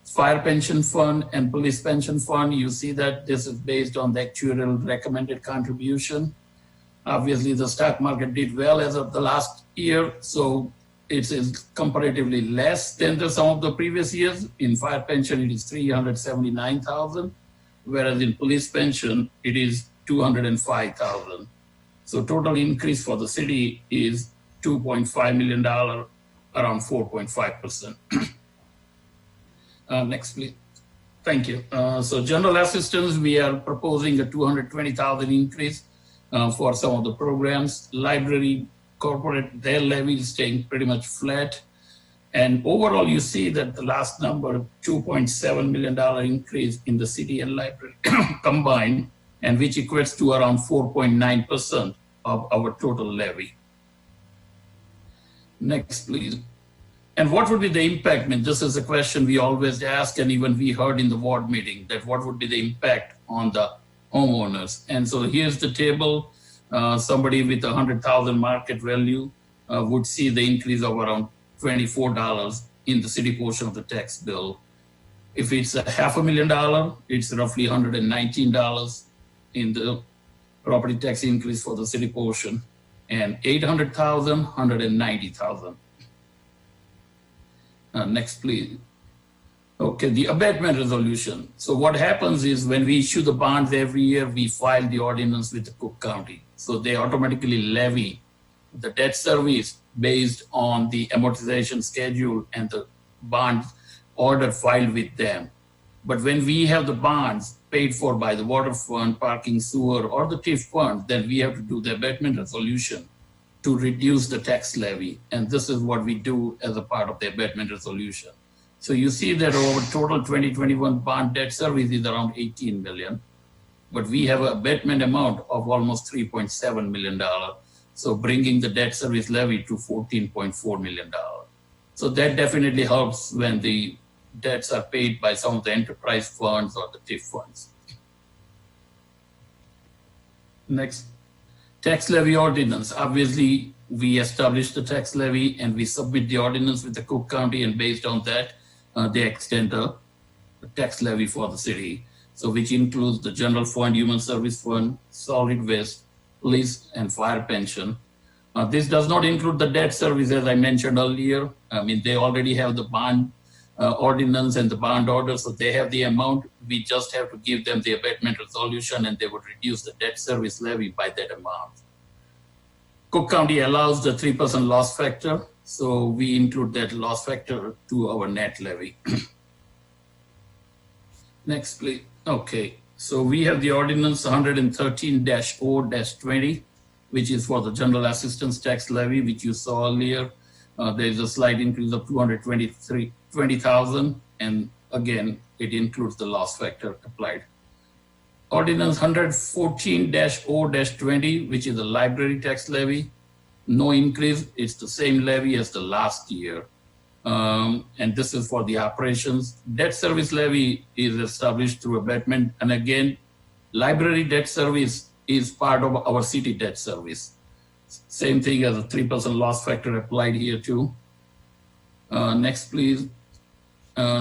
Fire pension fund and police pension fund, you see that this is based on the actuarial recommended contribution. Obviously, the stock market did well as of the last year, so it is comparatively less than some of the previous years. In fire pension, it is $379,000, whereas in police pension, it is $205,000. So total increase for the city is $2.5 million, around 4.5%. Next, please. Thank you. So general assistance, we are proposing a $220,000 increase for some of the programs. Library, corporate, their levy is staying pretty much flat. And overall, you see that the last number, $2.7 million increase in the city and library combined, and which equates to around 4.9% of our total levy. Next, please. And what would be the impact? I mean, this is a question we always ask, and even we heard in the ward meeting, that what would be the impact on the homeowners? And so here's the table. Somebody with 100,000 market value would see the increase of around $24 in the city portion of the tax bill. If it's $500,000, it's roughly $119 in the property tax increase for the city portion, and $800,000, $190,000. Next, please. Okay, the abatement resolution. So what happens is when we issue the bonds every year, we file the ordinance with the Cook County. So they automatically levy the debt service based on the amortization schedule and the bond order filed with them. But when we have the bonds paid for by the water fund, parking, sewer, or the TIF fund, then we have to do the abatement resolution to reduce the tax levy. And this is what we do as a part of the abatement resolution. So you see that our total 2021 bond debt service is around $18 million, but we have an abatement amount of almost $3.7 million. So bringing the debt service levy to $14.4 million. So that definitely helps when the debts are paid by some of the enterprise funds or the TIF funds. Next, tax levy ordinance. Obviously, we established the tax levy and we submit the ordinance with the Cook County, and based on that, they extend the tax levy for the city. So which includes the general fund, human service fund, solid waste, police, and fire pension. This does not include the debt service, as I mentioned earlier. I mean, they already have the bond ordinance and the bond order, so they have the amount. We just have to give them the abatement resolution, and they would reduce the debt service levy by that amount. Cook County allows the 3% loss factor, so we include that loss factor to our net levy. Next, please. Okay, so we have the ordinance 113-0-20, which is for the general assistance tax levy, which you saw earlier. There is a slight increase of $220,000, and again, it includes the loss factor applied. Ordinance 114-0-20, which is the library tax levy. No increase, it's the same levy as the last year. And this is for the operations. Debt service levy is established through abatement. And again, library debt service is part of our city debt service. Same thing as a 3% loss factor applied here too. Next, please.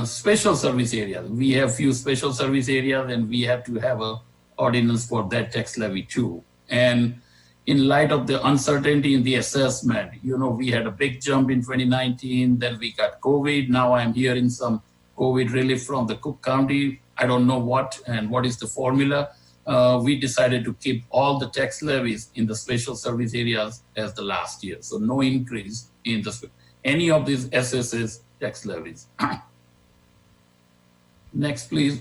Special service areas. We have few special service areas, and we have to have a ordinance for that tax levy too. And in light of the uncertainty in the assessment, we had a big jump in 2019, then we got COVID. Now I'm hearing some COVID relief from the Cook County. I don't know what is the formula. We decided to keep all the tax levies in the special service areas as the last year. So no increase in any of these SSS tax levies. Next, please.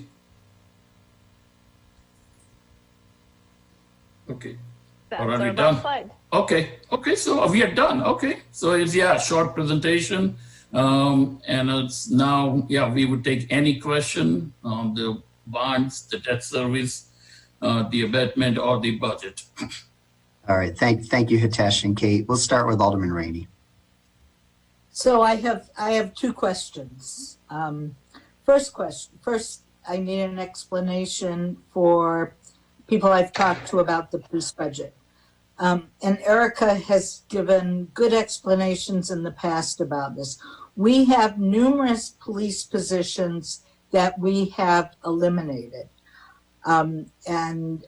Okay. That's Or are we our done? last slide. Okay, so we are done. Okay, so it's, yeah, short presentation. And it's now, yeah, we would take any question on the bonds, the debt service, the abatement, or the budget. All right. Thank you, Hitesh and Kate. We'll start with Alderman Rainey. So I have two questions. First, I need an explanation for people I've talked to about the police budget. And Erica has given good explanations in the past about this. We have numerous police positions that we have eliminated. And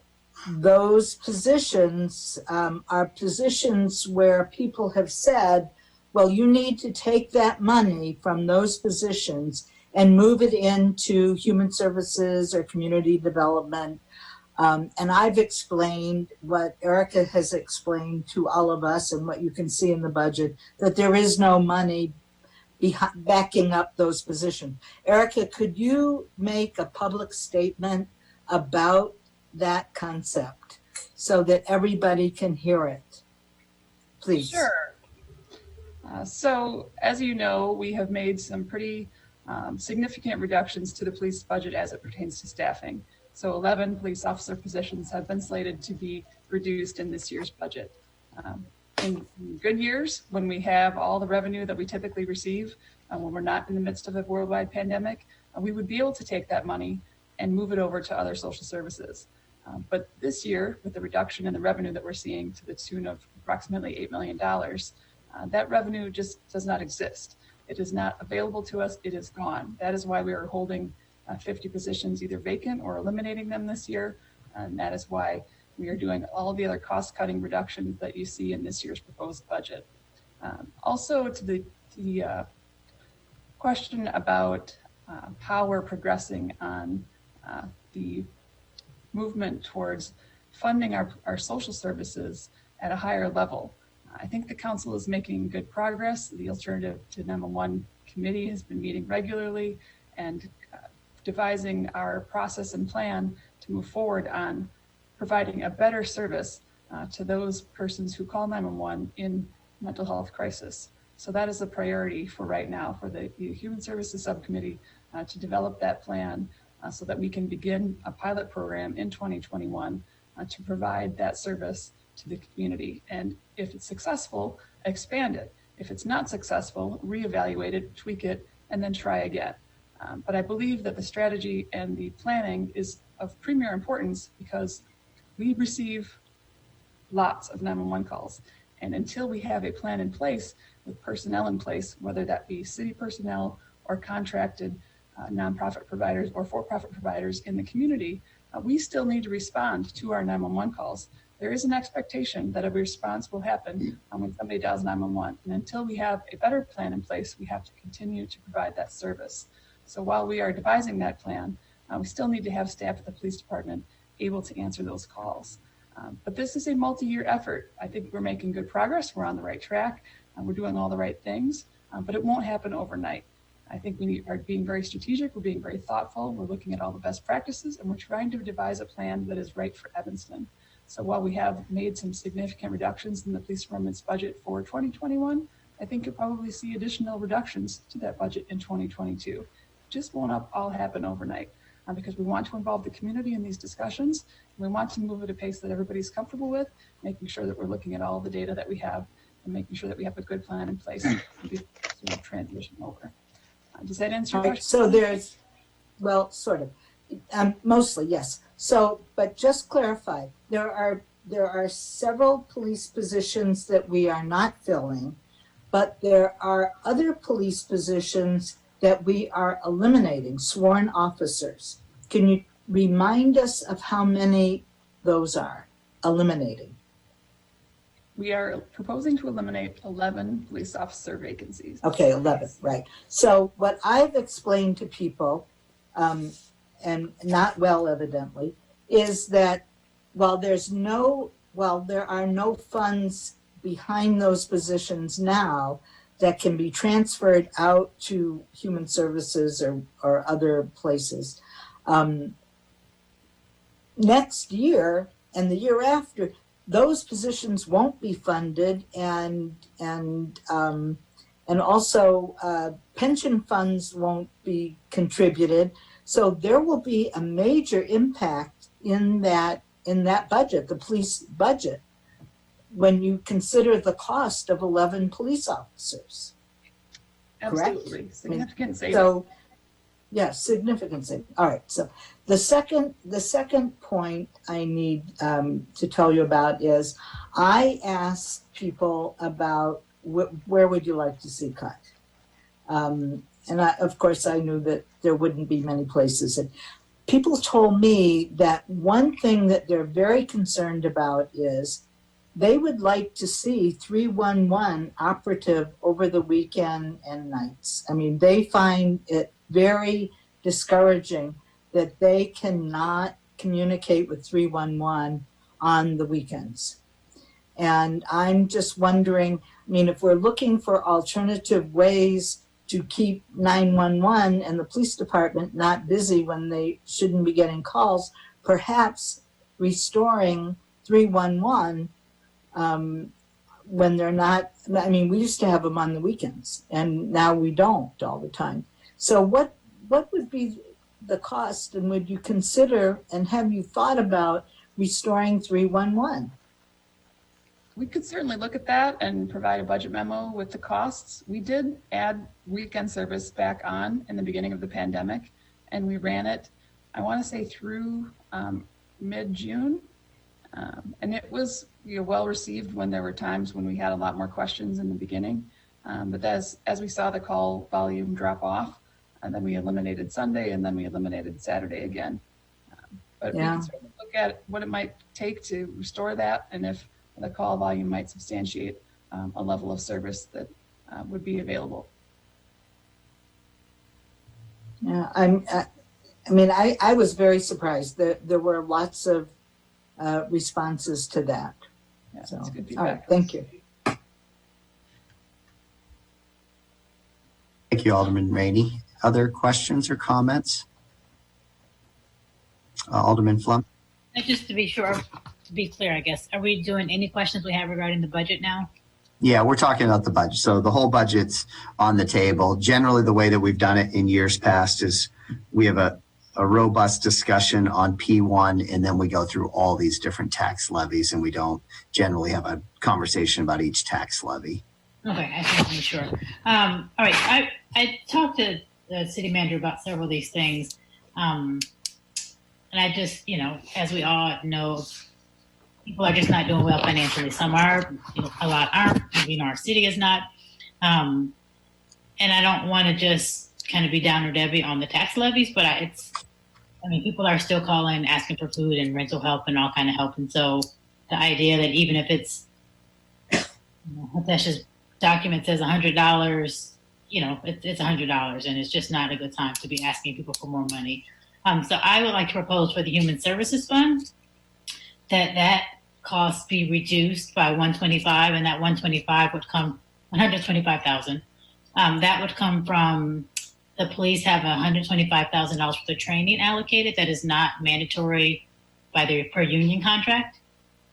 those positions are positions where people have said, well, you need to take that money from those positions and move it into human services or community development. And I've explained what Erica has explained to all of us and what you can see in the budget, that there is no money backing up those positions. Erica, could you make a public statement about that concept so that everybody can hear it? Please. Sure. So as you know, we have made some pretty significant reductions to the police budget as it pertains to staffing. So 11 police officer positions have been slated to be reduced in this year's budget. In good years, when we have all the revenue that we typically receive, when we're not in the midst of a worldwide pandemic, we would be able to take that money and move it over to other social services. But this year, with the reduction in the revenue that we're seeing to the tune of approximately $8 million, that revenue just does not exist. It is not available to us. It is gone. That is why we are holding 50 positions either vacant or eliminating them this year. And that is why we are doing all the other cost-cutting reductions that you see in this year's proposed budget. Also, to the question about how we're progressing on the movement towards funding our social services at a higher level. I think the council is making good progress. The Alternative to 911 Committee has been meeting regularly and devising our process and plan to move forward on providing a better service to those persons who call 911 in mental health crisis. So that is a priority for right now for the Human Services Subcommittee to develop that plan so that we can begin a pilot program in 2021 to provide that service to the community. And if it's successful, expand it. If it's not successful, reevaluate it, tweak it, and then try again. But I believe that the strategy and the planning is of premier importance because we receive lots of 911 calls. And until we have a plan in place with personnel in place, whether that be city personnel or contracted nonprofit providers or for-profit providers in the community, we still need to respond to our 911 calls. There is an expectation that a response will happen when somebody dials 911. And until we have a better plan in place, we have to continue to provide that service. So while we are devising that plan, we still need to have staff at the police department able to answer those calls. But this is a multi-year effort. I think we're making good progress. We're on the right track. We're doing all the right things, but it won't happen overnight. I think we are being very strategic. We're being very thoughtful. We're looking at all the best practices, and we're trying to devise a plan that is right for Evanston. So while we have made some significant reductions in the police department's budget for 2021, I think you'll probably see additional reductions to that budget in 2022. It just won't all happen overnight because we want to involve the community in these discussions. We want to move at a pace that everybody's comfortable with, making sure that we're looking at all the data that we have and making sure that we have a good plan in place to transition over. Does that answer your question? So there's, well, sort of, mostly, yes. So, but just clarify, there are several police positions that we are not filling, but there are other police positions that we are eliminating, sworn officers. Can you remind us of how many those are eliminating? We are proposing to eliminate 11 police officer vacancies. Okay, 11, right. So what I've explained to people, and not well evidently, is that while there are no funds behind those positions now that can be transferred out to human services or other places, next year and the year after, those positions won't be funded, and also pension funds won't be contributed. So there will be a major impact in that budget, the police budget, when you consider the cost of 11 police officers. Absolutely. Correct? Significant savings. So, yes, significant savings. All right. So the second point I need to tell you about is I asked people about where would you like to see cut? And of course, I knew that there wouldn't be many places. And people told me that one thing that they're very concerned about is they would like to see 311 operative over the weekend and nights. I mean, they find it very discouraging that they cannot communicate with 311 on the weekends. And I'm just wondering, I mean, if we're looking for alternative ways to keep 911 and the police department not busy when they shouldn't be getting calls, perhaps restoring 311 when they're not, I mean, we used to have them on the weekends and now we don't all the time. So what would be the cost, and would you consider, and have you thought about restoring 311? We could certainly look at that and provide a budget memo with the costs. We did add weekend service back on in the beginning of the pandemic, and we ran it, I want to say, through mid-June. And it was well received when there were times when we had a lot more questions in the beginning. But as we saw the call volume drop off, and then we eliminated Sunday, and then we eliminated Saturday again. But we can certainly look at what it might take to restore that, and if the call volume might substantiate a level of service that would be available. Yeah, I was very surprised that there were lots of responses to that. Yeah, so, that's good feedback. all right, thank you. Thank you, Alderman Rainey. Other questions or comments? Alderman Flum? Just to be sure, to be clear, I guess, are we doing any questions we have regarding the budget now? Yeah, we're talking about the budget. So the whole budget's on the table. Generally, the way that we've done it in years past is we have a robust discussion on P1, and then we go through all these different tax levies, and we don't generally have a conversation about each tax levy. Okay, I just want to make sure. All right, I talked to the city manager about several of these things. And I just, as we all know, people are just not doing well financially. Some are, a lot aren't. Our city is not. And I don't want to just kind of be downer Debbie on the tax levies, but people are still calling, asking for food and rental help and all kind of help. And so the idea that even if it's, that's just document says $100, it's $100, and it's just not a good time to be asking people for more money. So I would like to propose for the Human Services Fund that cost be reduced by 125, and that 125 would come, 125,000. That would come from the police have $125,000 worth of training allocated that is not mandatory by their per union contract.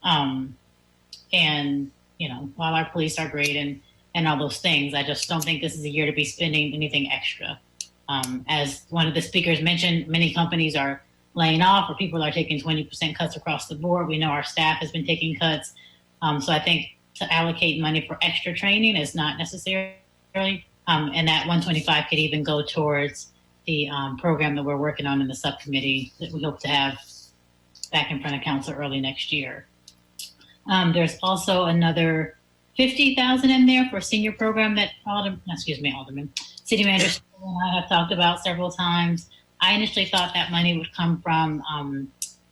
And while our police are great and all those things, I just don't think this is a year to be spending anything extra. As one of the speakers mentioned, many companies are laying off, or people are taking 20% cuts across the board. We know our staff has been taking cuts. So I think to allocate money for extra training is not necessary. And that 125 could even go towards the program that we're working on in the subcommittee that we hope to have back in front of council early next year. There's also another 50,000 in there for a senior program that Alderman, City Manager and I have talked about several times. I initially thought that money would come from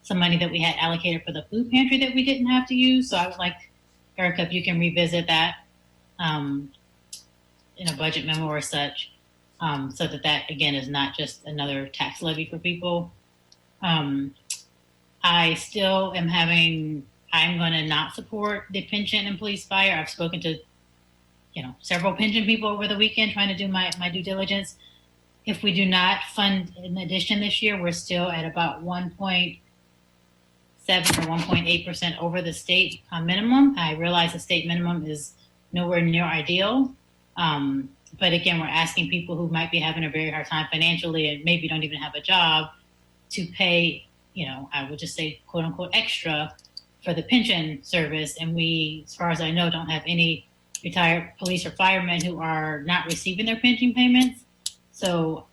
some money that we had allocated for the food pantry that we didn't have to use. So I would like, Erica, if you can revisit that in a budget memo or such, so that again is not just another tax levy for people. I still am I'm going to not support the pension and police fire. I've spoken to, several pension people over the weekend trying to do my due diligence. If we do not fund an addition this year, we're still at about 1.6 or 1.8% over the state minimum. I realize the state minimum is nowhere near ideal. But again, we're asking people who might be having a very hard time financially and maybe don't even have a job to pay, I would just say, quote unquote, extra for the pension service. And we, as far as I know, don't have any retired police or firemen who are not receiving their pension payments. So,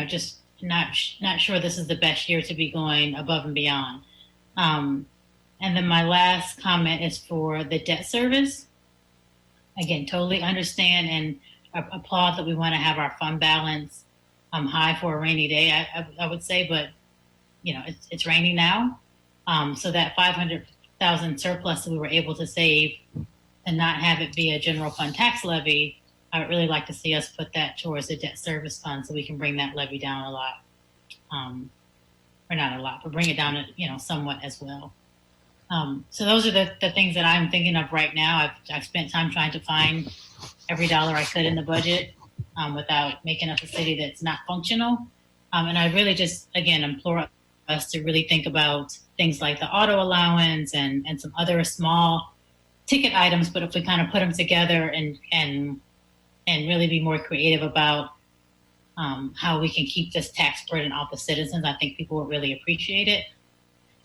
just not sure this is the best year to be going above and beyond. And then my last comment is for the debt service. Again, totally understand and applaud that we want to have our fund balance high for a rainy day, I would say, but it's raining now. So that 500,000 surplus that we were able to save and not have it be a general fund tax levy, I would really like to see us put that towards the debt service fund so we can bring that levy down a lot. Or not a lot, but bring it down, somewhat as well. So those are the things that I'm thinking of right now. I've spent time trying to find every dollar I could in the budget without making us a city that's not functional. And I really just, again, implore us to really think about things like the auto allowance and some other small ticket items. But if we kind of put them together and really be more creative about how we can keep this tax burden off the citizens, I think people will really appreciate it.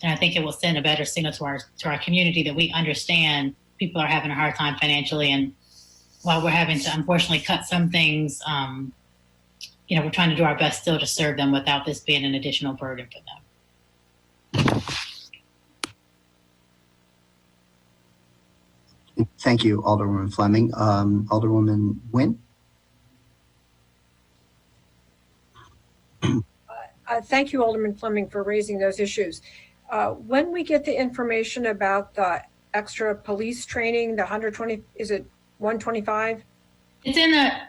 And I think it will send a better signal to our community that we understand people are having a hard time financially. And while we're having to unfortunately cut some things, we're trying to do our best still to serve them without this being an additional burden for them. Thank you, Alderwoman Fleming. Alderwoman Nguyen? Thank you, Alderman Fleming, for raising those issues. When we get the information about the extra police training, the 120, is it 125? Yeah,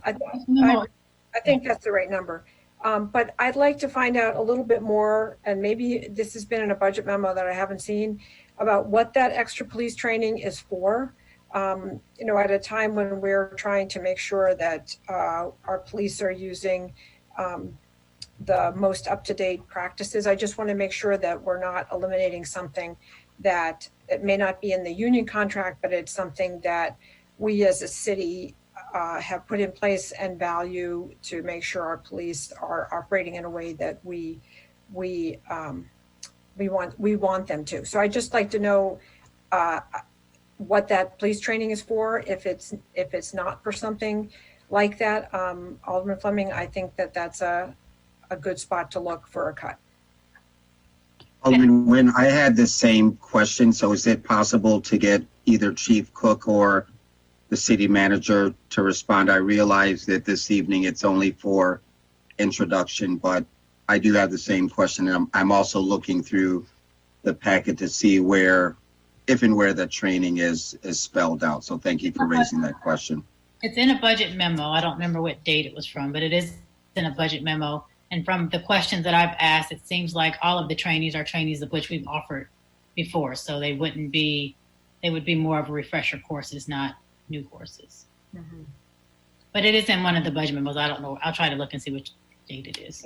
I think that's the right number. But I'd like to find out a little bit more, and maybe this has been in a budget memo that I haven't seen, about what that extra police training is for. At a time when we're trying to make sure that our police are using the most up-to-date practices. I just want to make sure that we're not eliminating something that it may not be in the union contract, but it's something that we as a city have put in place and value to make sure our police are operating in a way that we want them to. So I'd just like to know what that police training is for. If it's not for something like that, Alderman Fleming, I think that's a good spot to look for a cut. Alderman Nguyen, I had the same question. So is it possible to get either Chief Cook or the city manager to respond? I realize that this evening it's only for introduction, but I do have the same question. And I'm also looking through the packet to see if and where the training is spelled out. So thank you for raising that question. It's in a budget memo. I don't remember what date it was from, but it is in a budget memo. And from the questions that I've asked, it seems like all of the trainees are trainees of which we've offered before. So they would be more of a refresher courses, not new courses. Mm-hmm. But it is in one of the budget memos. I don't know. I'll try to look and see which date it is.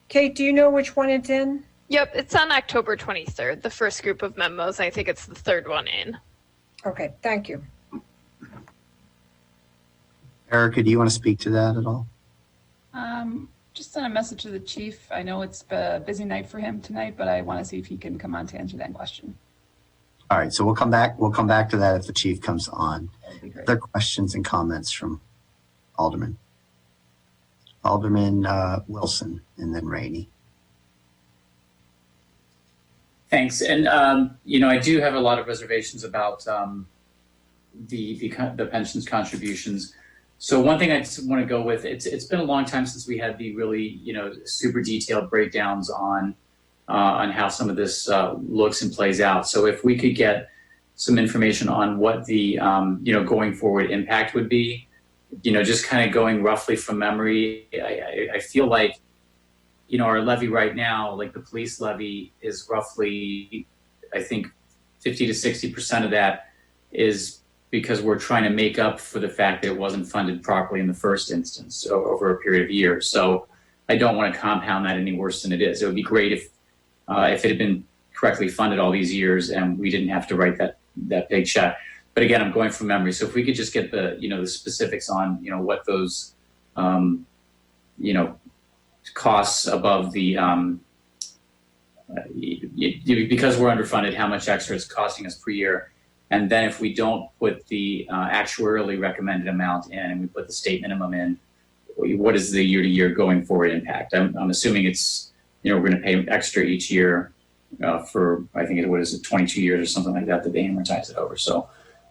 Kate, do you know which one it's in? Yep, it's on October 23rd, the first group of memos. I think it's the third one in. Okay, thank you. Erica, do you want to speak to that at all? Just send a message to the chief. I know it's a busy night for him tonight, but I want to see if he can come on to answer that question. All right, so we'll come back to that if the chief comes on. That'd be great. Other questions and comments from Alderman? Alderman Wilson and then Rainey. Thanks. And, I do have a lot of reservations about the pensions contributions. So one thing I just want to go with, it's been a long time since we had the really, super detailed breakdowns on how some of this looks and plays out. So if we could get some information on what the, going forward impact would be, just kind of going roughly from memory, I feel like, our levy right now, like the police levy is roughly, I think 50 to 60% of that is because we're trying to make up for the fact that it wasn't funded properly in the first instance over a period of years. So I don't want to compound that any worse than it is. It would be great if it had been correctly funded all these years and we didn't have to write that big check. But again, I'm going from memory. So if we could just get the, the specifics on, what those, costs above the, because we're underfunded, how much extra it's costing us per year. And then if we don't put the actuarially recommended amount in and we put the state minimum in, what is the year-to-year going forward impact? I'm assuming it's, we're going to pay extra each year for, I think, 22 years or something like that they amortize it over. So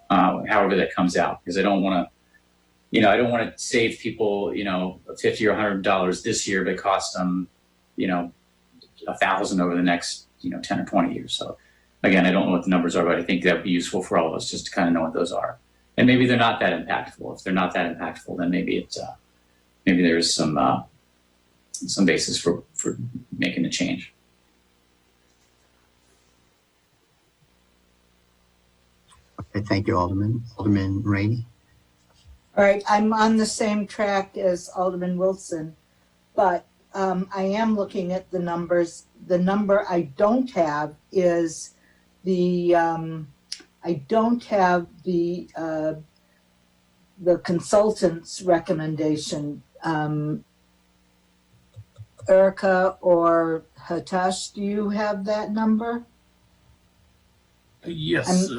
however that comes out, because I don't want to save people, $50 or $100 this year, but cost them, $1,000 over the next, 10 or 20 years. So again, I don't know what the numbers are, but I think that would be useful for all of us just to kind of know what those are. And maybe they're not that impactful. If they're not that impactful, then maybe maybe there's some basis for making a change. Okay, thank you, Alderman. Alderman Rainey. All right, I'm on the same track as Alderman Wilson, but I am looking at the numbers. The number I don't have is the consultant's recommendation. Erica or Hatash, do you have that number? Yes.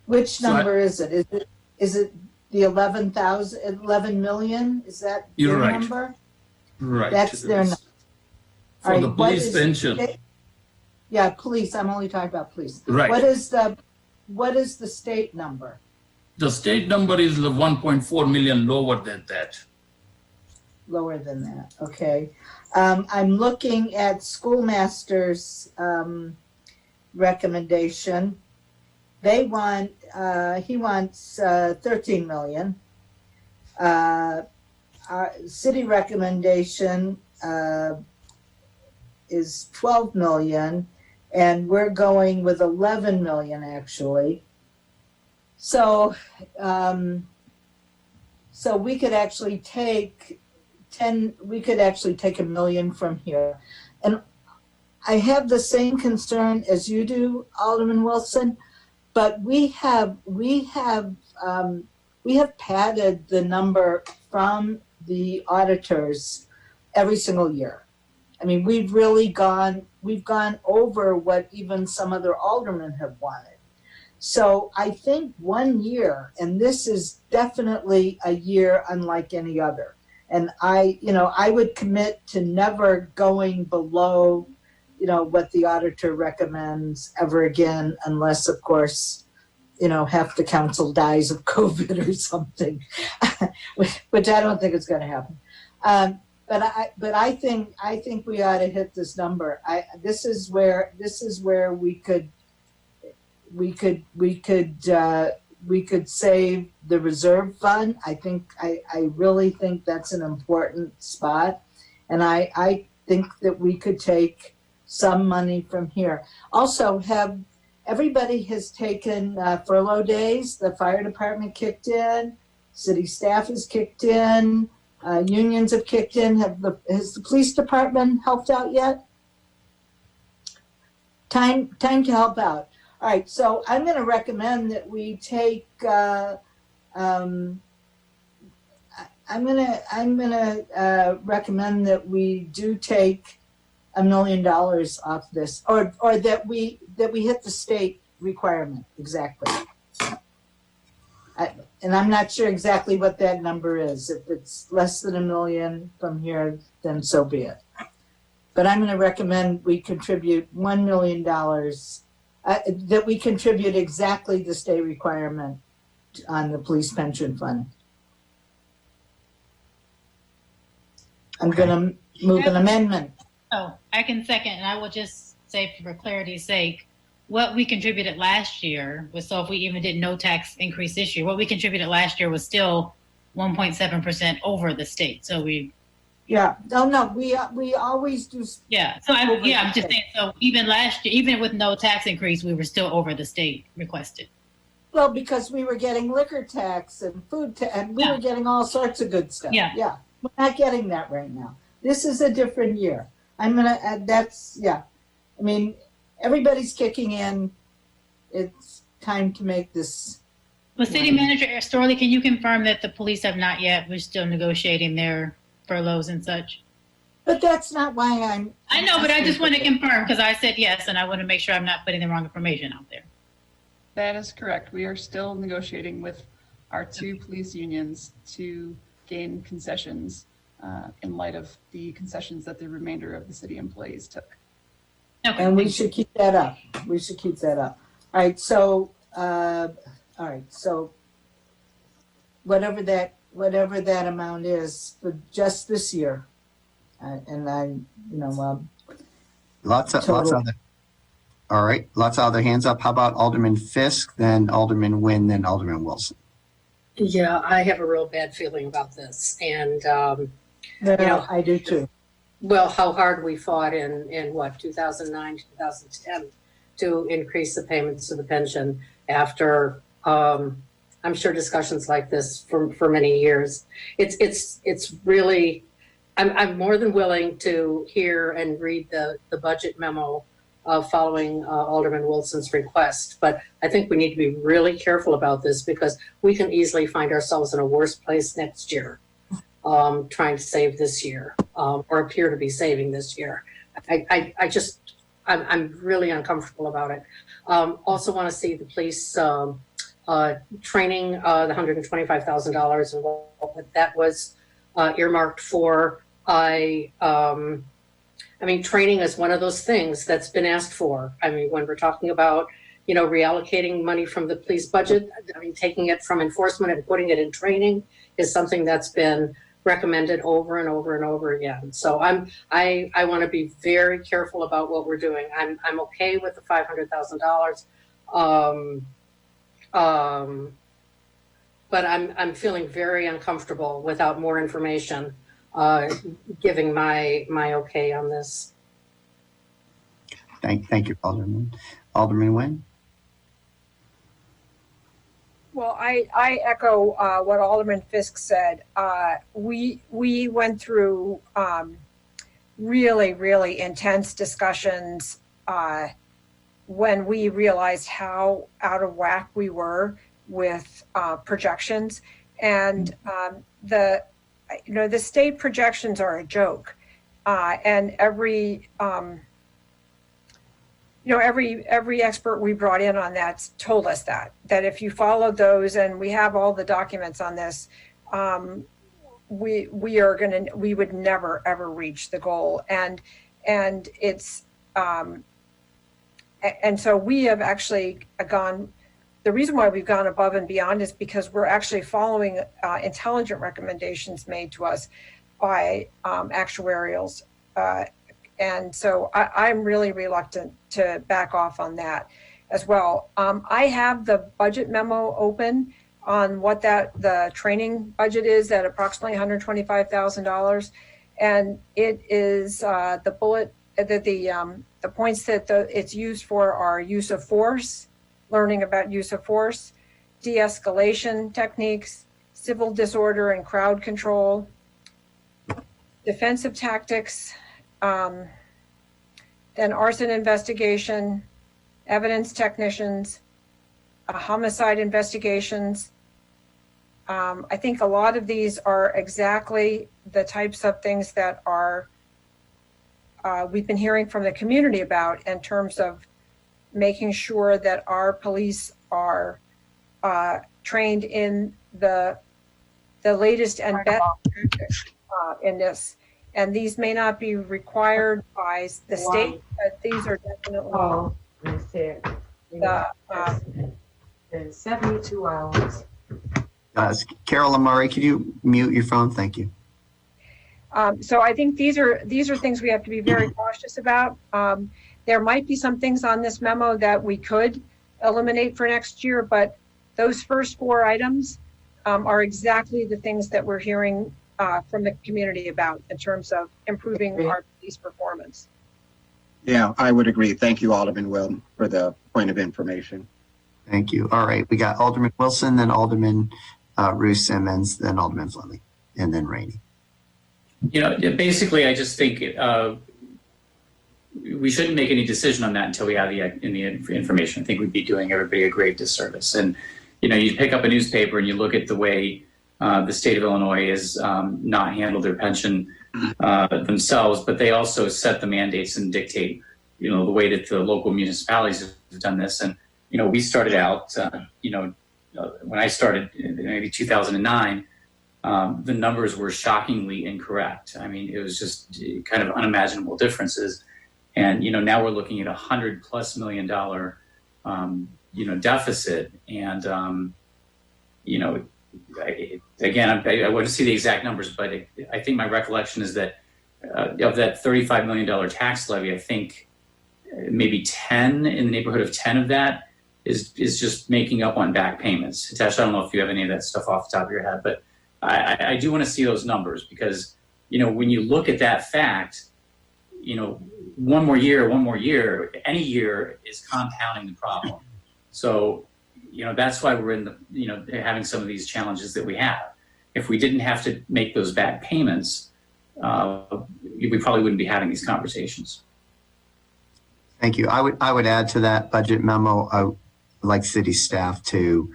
Which number is it? Is it the 11 million? Is that You're their right. number? Right. That's their number. For the police pension. Yeah, police. I'm only talking about police. Right. What is the state number? The state number is 1.4 million lower than that. Lower than that. Okay. I'm looking at schoolmaster's recommendation. He wants 13 million. Our city recommendation is 12 million, and we're going with 11 million actually. So, we could actually take $1 million from here. And I have the same concern as you do, Alderman Wilson, but we have padded the number from the auditors every single year. I mean, we've gone over what even some other aldermen have wanted. So I think 1 year, and this is definitely a year unlike any other. And I would commit to never going below, what the auditor recommends ever again, unless, of course, half the council dies of COVID or something, which I don't think is going to happen. But I think we ought to hit this number. This is where we could save the reserve fund. I really think that's an important spot. And I think that we could take some money from here. Also, everybody has taken furlough days. The fire department kicked in, city staff has kicked in, unions have kicked in. Has the police department helped out yet? Time to help out. All right, so I'm going to recommend that we take. I'm gonna recommend that we do take $1 million off this, or that we hit the state requirement exactly. And I'm not sure exactly what that number is. If it's less than $1 million from here, then so be it. But I'm going to recommend we contribute $1 million. That we contribute exactly the state requirement on the police pension fund. I'm going to move an amendment. Oh, I can second, and I will just say for clarity's sake, what we contributed last year was, so if we even did no tax increase this year, what we contributed last year was still 1.7% over the state. So we. Yeah, no, we always do. Yeah, so I'm just saying, so even last year, even with no tax increase, we were still over the state requested. Well, because we were getting liquor tax and food tax, and we were getting all sorts of good stuff. Yeah. We're not getting that right now. This is a different year. I'm gonna add, that's, yeah. I mean, everybody's kicking in. It's time to make this. Well, City Manager Storley, can you confirm that the police have not yet? We're still negotiating their furloughs and such. But that's not why I know, but I just want to confirm because I said yes, and I want to make sure I'm not putting the wrong information out there. That is correct. We are still negotiating with our two police unions to gain concessions in light of the concessions that the remainder of the city employees took. Okay. And we should keep that up. We should keep that up. All right. So, so whatever that amount is for just this year, and I, Lots of other. All right, lots of other hands up. How about Alderman Fisk, then Alderman Nguyen, then Alderman Wilson? Yeah, I have a real bad feeling about this, and I do too. Well, how hard we fought in what 2009, 2010 to increase the payments to the pension after I'm sure discussions like this for many years. It's really. I'm more than willing to hear and read the budget memo following Alderman Wilson's request, but I think we need to be really careful about this because we can easily find ourselves in a worse place next year, trying to save this year or appear to be saving this year. I'm really uncomfortable about it. Also want to see the police training, the $125,000 and what that was earmarked for. I mean, training is one of those things that's been asked for. I mean, when we're talking about, reallocating money from the police budget, I mean, taking it from enforcement and putting it in training is something that's been recommended over and over and over again. So I want to be very careful about what we're doing. I'm okay with the $500,000. But I'm feeling very uncomfortable without more information. Giving my okay on this. Thank you, Alderman. Alderman Nguyen? Well, I echo what Alderman Fisk said. We went through really, really intense discussions when we realized how out of whack we were with projections. And the state projections are a joke. And every expert we brought in on that told us that if you followed those, and we have all the documents on this, we would never ever reach the goal. And it's and so we have actually gone. The reason why we've gone above and beyond is because we're actually following intelligent recommendations made to us by actuarials. And so I'm really reluctant to back off on that as well. I have the budget memo open on what the training budget is at approximately $125,000. And it is the points that it's used for are use of force, learning about use of force, de-escalation techniques, civil disorder and crowd control, defensive tactics, then arson investigation, evidence technicians, homicide investigations. I think a lot of these are exactly the types of things that are we've been hearing from the community about in terms of making sure that our police are trained in the latest and best in this. And these may not be required by the state, but these are definitely in 72 hours. Carolyn Murray, could you mute your phone? Thank you. So I think these are things we have to be very cautious about. There might be some things on this memo that we could eliminate for next year, but those first four items are exactly the things that we're hearing from the community about in terms of improving our police performance. Yeah, I would agree. Thank you, Alderman Will, for the point of information. Thank you. All right, we got Alderman Wilson, then Alderman Roos Simmons, then Alderman Fleming, and then Rainey. Basically, I just think we shouldn't make any decision on that until we have the information. I think we'd be doing everybody a great disservice. And, you pick up a newspaper and you look at the way the state of Illinois has not handled their pension themselves, but they also set the mandates and dictate, the way that the local municipalities have done this. And, we started out, when I started in maybe 2009, the numbers were shockingly incorrect. I mean, it was just kind of unimaginable differences. And, now we're looking at $100+ million, deficit. And, I want to see the exact numbers, but I think my recollection is that of that $35 million tax levy, I think maybe 10, in the neighborhood of 10 of that is just making up on back payments. Hitesh, I don't know if you have any of that stuff off the top of your head, but I do want to see those numbers because, when you look at that fact, one more year, any year is compounding the problem. So, that's why we're in the, having some of these challenges that we have. If we didn't have to make those back payments, we probably wouldn't be having these conversations. Thank you. I would add to that budget memo. I would like city staff to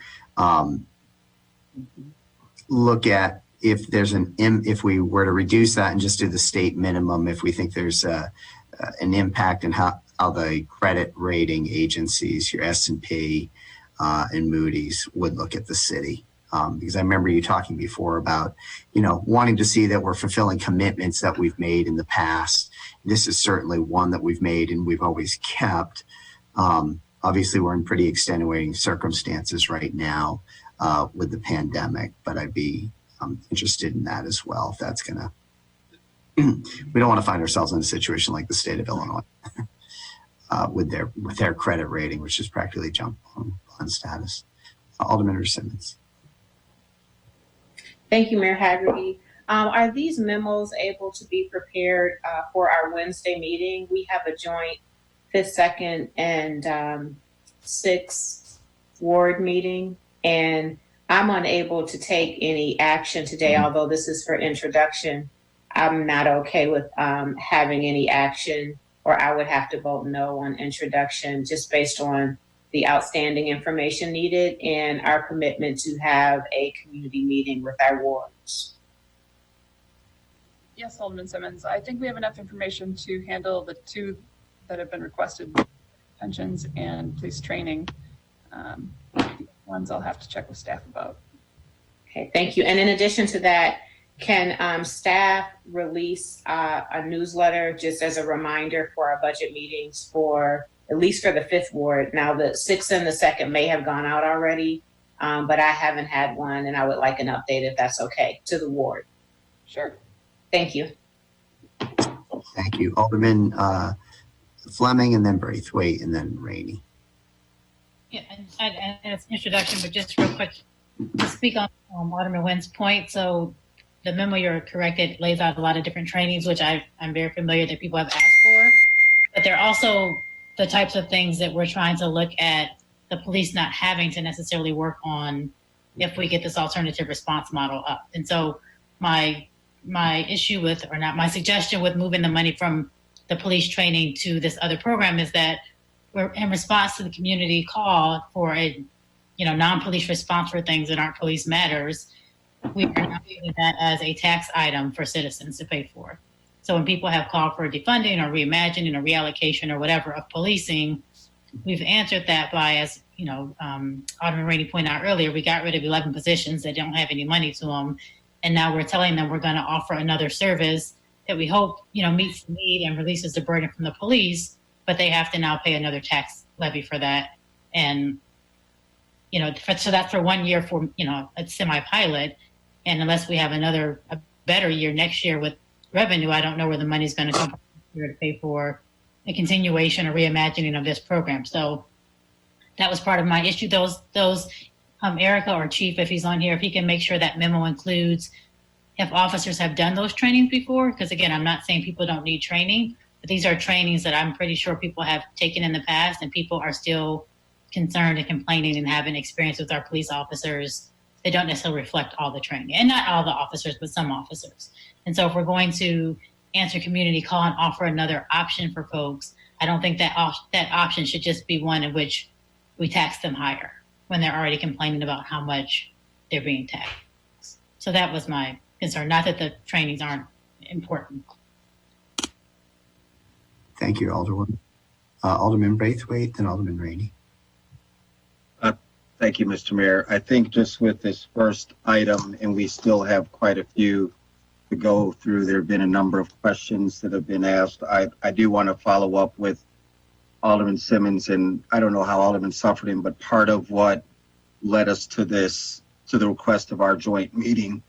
look at if there's if we were to reduce that and just do the state minimum, if we think there's an impact in how the credit rating agencies, your S&P and Moody's, would look at the city. Because I remember you talking before about, wanting to see that we're fulfilling commitments that we've made in the past. This is certainly one that we've made and we've always kept. Obviously, we're in pretty extenuating circumstances right now with the pandemic, but I'd be interested in that as well. If that's gonna, we don't want to find ourselves in a situation like the state of Illinois with their credit rating, which is practically jump on status. Alderman Simmons. Thank you, Mayor Haggerty. Are these memos able to be prepared for our Wednesday meeting? We have a joint 5th, 2nd, and 6th ward meeting, and I'm unable to take any action today, although this is for introduction. I'm not okay with having any action, or I would have to vote no on introduction just based on the outstanding information needed and our commitment to have a community meeting with our wards. Yes, Alderman Simmons. I think we have enough information to handle the 2 that have been requested, pensions and police training. Ones I'll have to check with staff about. Okay, thank you. And in addition to that, can staff release a newsletter just as a reminder for our budget meetings for at least for the 5th ward? Now the 6th and the 2nd may have gone out already, but I haven't had one and I would like an update if that's okay to the ward. Sure. Thank you. Thank you. Alderman Fleming, and then Braithwaite, and then Rainey. Yeah, and it's an introduction, but just real quick to speak on Alderman Wynn's point. So the memo, you're correct, it lays out a lot of different trainings, which I'm very familiar that people have asked for, but they're also the types of things that we're trying to look at the police not having to necessarily work on if we get this alternative response model up. And so my issue with, or not my suggestion with moving the money from the police training to this other program is that we're in response to the community call for a, non-police response for things that aren't police matters. We are now using that as a tax item for citizens to pay for. So when people have called for defunding or reimagining or reallocation or whatever of policing, we've answered that by, as Alderman Rainey pointed out earlier, we got rid of 11 positions that don't have any money to them. And now we're telling them we're going to offer another service that we hope, meets the need and releases the burden from the police, but they have to now pay another tax levy for that. And, so that's for 1 year for, a semi-pilot. And unless we have a better year next year with revenue, I don't know where the money's going to come from here to pay for a continuation or reimagining of this program. So that was part of my issue. Those Erica or Chief, if he's on here, if he can make sure that memo includes if officers have done those trainings before, because again, I'm not saying people don't need training, but these are trainings that I'm pretty sure people have taken in the past and people are still concerned and complaining and having experience with our police officers they don't necessarily reflect all the training, and not all the officers, but some officers. And so if we're going to answer community call and offer another option for folks, I don't think that that option should just be one in which we tax them higher when they're already complaining about how much they're being taxed. So that was my concern. Not that the trainings aren't important. Thank you, Alderwoman. Alderman Braithwaite, then Alderman Rainey. Thank you, Mr. Mayor. I think just with this first item, and we still have quite a few to go through, there have been a number of questions that have been asked. I do want to follow up with Alderman Simmons, and I don't know how Alderman suffered him, but part of what led us to this, to the request of our joint meeting,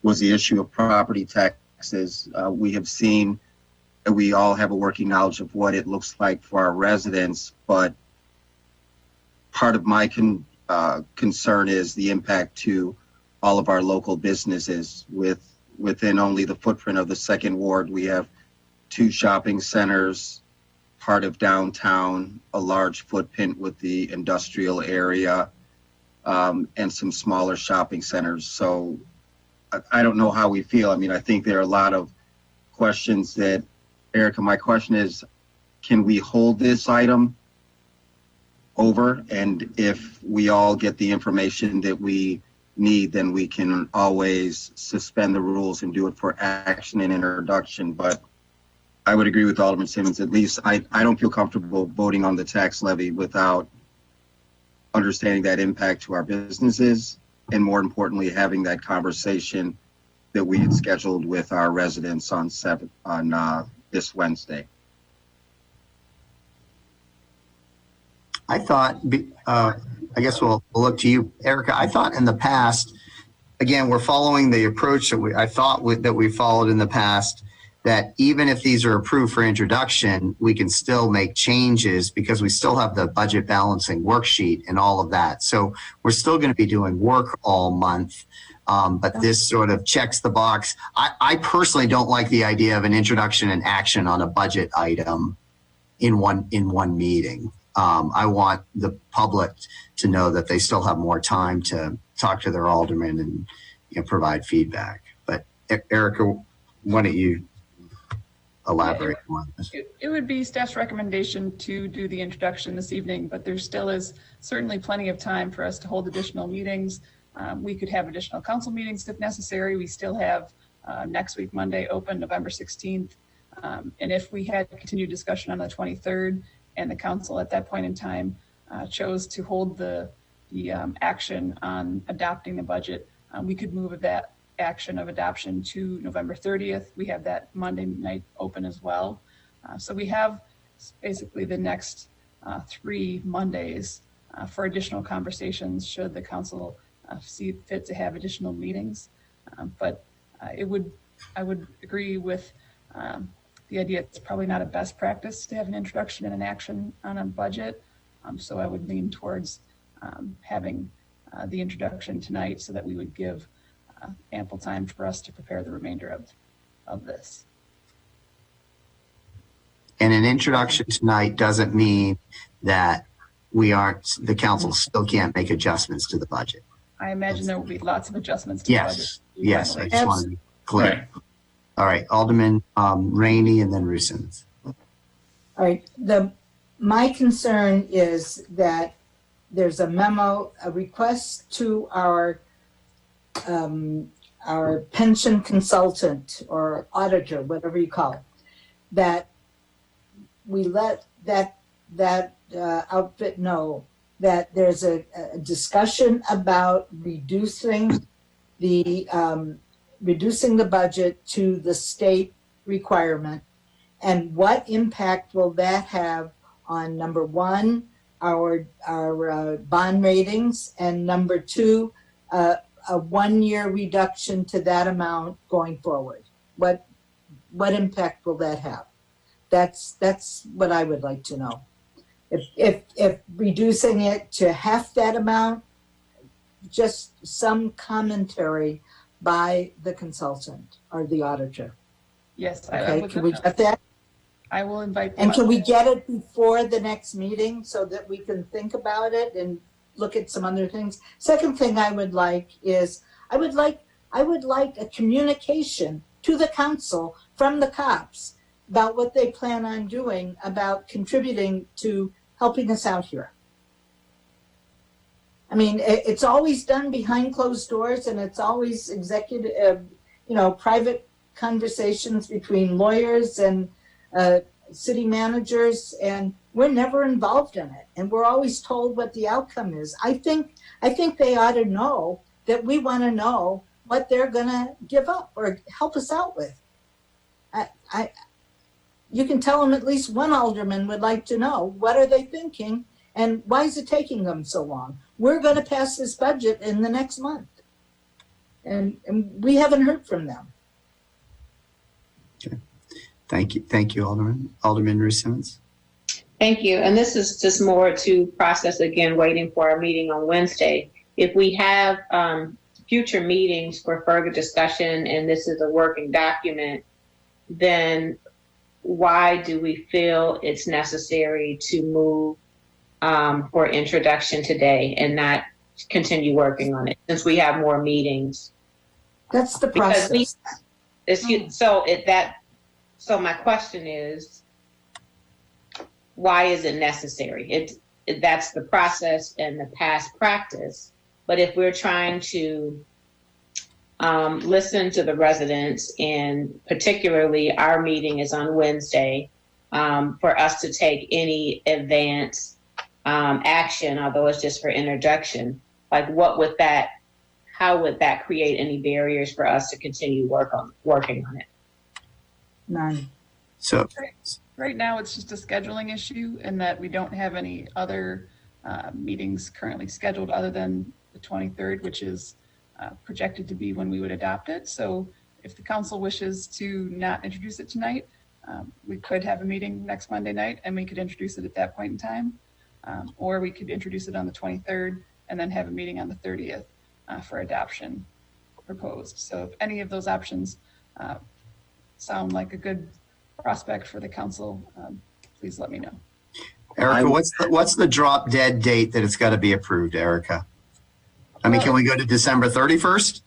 was the issue of property taxes. We have seen, we all have a working knowledge of what it looks like for our residents, but part of my concern is the impact to all of our local businesses. Within only the footprint of the second ward, we have 2 shopping centers, part of downtown, a large footprint with the industrial area, and some smaller shopping centers. So I don't know how we feel. I mean, I think there are a lot of questions that, Erica, my question is, can we hold this item over? And if we all get the information that we need, then we can always suspend the rules and do it for action and introduction. But I would agree with Alderman Simmons. At least I don't feel comfortable voting on the tax levy without understanding that impact to our businesses, and more importantly, having that conversation that we had scheduled with our residents on this Wednesday. I thought, I guess we'll look to you, Erica. I thought in the past, again, we're following the approach that that we followed in the past, that even if these are approved for introduction, we can still make changes because we still have the budget balancing worksheet and all of that. So we're still going to be doing work all month. But this sort of checks the box. I personally don't like the idea of an introduction and action on a budget item in one meeting. I want the public to know that they still have more time to talk to their alderman and provide feedback. But Erica, why don't you elaborate on this? It would be staff's recommendation to do the introduction this evening, but there still is certainly plenty of time for us to hold additional meetings. We could have additional council meetings if necessary. We still have next week, Monday, open November 16th. And if we had continued discussion on the 23rd, and the council at that point in time chose to hold the action on adopting the budget, we could move that action of adoption to November 30th. We have that Monday night open as well. So we have basically the next 3 Mondays for additional conversations should the council see fit to have additional meetings. But I would agree with the idea it's probably not a best practice to have an introduction and an action on a budget. So I would lean towards having the introduction tonight so that we would give ample time for us to prepare the remainder of this. And an introduction tonight doesn't mean that the council still can't make adjustments to the budget. I imagine there will be lots of adjustments to the budget. Yes, I just want to be clear. Right. All right, Alderman Rainey and then Rusins. All right, my concern is that there's a memo, a request to our pension consultant or auditor, whatever you call it, that we let that outfit know that there's a discussion about reducing the budget to the state requirement, and what impact will that have on, number one, our bond ratings, and number two, a 1-year reduction to that amount going forward. What impact will that have? That's what I would like to know. If reducing it to half that amount, just some commentary by the consultant or the auditor. Yes, okay. Can we get that? I will invite. And can we get it before the next meeting so that we can think about it and look at some other things. Second thing I would like is, I would like a communication to the council from the cops about what they plan on doing about contributing to helping us out here. I mean, it's always done behind closed doors, and it's always executive, private conversations between lawyers and city managers, and we're never involved in it. And we're always told what the outcome is. I think they ought to know that we want to know what they're going to give up or help us out with. You can tell them at least one alderman would like to know, what are they thinking and why is it taking them so long? We're going to pass this budget in the next month. And we haven't heard from them. Okay. Thank you, Alderman. Alderman Ruth Simmons. Thank you. And this is just more to process, again, waiting for our meeting on Wednesday. If we have future meetings for further discussion, and this is a working document, then why do we feel it's necessary to move for introduction today and not continue working on it since we have more meetings? That's the process. So my question is, why is it necessary? That's the process and the past practice. But if we're trying to listen to the residents, and particularly our meeting is on Wednesday, for us to take any advance action, although it's just for introduction, like how would that create any barriers for us to continue working on it? None. So right now, it's just a scheduling issue in that we don't have any other meetings currently scheduled other than the 23rd, which is projected to be when we would adopt it. So if the council wishes to not introduce it tonight, we could have a meeting next Monday night and we could introduce it at that point in time. Or we could introduce it on the 23rd and then have a meeting on the 30th for adoption proposed. So if any of those options sound like a good prospect for the council, please let me know. Erica, what's the drop dead date that it's got to be approved, Erica? I mean, can we go to December 31st?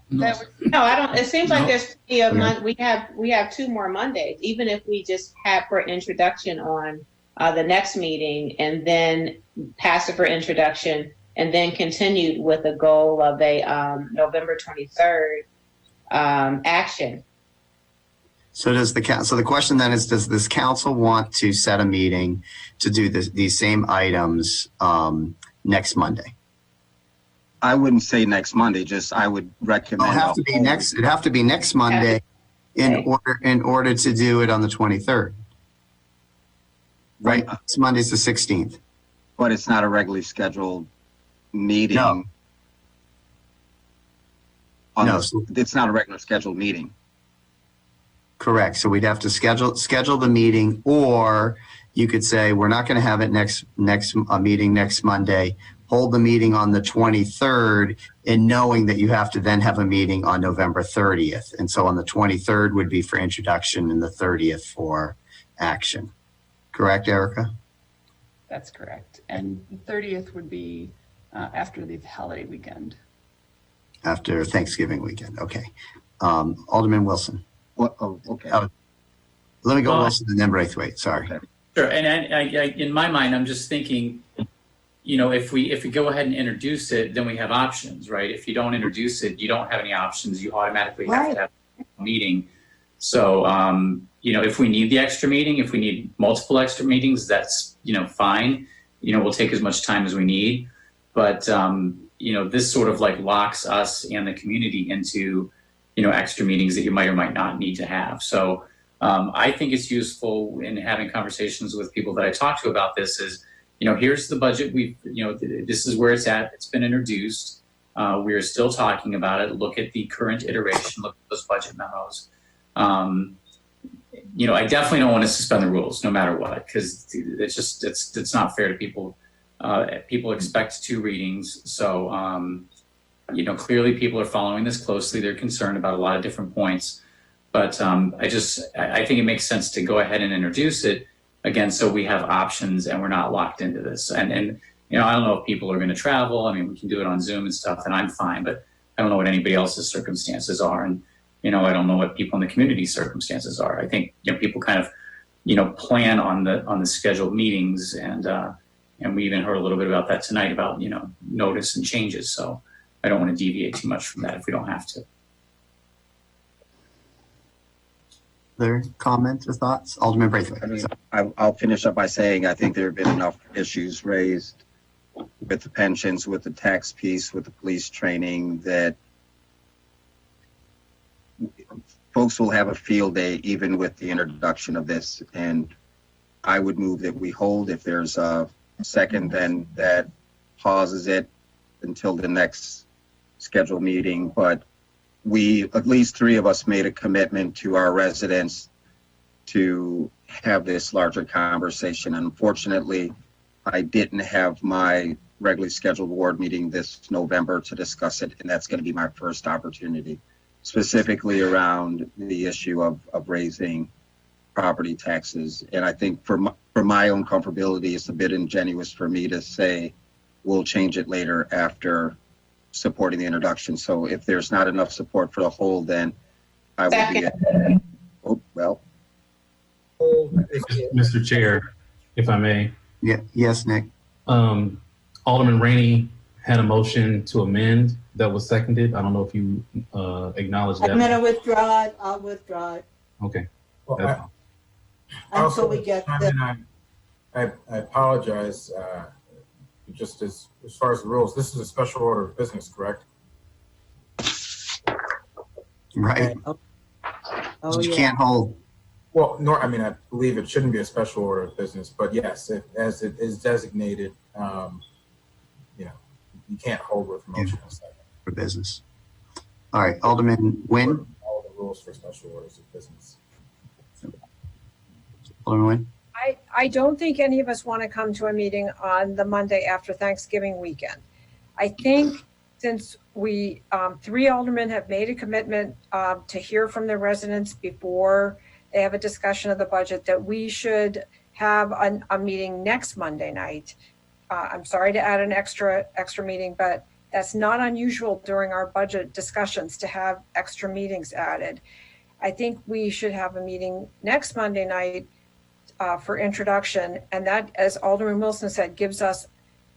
No, I don't. It seems like there's a month. We have 2 more Mondays. Even if we just have for introduction on the next meeting, and then pass it for introduction, and then continued with a goal of a November 23rd action. So the question then is, does this council want to set a meeting to do these same items next Monday? I wouldn't say next Monday, just I would recommend. It'd have to be next Monday in order to do it on the 23rd. Right? This Monday's the 16th. But it's not a regularly scheduled meeting. No. It's not a regular scheduled meeting. Correct. So we'd have to schedule the meeting, or you could say we're not going to have it next meeting next Monday. Hold the meeting on the 23rd, and knowing that you have to then have a meeting on November 30th. And so on the 23rd would be for introduction and the 30th for action. Correct, Erica? That's correct. And the 30th would be after the holiday weekend. After Thanksgiving weekend. Okay. Alderman Wilson. Okay. Let me go Wilson and then Braithwaite. Sorry. Sure. And I, in my mind, I'm just thinking, if we go ahead and introduce it, then we have options, right? If you don't introduce it, you don't have any options. You automatically have to have a meeting. So, if we need the extra meeting, if we need multiple extra meetings, that's, fine. We'll take as much time as we need. But, this sort of like locks us and the community into, extra meetings that you might or might not need to have. So I think it's useful in having conversations with people that I talk to about this is, here's the budget. This is where it's at. It's been introduced. We are still talking about it. Look at the current iteration. Look at those budget memos. I definitely don't want to suspend the rules no matter what, because it's not fair to people. People expect 2 readings. So, clearly people are following this closely. They're concerned about a lot of different points. But I think it makes sense to go ahead and introduce it again, so we have options and we're not locked into this. And I don't know if people are going to travel. I mean, we can do it on Zoom and stuff, and I'm fine, but I don't know what anybody else's circumstances are. And, I don't know what people in the community circumstances are. I think, people kind of, plan on the scheduled meetings, and we even heard a little bit about that tonight about, notice and changes. So I don't want to deviate too much from that if we don't have to. Other comments or thoughts? Alderman Braithwaite. I mean, I'll finish up by saying I think there have been enough issues raised with the pensions, with the tax piece, with the police training, that folks will have a field day even with the introduction of this. And I would move that we hold. If there's a second, then that pauses it until the next scheduled meeting. But at least three of us made a commitment to our residents to have this larger conversation. Unfortunately, I didn't have my regularly scheduled ward meeting this November to discuss it, and that's going to be my first opportunity, specifically around the issue of raising property taxes. And I think for my own comfortability, it's a bit ingenuous for me to say we'll change it later after supporting the introduction. So if there's not enough support for the whole, then I will be. Oh, well. Mr. Chair, if I may. Yeah. Yes, Nick. Alderman Rainey had a motion to amend that was seconded. I don't know if you acknowledge that. I'm going to withdraw it. I'll withdraw it. Okay. Well, Until we get the. I apologize. Just as far as the rules, this is a special order of business, correct? Right. You can't hold. Well, I believe it shouldn't be a special order of business, but yes, as it is designated, you can't hold with motion for business. All right, Alderman Nguyen. All the rules for special orders of business. Alderman Nguyen. I don't think any of us want to come to a meeting on the Monday after Thanksgiving weekend. I think since we, three aldermen have made a commitment to hear from their residents before they have a discussion of the budget, that we should have a meeting next Monday night. I'm sorry to add an extra meeting, but that's not unusual during our budget discussions to have extra meetings added. I think we should have a meeting next Monday night for introduction, and that, as Alderman Wilson said, gives us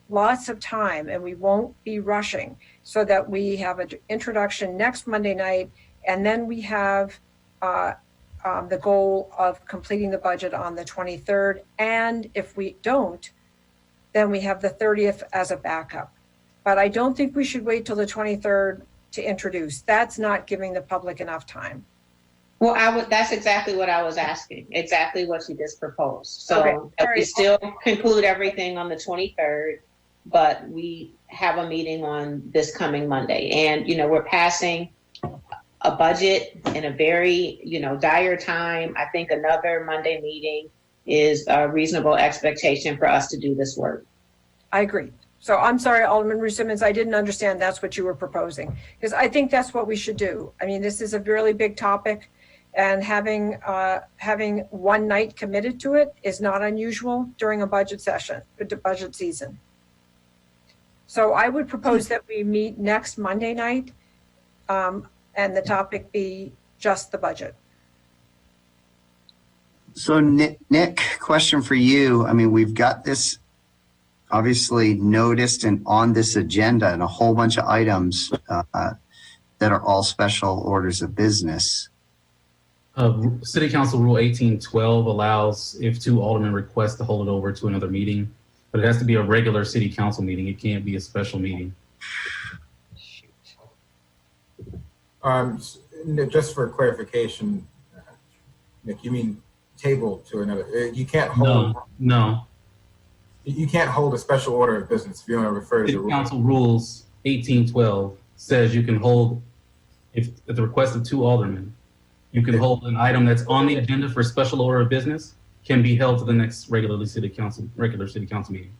lots of time and we won't be rushing, so that we have an introduction next Monday night, and then we have the goal of completing the budget on the 23rd. And if we don't, then we have the 30th as a backup. But I don't think we should wait till the 23rd to introduce. That's not giving the public enough time. Well, that's exactly what I was asking, exactly what you just proposed. So Okay. we still conclude everything on the 23rd, but we have a meeting on this coming Monday. And, we're passing a budget in a very, dire time. I think another Monday meeting is a reasonable expectation for us to do this work. I agree. So I'm sorry, Alderman Rusimmons, I didn't understand that's what you were proposing, because I think that's what we should do. I mean, this is a really big topic, and having one night committed to it is not unusual during a budget session, the budget season. So I would propose that we meet next Monday night, and the topic be just the budget. So Nick, question for you. I mean, we've got this obviously noticed and on this agenda, and a whole bunch of items that are all special orders of business. City Council Rule 1812 allows if two aldermen request to hold it over to another meeting, but it has to be a regular city council meeting. It can't be a special meeting. Just for clarification, Nick, you mean table to another? You can't hold. No. You can't hold a special order of business if you want to refer to the City Council Rules 1812 says you can hold, if at the request of two aldermen, you can hold an item that's on the agenda for special order of business can be held to the next regular city council meeting.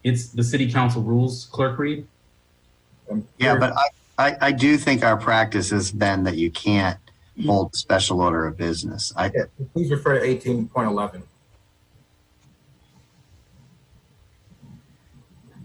It's the City Council Rules, Clerk Reed. Yeah, but I do think our practice has been that you can't hold a special order of business. Please refer to 18.11.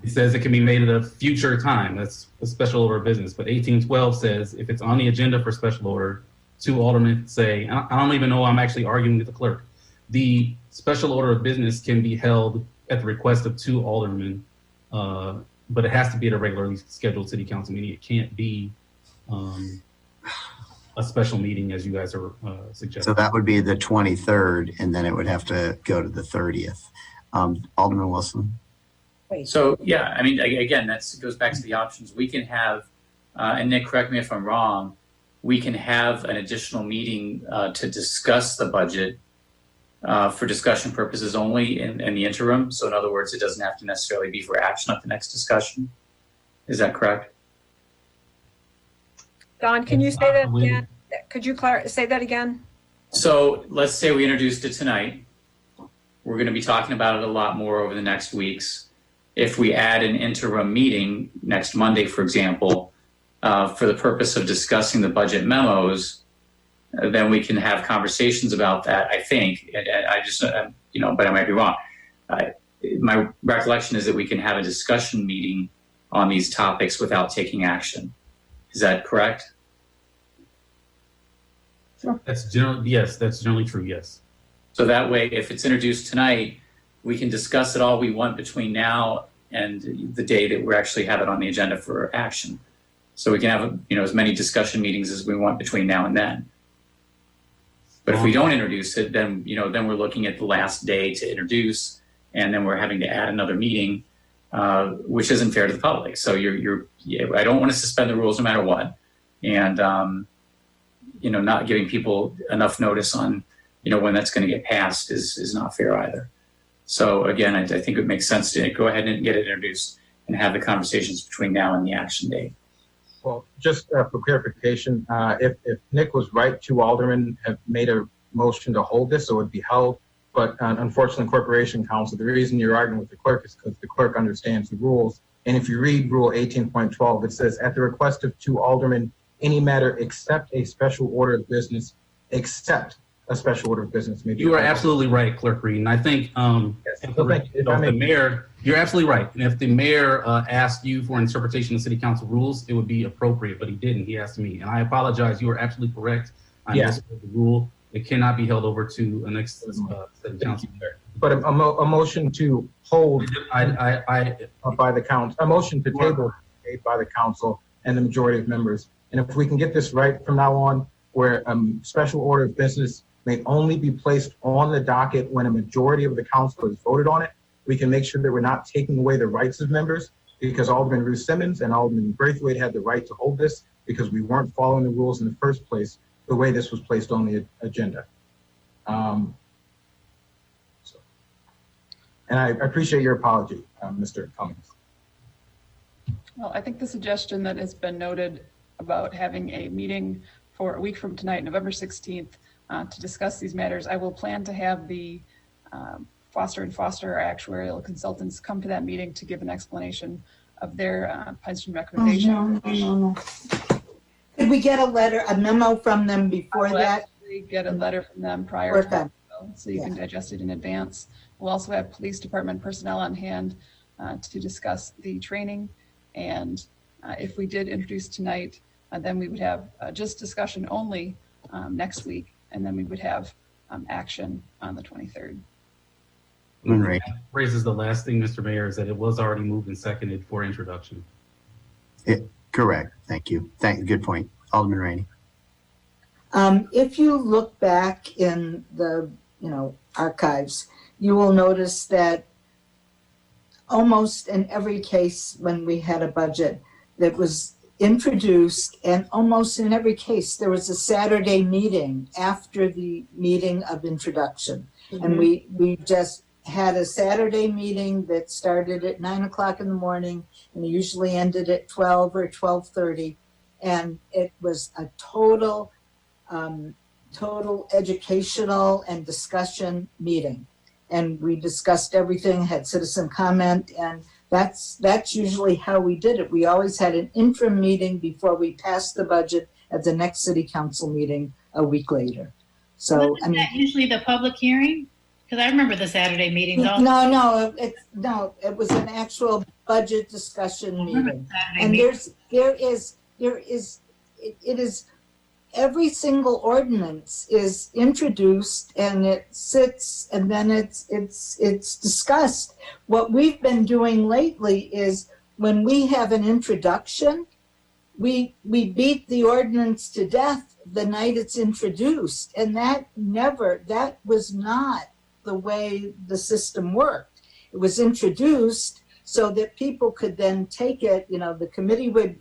It says it can be made at a future time. That's a special order of business. But 1812 says if it's on the agenda for special order, 2 aldermen say, I don't even know I'm actually arguing with the clerk. The special order of business can be held at the request of 2 aldermen, but it has to be at a regularly scheduled city council meeting. It can't be a special meeting as you guys are suggesting. So that would be the 23rd, and then it would have to go to the 30th. Alderman Wilson. So, yeah, I mean, again, that goes back to the options. We can have, and Nick, correct me if I'm wrong, we can have an additional meeting to discuss the budget for discussion purposes only in the interim. So in other words, it doesn't have to necessarily be for action at the next discussion. Is that correct? Don, can you say that again? Could you say that again? So let's say we introduced it tonight. We're going to be talking about it a lot more over the next weeks. If we add an interim meeting next Monday, for example, for the purpose of discussing the budget memos, then we can have conversations about that, I think. And I just, but I might be wrong. My recollection is that we can have a discussion meeting on these topics without taking action. Is that correct? That's generally true, yes. So that way, if it's introduced tonight, we can discuss it all we want between now and the day that we actually have it on the agenda for action. So we can have, as many discussion meetings as we want between now and then. But if we don't introduce it, then, then we're looking at the last day to introduce, and then we're having to add another meeting, which isn't fair to the public. So I don't want to suspend the rules no matter what. And, not giving people enough notice on, when that's going to get passed is not fair either. So again, I think it makes sense to go ahead and get it introduced and have the conversations between now and the action date. Well, just for clarification, if Nick was right, 2 aldermen have made a motion to hold this, so it would be held. But unfortunately, Corporation Council, the reason you're arguing with the clerk is because the clerk understands the rules. And if you read Rule 18.12, it says, at the request of 2 aldermen, any matter except a special order of business, except a special order of business may be. You are absolutely right, Clerk Reed. And I think if the mayor, you're absolutely right. And if the mayor asked you for interpretation of city council rules, it would be appropriate, but he didn't. He asked me. And I apologize. You are absolutely correct. I misread the rule. It cannot be held over to a next city council. But a motion to hold by the council, a motion to table made by the council and the majority of members. And if we can get this right from now on, where special order of business may only be placed on the docket when a majority of the council has voted on it, we can make sure that we're not taking away the rights of members, because Alderman Ruth Simmons and Alderman Braithwaite had the right to hold this because we weren't following the rules in the first place, the way this was placed on the agenda. And I appreciate your apology, Mr. Cummings. Well, I think the suggestion that has been noted about having a meeting for a week from tonight, November 16th, to discuss these matters, I will plan to have the Foster & Foster, our actuarial consultants, come to that meeting to give an explanation of their pension recommendation. No. Could we get a memo from them before that? Get a letter from them prior to that, so you can digest it in advance. We'll also have police department personnel on hand to discuss the training. And if we did introduce tonight, then we would have just discussion only next week, and then we would have action on the 23rd. Right. Raises the last thing, Mr. Mayor, is that it was already moved and seconded for introduction. Correct. Thank you. Good point. Alderman Rainey. If you look back in the archives, you will notice that almost in every case when we had a budget that was introduced, and almost in every case there was a Saturday meeting after the meeting of introduction. Mm-hmm. And we just had a Saturday meeting that started at 9 o'clock in the morning and usually ended at 12 or 12:30. And it was a total educational and discussion meeting. And we discussed everything, had citizen comment, and that's usually how we did it. We always had an interim meeting before we passed the budget at the next city council meeting a week later. So Wasn't that usually the public hearing? Because I remember the Saturday meetings. No, it was an actual budget discussion meeting. And it is, every single ordinance is introduced and it sits and then it's discussed. What we've been doing lately is when we have an introduction, we beat the ordinance to death the night it's introduced. And that was not the way the system worked. It was introduced so that people could then take it, the committee would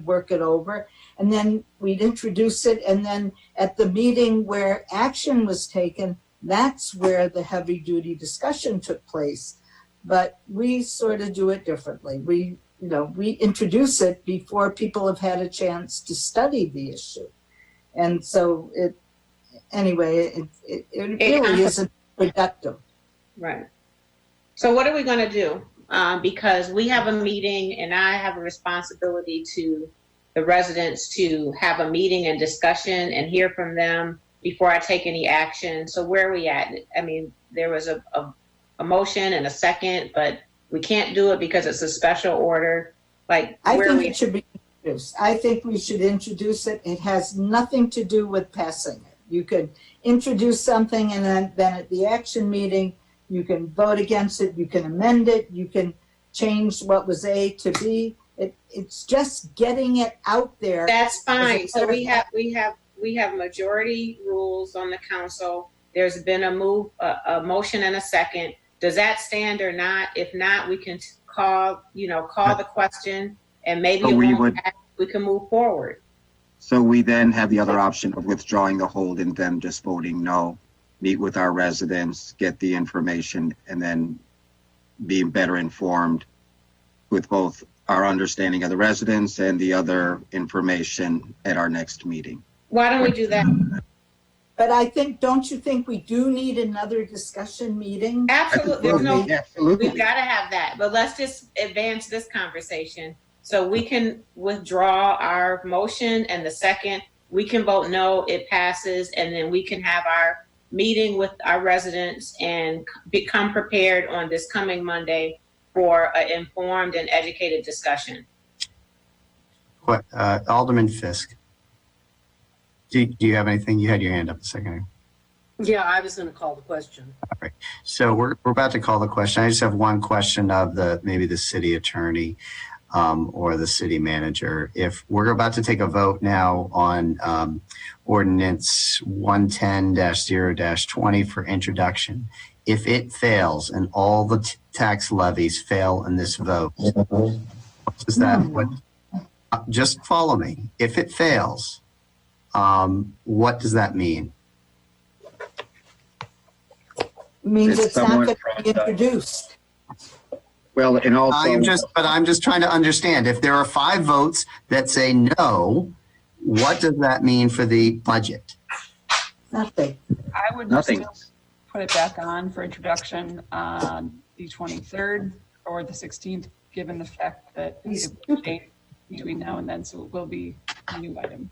work it over, and then we'd introduce it, and then at the meeting where action was taken, that's where the heavy duty discussion took place. But we sort of do it differently. We introduce it before people have had a chance to study the issue. And so it really isn't productive. Right. So what are we going to do? Because we have a meeting and I have a responsibility to the residents to have a meeting and discussion and hear from them before I take any action. So where are we at? I mean, there was a motion and a second, but we can't do it because it's a special order. I think it should be introduced. I think we should introduce it. It has nothing to do with passing it. You could introduce something and then at the action meeting, you can vote against it, you can amend it, you can change what was A to B. It's just getting it out there. That's fine. So we have majority rules on the council. There's been a motion and a second. Does that stand or not? If not, we can call the question and maybe we can move forward. So we then have the other option of withdrawing the hold and then just voting no, meet with our residents, get the information, and then being better informed with both our understanding of the residents and the other information at our next meeting. Why don't we do that? But don't you think we do need another discussion meeting? Absolutely. We've got to have that. But let's just advance this conversation so we can withdraw our motion and the second. We can vote no, it passes, and then we can have our meeting with our residents and become prepared on this coming Monday for an informed and educated discussion. Alderman Fisk. Do you have anything? You had your hand up a second ago. Yeah, I was going to call the question. All right. So we're about to call the question. I just have one question of maybe the city attorney or the city manager. If we're about to take a vote now on ordinance 110-0-20 for introduction, if it fails and all the tax levies fail in this vote, what does that? Just follow me. If it fails, what does that mean? It means it's not going to be introduced. Well, and also, I'm just trying to understand. If there are 5 votes that say no, what does that mean for the budget? Nothing. I would still put it back on for introduction on the 23rd or the 16th, given the fact that it will change between now and then, so it will be a new item.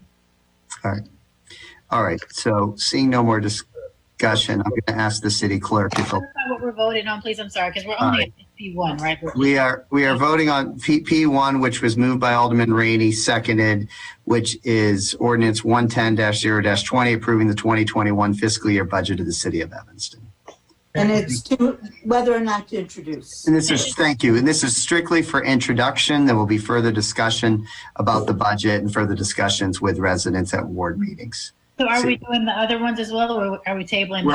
All right. So seeing no more discussion, I'm going to ask the city clerk if what we're voting on, please. I'm sorry, because we're only at P1, right? we are voting on P1, which was moved by Alderman Rainey, seconded, which is ordinance 110-0-20, approving the 2021 fiscal year budget of the city of Evanston. And it's to whether or not to introduce. And thank you. And this is strictly for introduction. There will be further discussion about the budget and further discussions with residents at ward meetings. So are we doing the other ones as well, or are we tabling?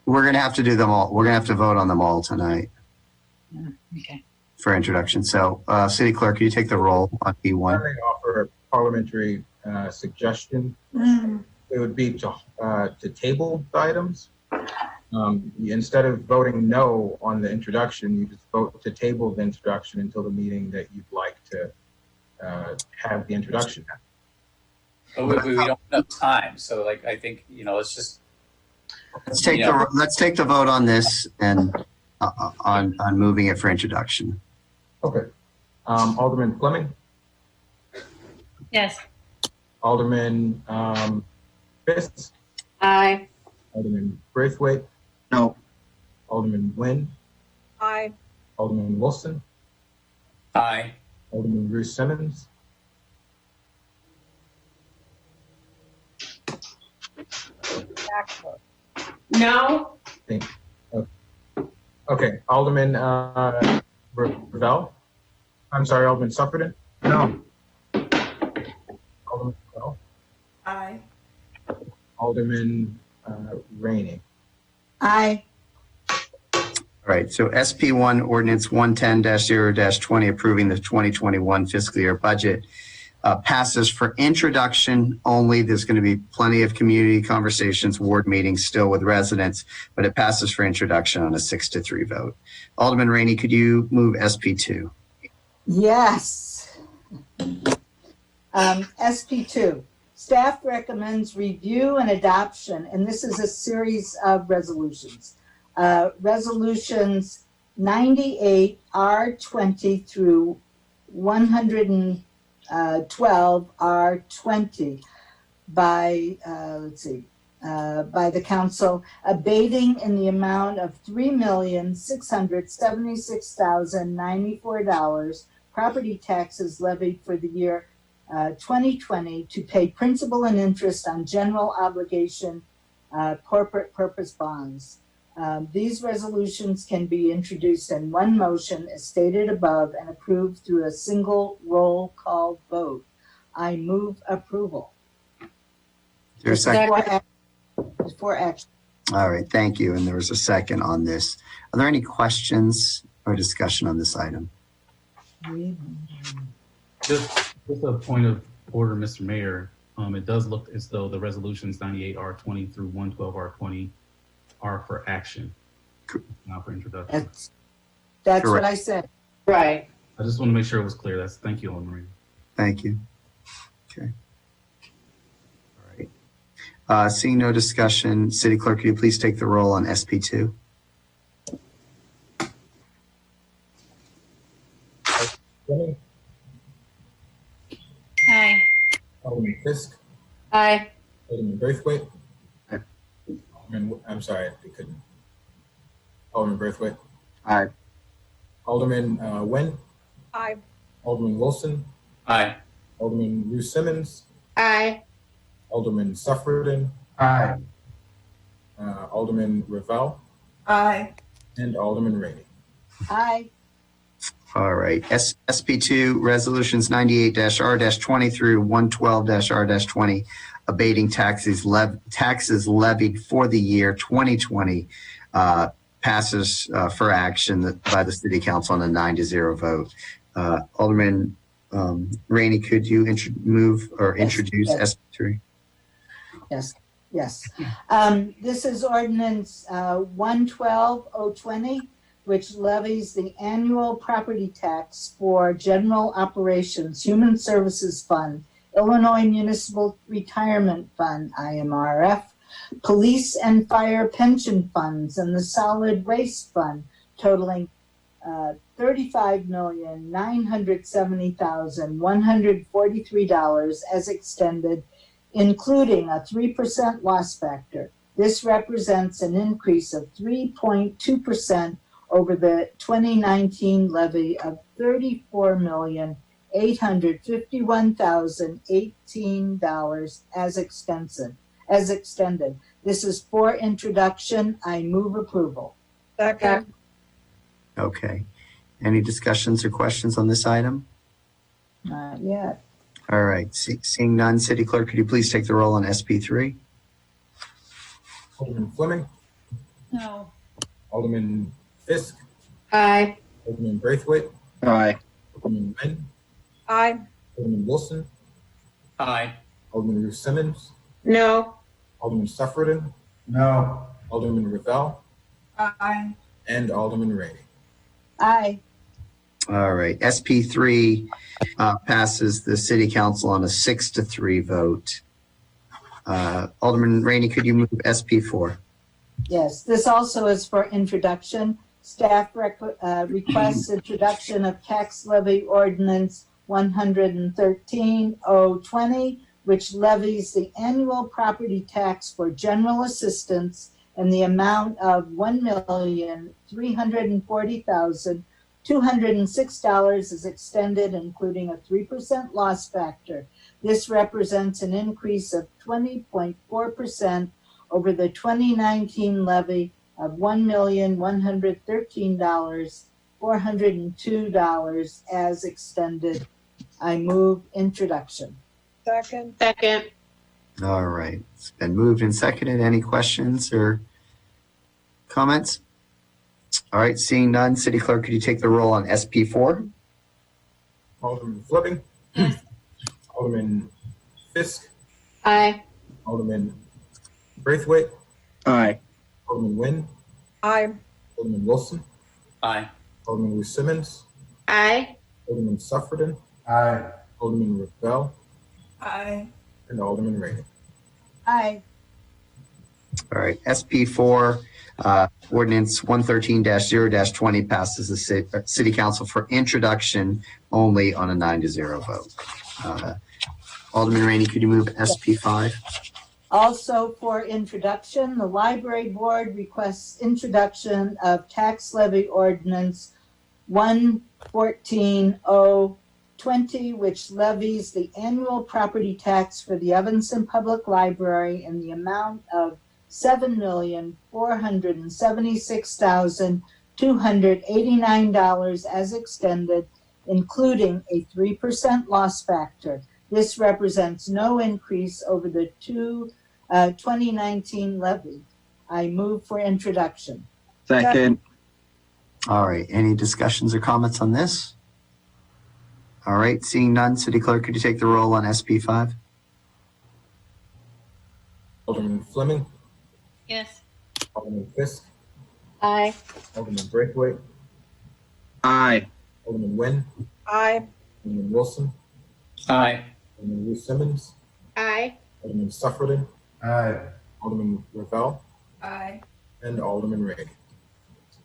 We're going to have to do them all. We're going to have to vote on them all tonight. Okay. For introduction. So, city clerk, can you take the roll on P1? I may offer a parliamentary suggestion. It would be to table the items. Instead of voting no on the introduction, you just vote to table the introduction until the meeting that you'd like to have the introduction at. But we don't have time, so I think let's take the vote on this and on moving it for introduction. Okay. Alderman Fleming. Yes. Alderman Fisk. Aye. Alderman Braithwaite. No. Alderman Nguyen. Aye. Alderman Wilson. Aye. Alderman Ruth Simmons. No. Okay, Alderman Ravel. I'm sorry, Alderman Sufferton. No. Alderman Ravel. Aye. Alderman Rainey. Aye. All right, so SP1 Ordinance 110-0-20 approving the 2021 fiscal year budget passes for introduction only. There's going to be plenty of community conversations, ward meetings still with residents, but it passes for introduction on a 6-3 vote. Alderman Rainey, could you move SP2? Yes. SP2. Staff recommends review and adoption, and this is a series of resolutions. Resolutions 98 R20 through 112 R20 by by the council, abating in the amount of $3,676,094 property taxes levied for the year 2020 to pay principal and interest on general obligation corporate purpose bonds. These resolutions can be introduced in one motion as stated above and approved through a single roll call vote. I move approval. Is there a second? For action. All right, thank you. And there was a second on this. Are there any questions or discussion on this item? Just a point of order, Mr. Mayor. It does look as though the resolutions 98 R20 through 112 R20 are for action, not for introduction. That's Correct. what I said. Right. I just want to make sure it was clear. Thank you, Alderman Rainey. Thank you. Okay. All right. Seeing no discussion, City Clerk, could you please take the roll on SP2? Fleming. Aye. Alderman Fisk. Aye. Alderman Braithwaite. I'm sorry, I couldn't. Alderman Braithwaite. Aye. Alderman Nguyen. Aye. Alderman Wilson. Aye. Alderman Ruth Simmons. Aye. Alderman Sufferton. Aye. Alderman Ravel. Aye. And Alderman Rainey. Aye. All right. SP2 resolutions 98-R-20 through 112-R-20 abating taxes levied for the year 2020 passes for action by the City Council on a 9-0 vote. Alderman Rainey, could you move or introduce SP3? Yes. Yes. This is ordinance 112-020, which levies the annual property tax for General Operations Human Services Fund, Illinois Municipal Retirement Fund, IMRF, Police and Fire Pension Funds, and the Solid Waste Fund, totaling $35,970,143 as extended, including a 3% loss factor. This represents an increase of 3.2% over the 2019 levy of $34,851,018 as extended. This is for introduction. I move approval. Second. Okay. Any discussions or questions on this item? Not yet. All right. Seeing none, City Clerk, could you please take the roll on SP3? Alderman Fleming. No. Alderman Fisk. Aye. Alderman Braithwaite. Aye. Alderman Nguyen. Aye. Alderman Wilson. Aye. Alderman Ruth Simmons. No. Alderman Sufferton. No. Alderman Ravel. Aye. And Alderman Rainey. Aye. All right. SP3 passes the City Council on a 6-3 vote. Alderman Rainey, could you move SP4? Yes, this also is for introduction. Staff requests introduction of tax levy ordinance 113-020, which levies the annual property tax for general assistance in the amount of $1,340,200 $206 is extended, including a 3% loss factor. This represents an increase of 20.4% over the 2019 levy of $1,113,402 as extended. I move introduction. Second. Second. All right. It's been moved and seconded. Any questions or comments? All right. Seeing none, City Clerk, could you take the roll on SP4? Alderman Fleming. Yes. Alderman Fisk. Aye. Alderman Braithwaite. Aye. Alderman Nguyen. Aye. Alderman Wilson. Aye. Alderman Ruth Simmons. Aye. Alderman Suffredin. Aye. Alderman Ravel. Aye. And Alderman Rainey. Aye. All right. SP4, ordinance 113-0-20 passes the City Council for introduction only on a 9-0 vote. Alderman Rainey, could you move SP5? Also for introduction, the Library Board requests introduction of tax levy ordinance 114-020, which levies the annual property tax for the Evanston Public Library in the amount of $7,476,289 as extended, including a 3% loss factor. This represents no increase over the 2019 levy. I move for introduction. Second. All right. Any discussions or comments on this? All right. Seeing none, City Clerk, could you take the roll on SP5? Alderman Fleming. Yes. Alderman Fisk. Aye. Alderman Braithwaite. Aye. Alderman Nguyen. Aye. Alderman Wilson. Aye. Alderman Ruth Simmons. Aye. Alderman Suffredin. Aye. Alderman Ravel. Aye. And Alderman Rainey.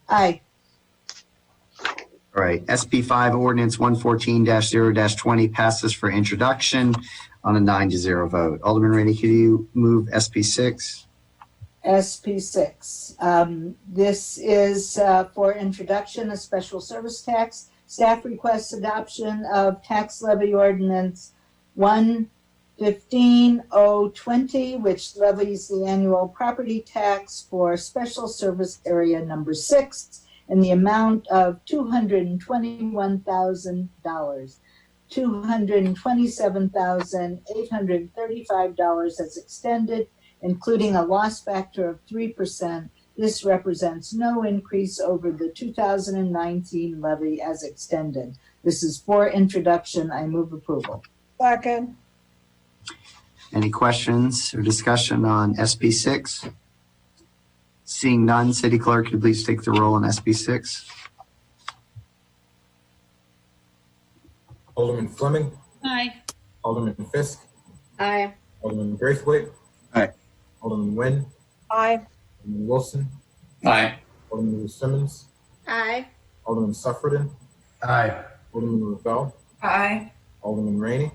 Aye. All right. SP5, ordinance 114-0-20 passes for introduction on a 9-0 vote. Alderman Rainey, could you move SP6? SP6. This is for introduction of special service tax. Staff requests adoption of tax levy ordinance 115-020, which levies the annual property tax for special service area number 6 in the amount of $221,000. $227,835 as extended, including a loss factor of 3%. This represents no increase over the 2019 levy as extended. This is for introduction. I move approval. Second. Any questions or discussion on SP6? Seeing none, City Clerk, could you please take the roll on SP6? Alderman Fleming. Aye. Alderman Fisk. Aye. Alderman Braithwaite. Aye. Alderman Nguyen. Aye. Alderman Wilson. Aye. Alderman Ruth Simmons. Aye. Alderman Suffredin. Aye. Alderman Ravel. Aye. Alderman Rainey.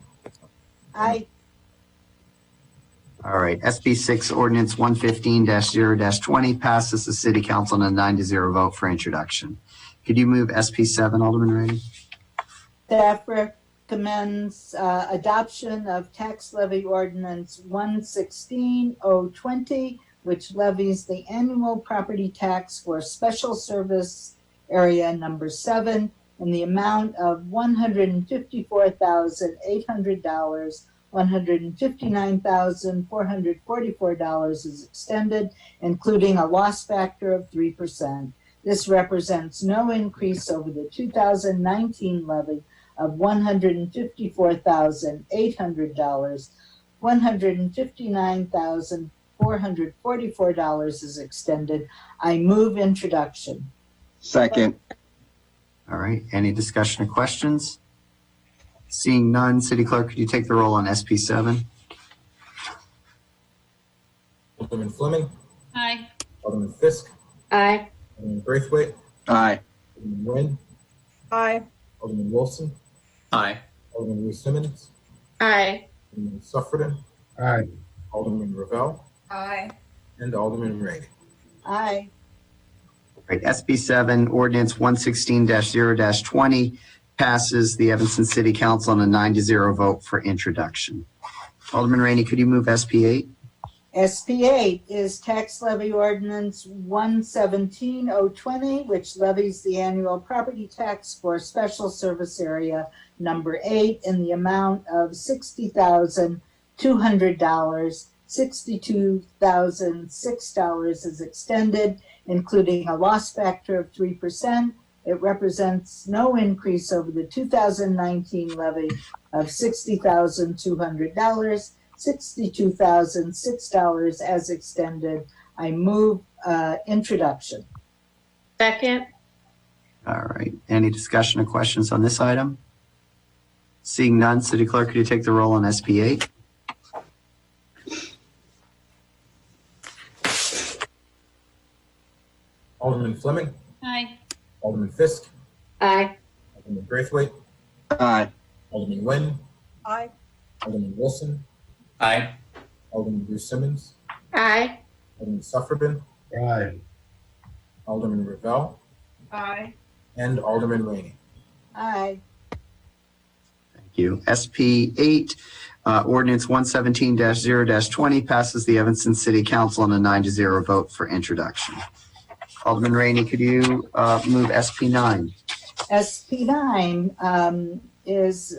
Aye. All right. SP6, ordinance 115-0-20 passes the City Council on a 9-0 vote for introduction. Could you move SP7, Alderman Rainey? Staff recommends adoption of tax levy ordinance 116-020, which levies the annual property tax for special service area number 7 in the amount of $154,800. $159,444 is extended, including a loss factor of 3%. This represents no increase over the 2019 levy of $154,800. $159,444 is extended. I move introduction. Second. All right. Any discussion or questions? Seeing none, City Clerk, could you take the roll on SP7? Alderman Fleming. Aye. Alderman Fisk. Aye. Alderman Braithwaite. Aye. Alderman Nguyen. Aye. Alderman Wilson. Aye. Alderman Ruth Simmons. Aye. Alderman Suffredin. Aye. Alderman Ravel. Aye. And Alderman Rainey. Aye. Right, SB 7, ordinance 116-0-20 passes the Evanston City Council on a 9-0 vote for introduction. Alderman Rainey, could you move SB 8? SB 8 is tax levy ordinance 117-020, which levies the annual property tax for special service area number 8 in the amount of $60,200. $62,006 is extended, including a loss factor of 3%. It represents no increase over the 2019 levy of $60,200. $62,006 as extended. I move introduction. Second. All right. Any discussion or questions on this item? Seeing none, City Clerk, could you take the roll on SB 8? Alderman Fleming, Aye. Alderman Fisk, Aye. Alderman Braithwaite, Aye. Alderman Nguyen, Aye. Alderman Wilson, Aye. Alderman Bruce Simmons, Aye. Alderman Suffredin, Aye. Alderman Ravel, Aye. and Alderman Rainey. Aye. Thank you. SP 8, ordinance 117-0-20 passes the Evanston City Council on a 9-0 vote for introduction. Alderman Rainey, could you move SP 9? SP 9 is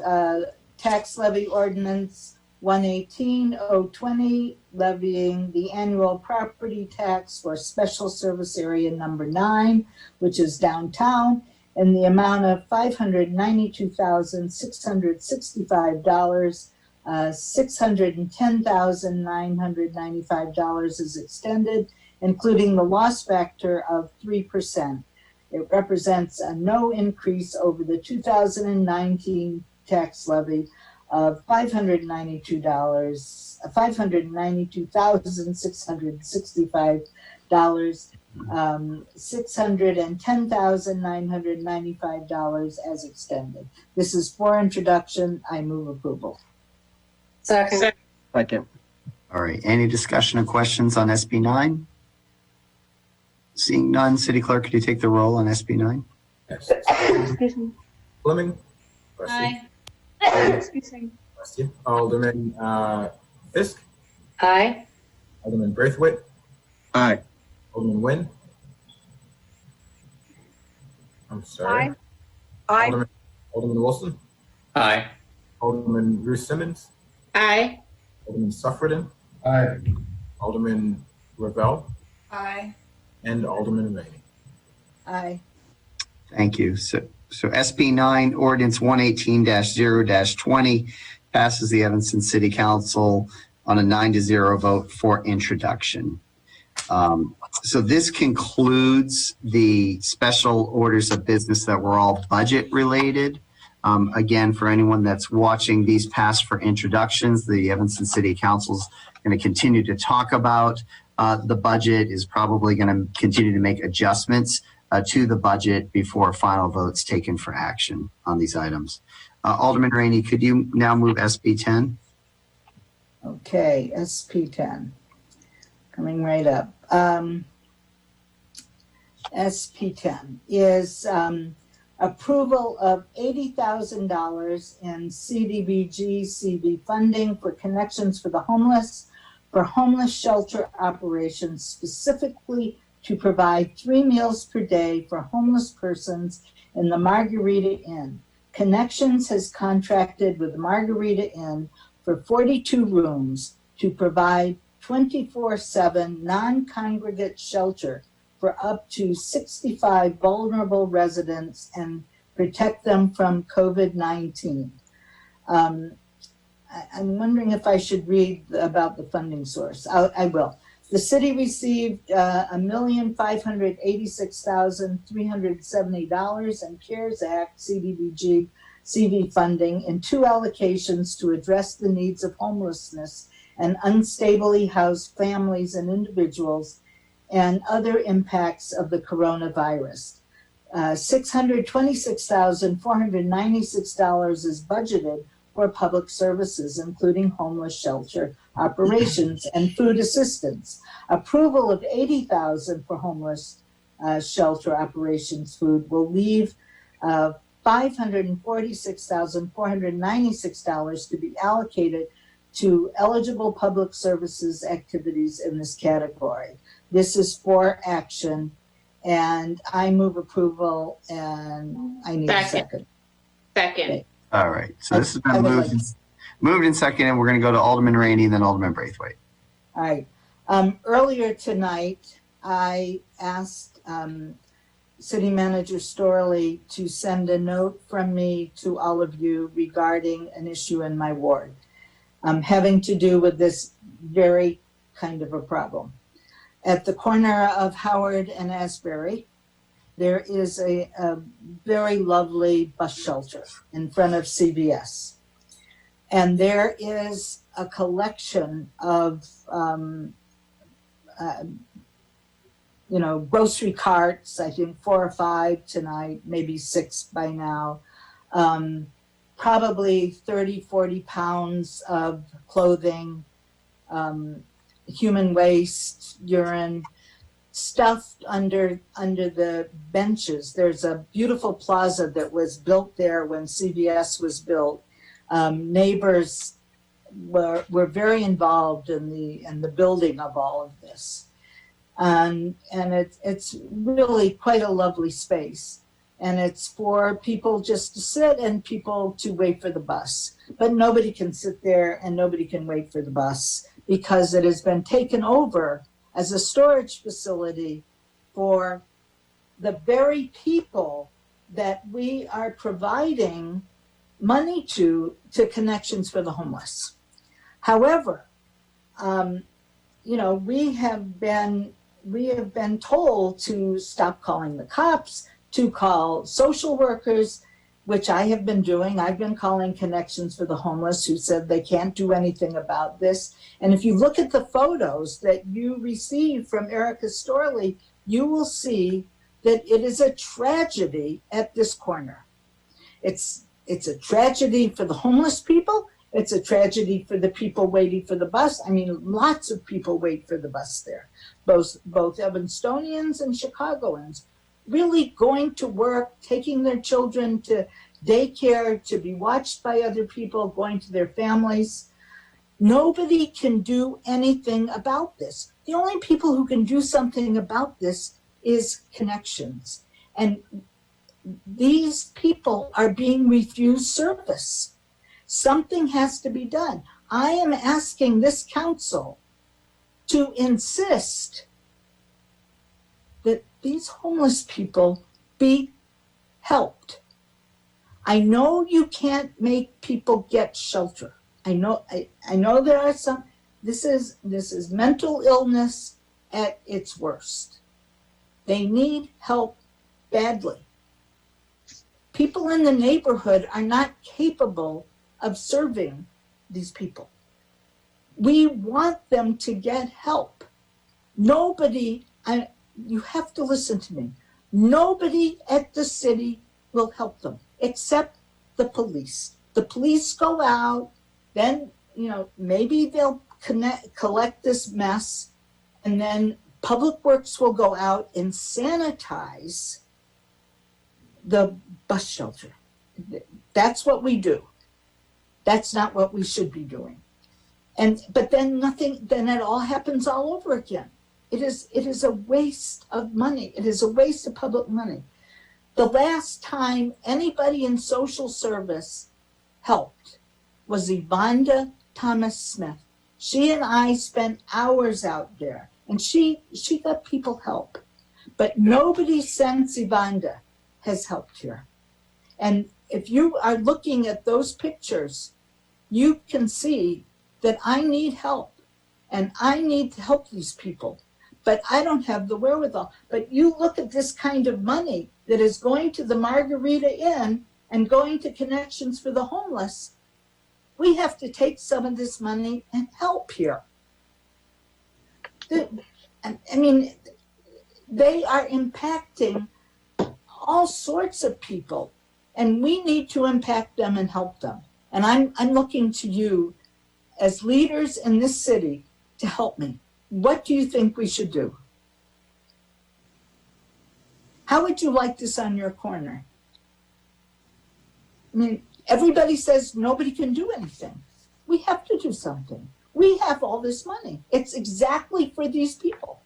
tax levy ordinance 118-020, levying the annual property tax for special service area number 9, which is downtown, in the amount of $592,665. $610,995 is extended, including the loss factor of 3%. It represents a no increase over the 2019 tax levy of $592,665, $610,995 as extended. This is for introduction. I move approval. Second. Second. All right. Any discussion or questions on SB 9? Seeing none, City Clerk, could you take the roll on SB 9? Yes. Fleming. Aye. Alderman Fisk, Aye. Alderman Braithwaite, Aye. Alderman Nguyen. I'm sorry. Aye. Alderman Wilson, Aye. Alderman Bruce Simmons, Aye. Alderman Suffredin, Aye. Alderman Ravel, Aye. and Alderman Rainey. Aye. Thank you. So SB 9, ordinance 118-0-20 passes the Evanston City Council on a 9-0 vote for introduction. So this concludes the special orders of business that were all budget related. Again, for anyone that's watching, these pass for introductions. The Evanston City Council is going to continue to talk about the budget, is probably going to continue to make adjustments to the budget before final votes taken for action on these items. Alderman Rainey, could you now move SB 10? Okay, SP 10. Coming right up. SP 10 is approval of $80,000 in CDBG CV funding for Connections for the Homeless for homeless shelter operations, specifically to provide 3 meals per day for homeless persons in the Margarita Inn. Connections has contracted with Margarita Inn for 42 rooms to provide 24/7 non-congregate shelter for up to 65 vulnerable residents and protect them from COVID-19. I'm wondering if I should read about the funding source. I will. The city received $1,586,370 in CARES Act CDBG CV funding in 2 allocations to address the needs of homelessness and unstably housed families and individuals and other impacts of the coronavirus. $626,496 is budgeted for public services, including homeless shelter operations and food assistance. Approval of $80,000 for homeless shelter operations food will leave $546,496 to be allocated to eligible public services activities in this category. This is for action, and I move approval, and I need a second. Second. Okay. All right. So this has been moved and seconded. We're going to go to Alderman Rainey and then Alderman Braithwaite. All right. Earlier tonight, I asked City Manager Storley to send a note from me to all of you regarding an issue in my ward having to do with this very kind of a problem. At the corner of Howard and Asbury, there is a very lovely bus shelter in front of CVS. And there is a collection of, grocery carts, I think 4 or 5 tonight, maybe 6 by now. Probably 30, 40 pounds of clothing, human waste, urine, stuffed under the benches. There's a beautiful plaza that was built there when CVS was built. Neighbors were very involved in the building of all of this. And it's really quite a lovely space. And it's for people just to sit and people to wait for the bus. But nobody can sit there and nobody can wait for the bus because it has been taken over as a storage facility for the very people that we are providing money to Connections for the Homeless. However, we have been told to stop calling the cops, to call social workers, which I have been doing. I've been calling Connections for the Homeless, who said they can't do anything about this. And if you look at the photos that you received from Erica Storley, you will see that it is a tragedy at this corner. It's a tragedy for the homeless people. It's a tragedy for the people waiting for the bus. I mean, lots of people wait for the bus there, both Evanstonians and Chicagoans, really going to work, taking their children to daycare, to be watched by other people, going to their families. Nobody can do anything about this. The only people who can do something about this is Connections. And these people are being refused service. Something has to be done. I am asking this council to insist that these homeless people be helped. I know you can't make people get shelter. I know there are some. This is mental illness at its worst. They need help badly. People in the neighborhood are not capable of serving these people. We want them to get help. You have to listen to me. Nobody at the city will help them except the police. The police go out, then, maybe they'll collect this mess, and then Public Works will go out and sanitize the bus shelter. That's what we do. That's not what we should be doing. But then it all happens all over again. It is a waste of money. It is a waste of public money. The last time anybody in social service helped was Evanda Thomas Smith. She and I spent hours out there, and she got people help. But nobody since Evanda has helped here. And if you are looking at those pictures, you can see that I need help, and I need to help these people. But I don't have the wherewithal. But you look at this kind of money that is going to the Margarita Inn and going to Connections for the Homeless. We have to take some of this money and help here. They are impacting all sorts of people, and we need to impact them and help them. And I'm looking to you as leaders in this city to help me. What do you think we should do? How would you like this on your corner? I mean, everybody says nobody can do anything. We have to do something. We have all this money. It's exactly for these people.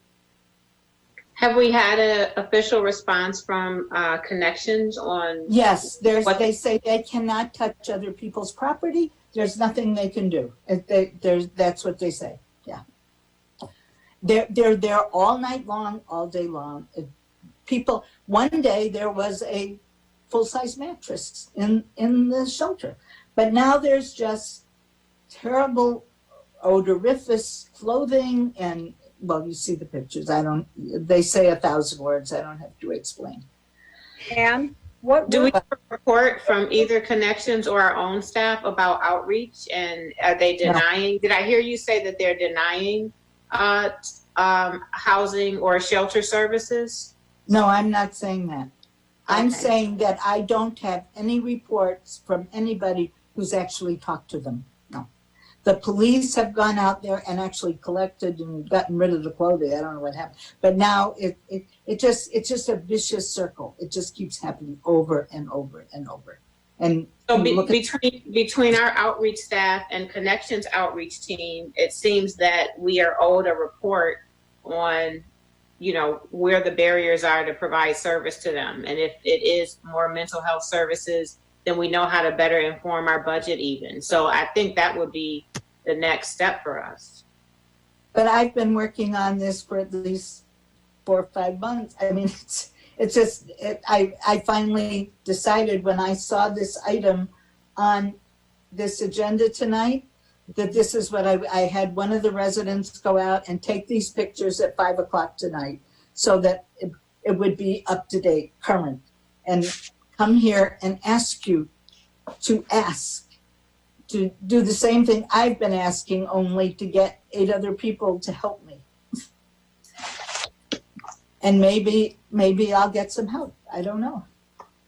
Have we had an official response from Connections on? Yes, they say they cannot touch other people's property. There's nothing they can do. That's what they say. Yeah. They're there all night long, all day long. People, one day there was a full-size mattress in the shelter, but now there's just terrible odoriferous clothing and, well, you see the pictures. They say 1,000 words. I don't have to explain. And what do we have a report from either Connections or our own staff about outreach? And are they denying? No. Did I hear you say that they're denying housing or shelter services? No, I'm not saying that. I'm saying that I don't have any reports from anybody who's actually talked to them. No. The police have gone out there and actually collected and gotten rid of the clothing. I don't know what happened. But now it's just a vicious circle. It just keeps happening over and over and over. And so between our outreach staff and Connections outreach team, it seems that we are owed a report on, you know, where the barriers are to provide service to them. And if it is more mental health services, then we know how to better inform our budget even. So I think that would be the next step for us. But I've been working on this for at least 4 or 5 months. I mean, it's just, I finally decided when I saw this item on this agenda tonight, that this is what I had one of the residents go out and take these pictures at 5 o'clock tonight so that it would be up to date, current, and come here and ask you to do the same thing I've been asking, only to get 8 other people to help me. And maybe I'll get some help. I don't know.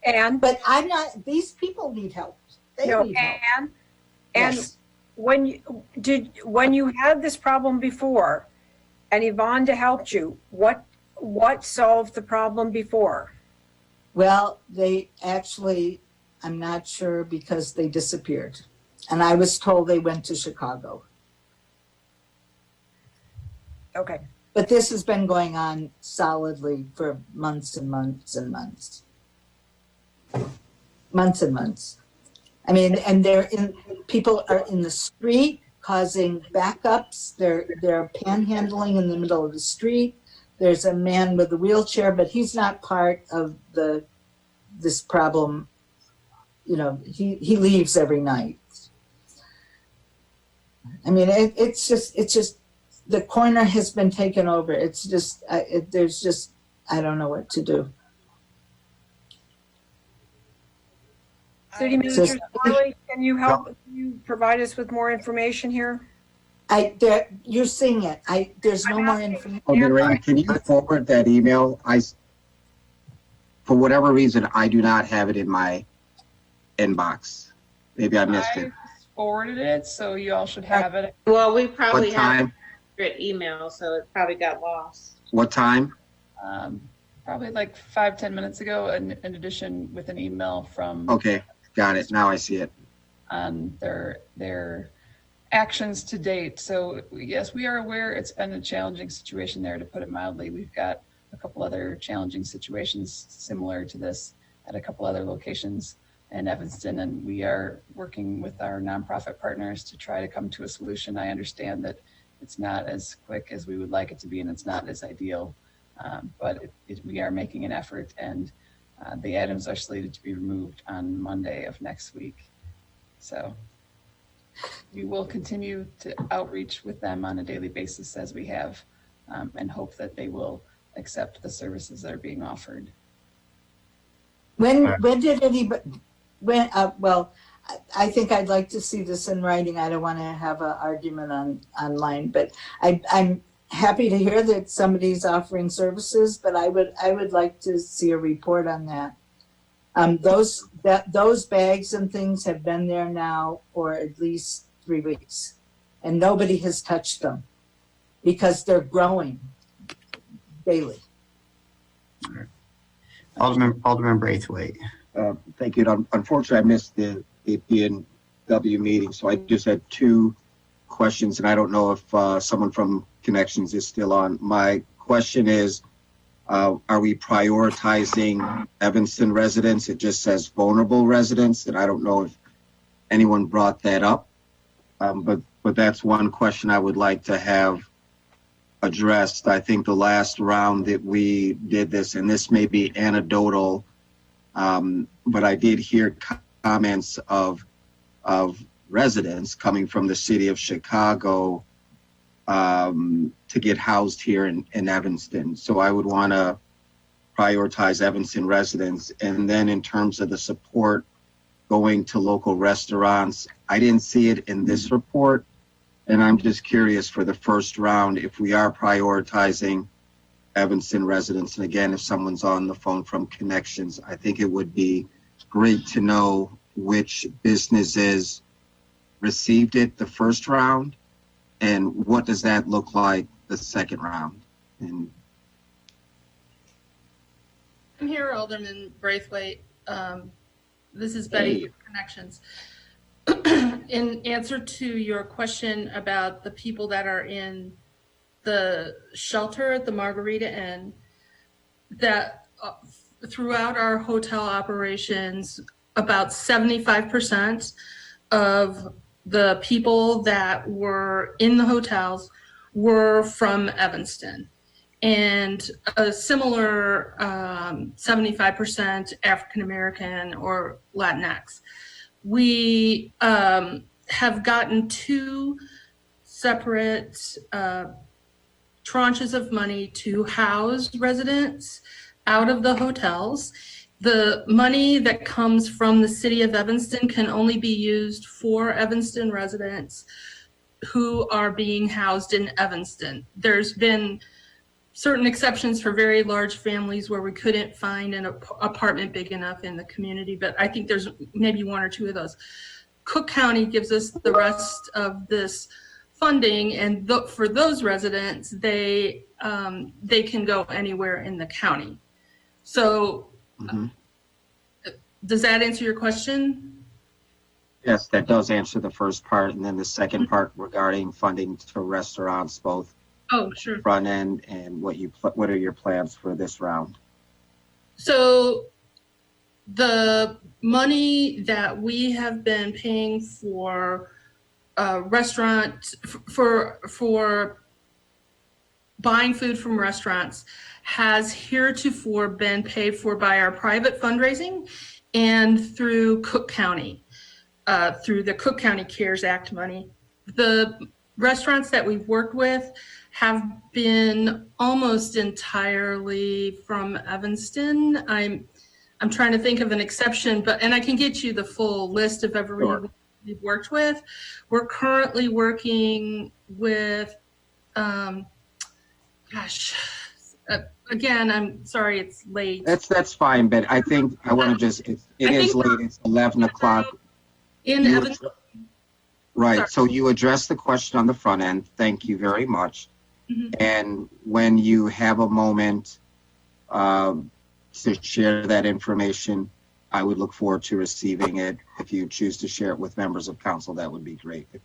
But I'm not, these people need help. They need help. And yes. When you had this problem before and Yvonne helped you, what solved the problem before? Well, they actually, I'm not sure, because they disappeared. And I was told they went to Chicago. Okay. But this has been going on solidly for months and months and months. Months and months. I mean, and people are in the street causing backups. They're panhandling in the middle of the street. There's a man with a wheelchair, but he's not part of this problem. You know, he leaves every night. I mean, it's just the corner has been taken over. It's just there's just, I don't know what to do. City Manager Farley, can you help? Can you provide us with more information here? You're seeing it. There's no more information. Oh, Lorraine, can you forward that email? For whatever reason, I do not have it in my inbox. Maybe I missed it. Forwarded it, so you all should have it. Well, we probably What time? have an email, so it probably got lost. What time? Probably like 5-10 minutes ago, in addition with an email from. Okay, got it. Now I see it. On their actions to date. So yes, we are aware it's been a challenging situation there, to put it mildly. We've got a couple other challenging situations similar to this at a couple other locations in Evanston, and we are working with our nonprofit partners to try to come to a solution. I understand that it's not as quick as we would like it to be, and it's not as ideal, but we are making an effort, and the items are slated to be removed on Monday of next week. So we will continue to outreach with them on a daily basis as we have, and hope that they will accept the services that are being offered. When did anybody, well, I think I'd like to see this in writing. I don't want to have an argument online, but I'm happy to hear that somebody's offering services, but I would like to see a report on that. Those bags and things have been there now for at least 3 weeks, and nobody has touched them because they're growing daily. Alderman Braithwaite. Thank you. Unfortunately, I missed the APNW meeting, so I just had two questions, and I don't know if someone from Connections is still on. My question is, are we prioritizing Evanston residents? It just says vulnerable residents, and I don't know if anyone brought that up. But that's one question I would like to have addressed. I think the last round that we did this, and this may be anecdotal, but I did hear comments of residents coming from the city of Chicago to get housed here in Evanston. So I would want to prioritize Evanston residents. And then in terms of the support going to local restaurants, I didn't see it in this report. And I'm just curious for the first round, if we are prioritizing Evanston residents, and again, if someone's on the phone from Connections, I think it would be great to know which businesses received it the first round, and what does that look like the second round? And I'm here, Alderman Braithwaite. This is Betty from Connections. In answer to your question about the people that are in the shelter at the Margarita Inn, that throughout our hotel operations, about 75% of the people that were in the hotels were from Evanston, and a similar 75% African American or Latinx. We have gotten two separate tranches of money to house residents out of the hotels. The money that comes from the city of Evanston can only be used for Evanston residents who are being housed in Evanston. There's been certain exceptions for very large families where we couldn't find an apartment big enough in the community, but I think there's maybe one or two of those. Cook County gives us the rest of this funding, and for those residents, they can go anywhere in the county. So does that answer your question? yes, that does answer the first part. And then the second part regarding funding to restaurants, both sure. front end and what are your plans for this round? So the money that we have been paying for restaurant for buying food from restaurants has heretofore been paid for by our private fundraising and through Cook County, through the Cook County CARES Act money. The restaurants that we've worked with have been almost entirely from Evanston. I'm trying to think of an exception, and I can get you the full list of everyone we've worked with. We're currently working with, again, I'm sorry it's late. That's fine, but I think I want to just, it is late, it's 11 o'clock. In Evanston. Right, Sorry. so you addressed the question on the front end. Thank you very much. And when you have a moment to share that information, I would look forward to receiving it. If you choose to share it with members of council, that would be great. If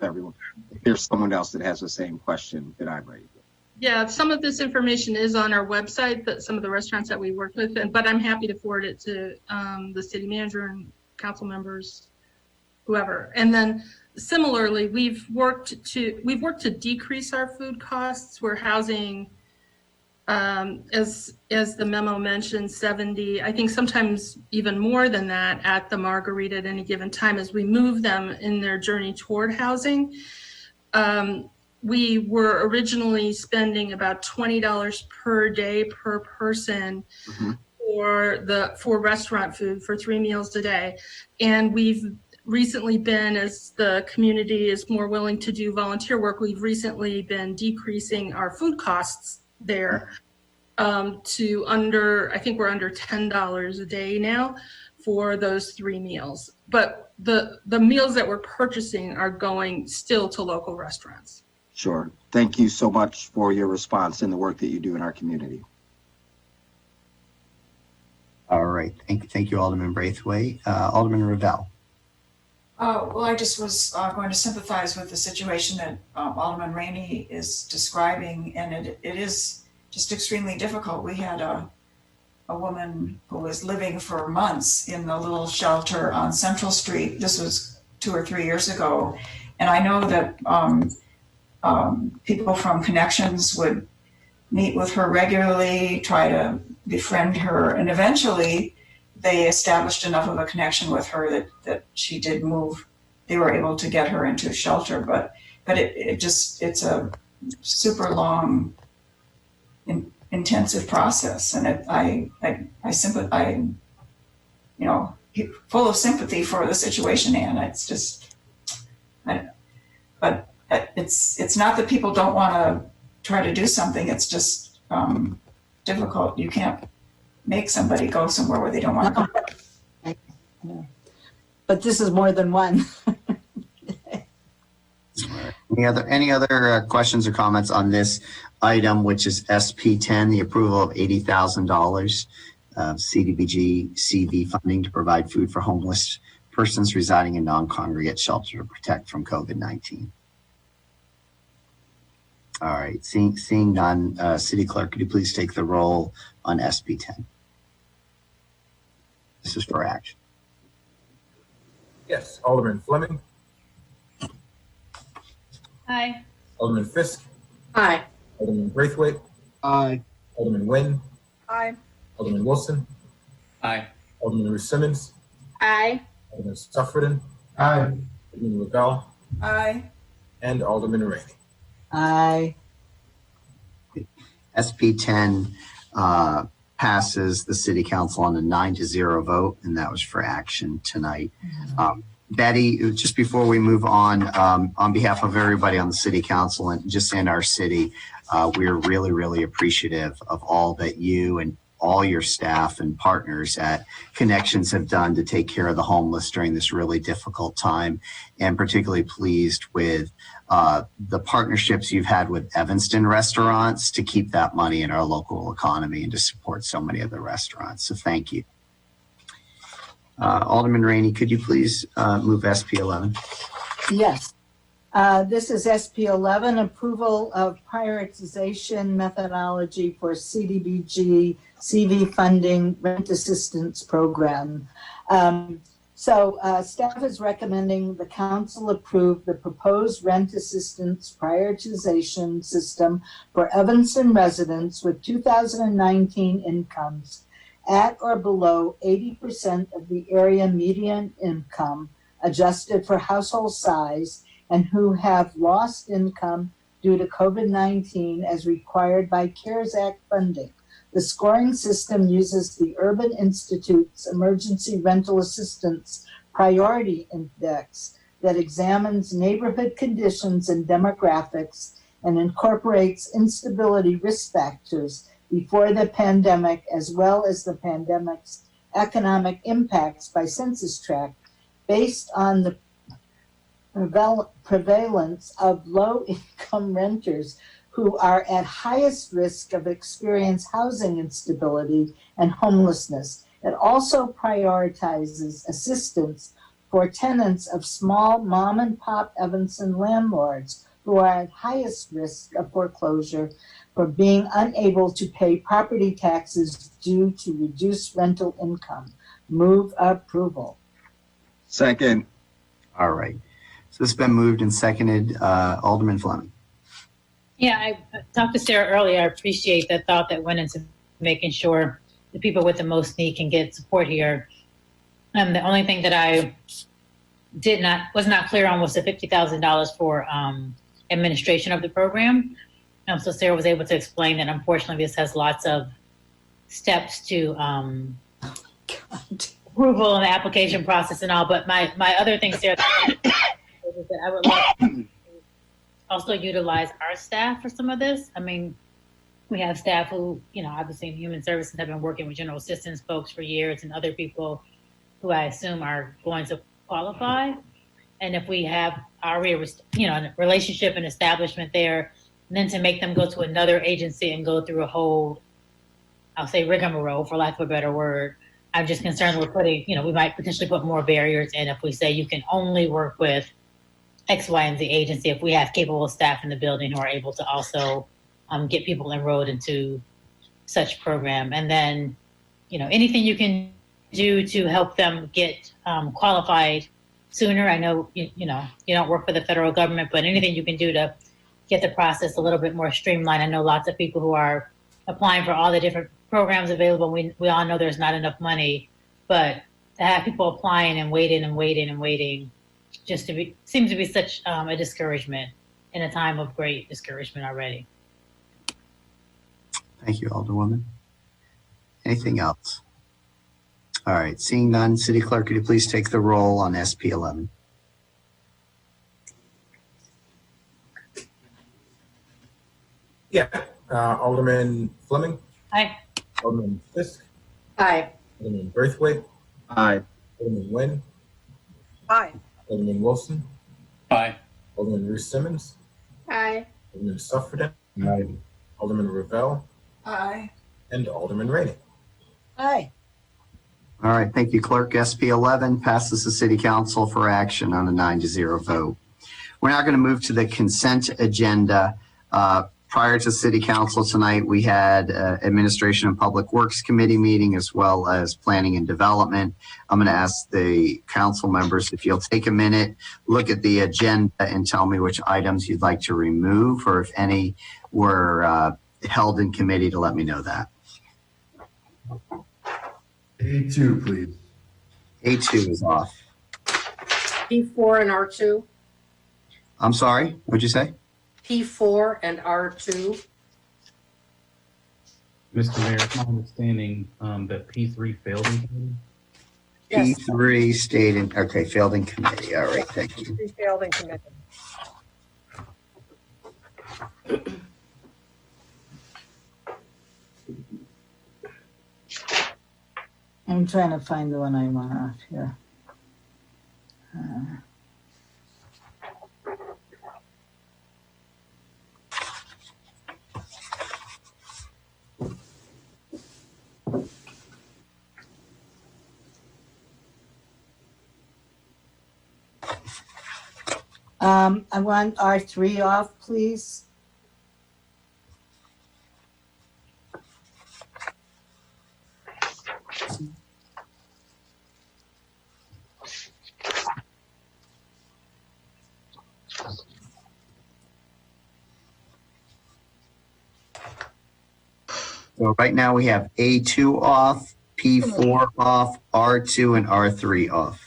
there's someone else that has the same question that I'm raising. Yeah, some of this information is on our website, that some of the restaurants that we work with, but I'm happy to forward it to the city manager and council members, whoever. And then similarly, we've worked to decrease our food costs. We're housing, as the memo mentioned, 70, I think sometimes even more than that at the Margarita at any given time as we move them in their journey toward housing. We were originally spending about $20 per day per person for restaurant food for 3 meals a day. And we've recently been, as the community is more willing to do volunteer work, we've recently been decreasing our food costs there to I think we're under $10 a day now for those 3 meals. But the meals that we're purchasing are going still to local restaurants. Sure. Thank you so much for your response and the work that you do in our community. All right. Thank you, Alderman Braithwaite. Alderman Ravel. Well, I just was going to sympathize with the situation that Alderman Rainey is describing, and it is just extremely difficult. We had a woman who was living for months in the little shelter on Central Street. This was 2 or 3 years ago, and I know that people from Connections would meet with her regularly, try to befriend her, and eventually they established enough of a connection with her that she did move. They were able to get her into shelter, but it's a super long, intensive process, and I sympathize, full of sympathy for the situation, Anne. It's just, but it's not that people don't want to try to do something. It's just difficult. You can't make somebody go somewhere where they don't want to go. No. But this is more than one. Any other questions or comments on this item, which is SP10, the approval of $80,000 CDBG CV funding to provide food for homeless persons residing in non-congregate shelter to protect from COVID-19? All right, seeing none, City Clerk, could you please take the roll on SP10? This is for action. Yes, Alderman Fleming, Aye. Alderman Fisk, Aye. Alderman Braithwaite, Aye. Alderman Nguyen, Aye. Alderman Wilson, Aye. Alderman Ruth Simmons, Aye. Alderman Suffredin, Aye. Alderman Ravel, Aye. and Alderman Rainey. Aye. SP10 passes the City Council on a 9-0 vote, and that was for action tonight. Betty, just before we move on behalf of everybody on the City Council and just in our city, we're really, really appreciative of all that you and all your staff and partners at Connections have done to take care of the homeless during this really difficult time, and particularly pleased with the partnerships you've had with Evanston restaurants to keep that money in our local economy and to support so many of the restaurants. So thank you. Alderman Rainey, could you please move SP11? Yes. This is SP11, approval of prioritization methodology for CDBG CV funding rent assistance program. Staff is recommending the council approve the proposed rent assistance prioritization system for Evanston residents with 2019 incomes at or below 80% of the area median income adjusted for household size and who have lost income due to COVID-19 as required by CARES Act funding. The scoring system uses the Urban Institute's Emergency Rental Assistance Priority Index that examines neighborhood conditions and demographics and incorporates instability risk factors before the pandemic, as well as the pandemic's economic impacts by census tract, based on the prevalence of low-income renters who are at highest risk of experience housing instability and homelessness. It also prioritizes assistance for tenants of small mom-and-pop Evanston landlords who are at highest risk of foreclosure for being unable to pay property taxes due to reduced rental income. Move approval. Second. All right. So this has been moved and seconded. Alderman Fleming. Yeah, I talked to Sarah earlier. I appreciate the thought that went into making sure the people with the most need can get support here. The only thing that I was not clear on was the $50,000 for administration of the program. So Sarah was able to explain that unfortunately this has lots of steps to approval and the application process and all. But my other thing, Sarah, is that I would love to also utilize our staff for some of this. I mean, we have staff who, obviously in human services have been working with general assistance folks for years and other people who I assume are going to qualify. And if we have already, a relationship and establishment there, and then to make them go to another agency and go through a whole, I'll say rigmarole for lack of a better word, I'm just concerned we're putting, we might potentially put more barriers in if we say you can only work with X, Y, and Z agency if we have capable staff in the building who are able to also get people enrolled into such program. And then, anything you can do to help them get qualified sooner. I know, you don't work for the federal government, but anything you can do to get the process a little bit more streamlined. I know lots of people who are applying for all the different programs available. We all know there's not enough money, but to have people applying and waiting seems to be such a discouragement in a time of great discouragement already. Thank you, Alderwoman. Anything else? All right, seeing none, City Clerk, could you please take the roll on SP 11? Yeah. Alderman Fleming. Aye. Alderman Fisk. Aye. Alderman Braithwaite. Aye. Alderman Nguyen. Aye. Alderman Wilson. Aye. Alderman Ruth Simmons. Aye. Alderman Suffredin. Aye. Alderman Ravel. Aye. And Alderman Rainey. Aye. All right, thank you, Clerk. SP 11 passes the City Council for action on a 9-0 vote. We're now going to move to the consent agenda. Prior to City Council tonight, we had Administration and Public Works Committee meeting as well as Planning and Development. I'm going to ask the council members if you'll take a minute, look at the agenda and tell me which items you'd like to remove, or if any were held in committee, to let me know that. A2, please. A2 is off. P4 and R2. I'm sorry, what'd you say? P4 and R2. Mr. Mayor, it's my understanding that P3 failed in committee. Yes. P3 stayed in, okay, failed in committee. All right, thank you. We failed in committee. I'm trying to find the one I want off here. I want R3 off, please. So right now we have A2 off, P4 off, R2 and R3 off.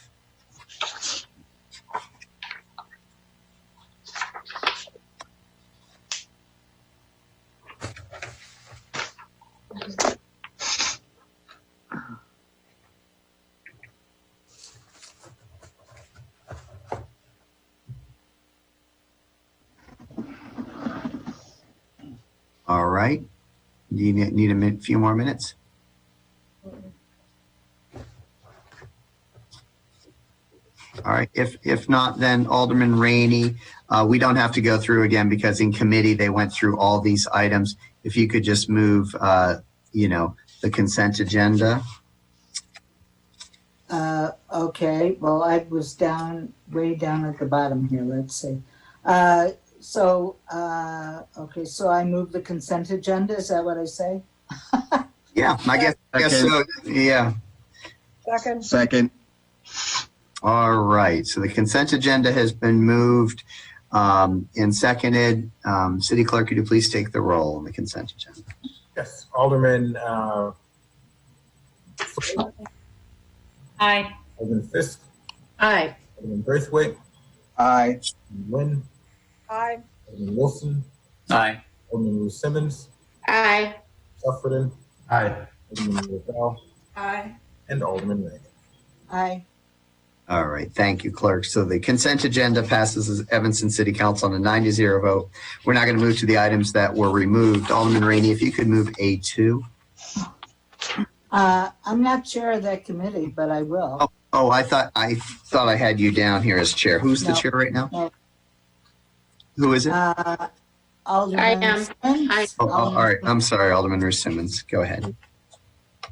All right. Do you need a few more minutes? All right. If not, then Alderman Rainey, we don't have to go through again because in committee they went through all these items. If you could just move, the consent agenda. Okay, well, I was way down at the bottom here. Let's see. So I move the consent agenda. Is that what I say? Yeah, I guess so. Yeah. Second. All right. So the consent agenda has been moved and seconded. City Clerk, could you please take the roll on the consent agenda? Yes. Alderman Aye. Alderman Fisk. Aye. Alderman Braithwaite. Aye. Alderman Nguyen. Aye. Alderman Wilson. Aye. Alderman Ruth Simmons. Aye. Suffredin. Aye. Alderman Ravel. Aye. And Alderman Rainey. Aye. All right. Thank you, Clerk. So the consent agenda passes as Evanston City Council on a 9-0 vote. We're now going to move to the items that were removed. Alderman Rainey, if you could move A2. I'm not chair of that committee, but I will. Oh, I thought I had you down here as chair. Who's the No. chair right now? No. Who is it? Alderman I am. Simmons? All right. I'm sorry, Alderman Ruth Simmons. Go ahead.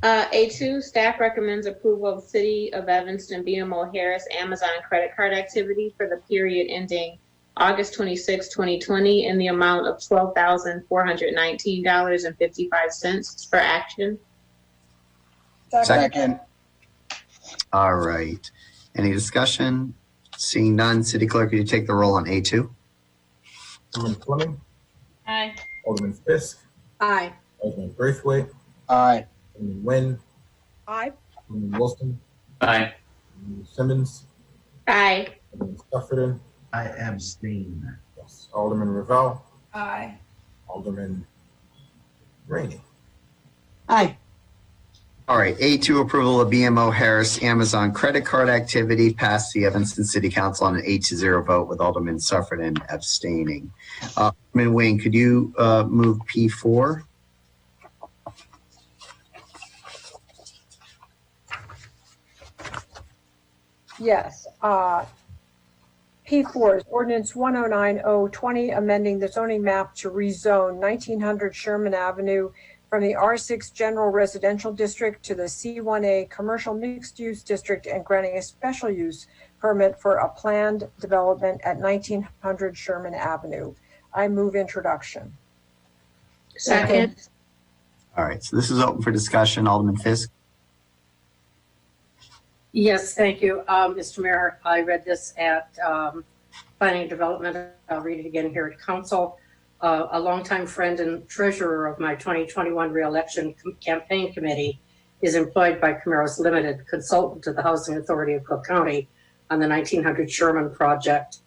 A2, staff recommends approval of City of Evanston BMO Harris Amazon credit card activity for the period ending August 26, 2020 in the amount of $12,419.55 for action. Second. All right. Any discussion? Seeing none, City Clerk, could you take the roll on A2? Alderman Fleming, Aye. Alderman Fisk, Aye. Alderman Braithwaite, Aye. Alderman Nguyen, Aye. Alderman Wilson, Aye. Alderman Simmons, Aye. Alderman Sufferton, I abstain. yes, Alderman Ravel, Aye. Alderman Rainey. Aye. All right, A2, approval of BMO Harris Amazon credit card activity, passed the Evanston City Council on an 8-0 vote with Alderman Sufferton abstaining. Alderman Wayne, could you move P4? Yes. P4 is ordinance 109020, amending the zoning map to rezone 1900 Sherman Avenue from the R6 General Residential District to the C1A Commercial Mixed Use District and granting a special use permit for a planned development at 1900 Sherman Avenue. I move introduction. Second. All right, so this is open for discussion. Alderman Fisk? Yes, thank you. Mr. Mayor, I read this at Planning and Development. I'll read it again here at Council. A longtime friend and treasurer of my 2021 reelection campaign committee is employed by Camaros Limited, consultant to the Housing Authority of Cook County on the 1900 Sherman project.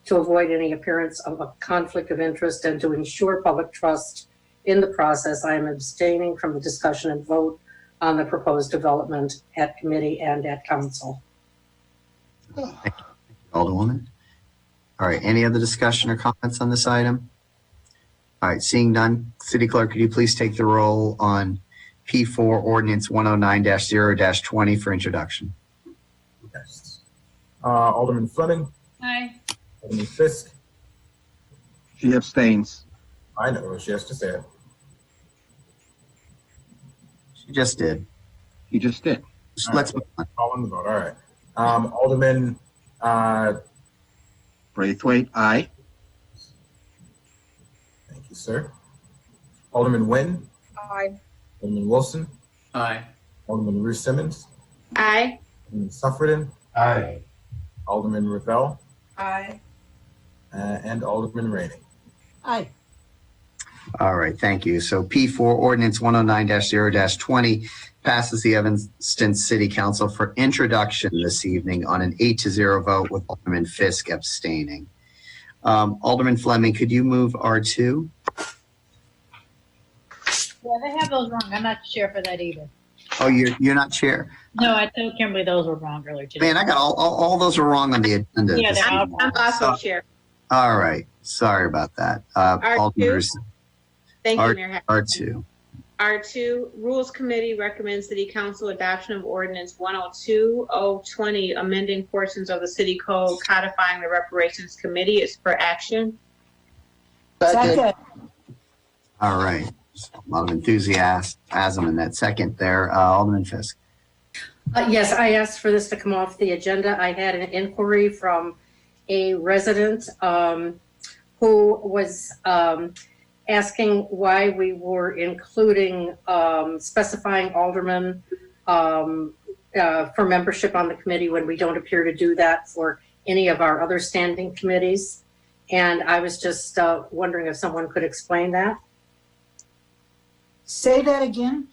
To avoid any appearance of a conflict of interest and to ensure public trust in the process, I am abstaining from the discussion and vote on the proposed development at committee and at council. Alderwoman? All right, any other discussion or comments on this item? All right, seeing none, City Clerk, could you please take the roll on P4 Ordinance 109-0-20 for introduction? Yes. Alderman Fleming, Aye. Alderman Fisk, She abstains. I know what she has to say. She just did. He just did. Let's move on. Call on the vote, all right. Alderman Braithwaite, aye. thank you, sir. Alderman Nguyen, Aye. Alderman Wilson, Aye. Alderman Ruth Simmons, Aye. Alderman Sufferton, Aye. Alderman Ravel, Aye. and Alderman Rainey. Aye. All right, thank you. So P4 Ordinance 109-0-20 passes the Evanston City Council for introduction this evening on an 8-0 vote with Alderman Fisk abstaining. Alderman Fleming, could you move R2? Yeah, they have those wrong. I'm not chair for that either. Oh, you're not chair? No, I told Kimberly those were wrong earlier today. Man, I got all those are wrong on the agenda. Yeah, they're all I'm wrong. also chair. All right, sorry about that. Alderman Ruth, Thank you, Mayor. R2. R2, Rules Committee recommends City Council adoption of Ordinance 102-020, amending portions of the City Code codifying the Reparations Committee. It's for action. Second. All right, a lot of enthusiasm in that second there. Alderman Fisk. Yes, I asked for this to come off the agenda. I had an inquiry from a resident who was asking why we were including specifying aldermen for membership on the committee when we don't appear to do that for any of our other standing committees. And I was just wondering if someone could explain that. Say that again.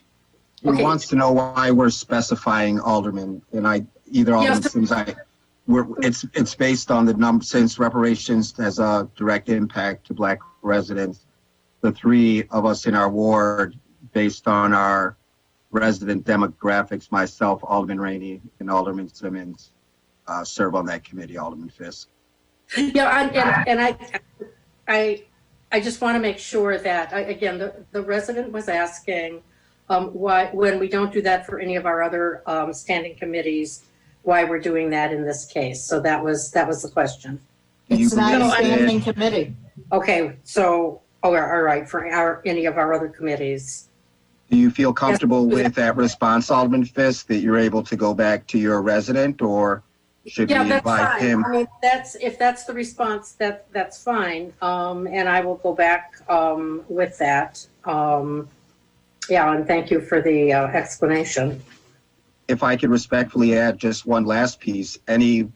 He Okay. wants to know why we're specifying aldermen, and Alderman Sims, it's based on the number, since reparations has a direct impact to Black residents. The three of us in our ward, based on our resident demographics, myself, Alderman Rainey, and Alderman Simmons, serve on that committee, Alderman Fisk. Yeah, and I just want to make sure that, again, the resident was asking why, when we don't do that for any of our other standing committees, why we're doing that in this case. So that was the question. It's not a standing committee. Okay, so, all right, for any of our other committees. Do you feel comfortable with that response, Alderman Fisk, that you're able to go back to your resident, or should Yeah, we that's invite fine. him? I mean, if that's the response, that's fine. And I will go back with that. Yeah, and thank you for the explanation. If I could respectfully add just one last piece, any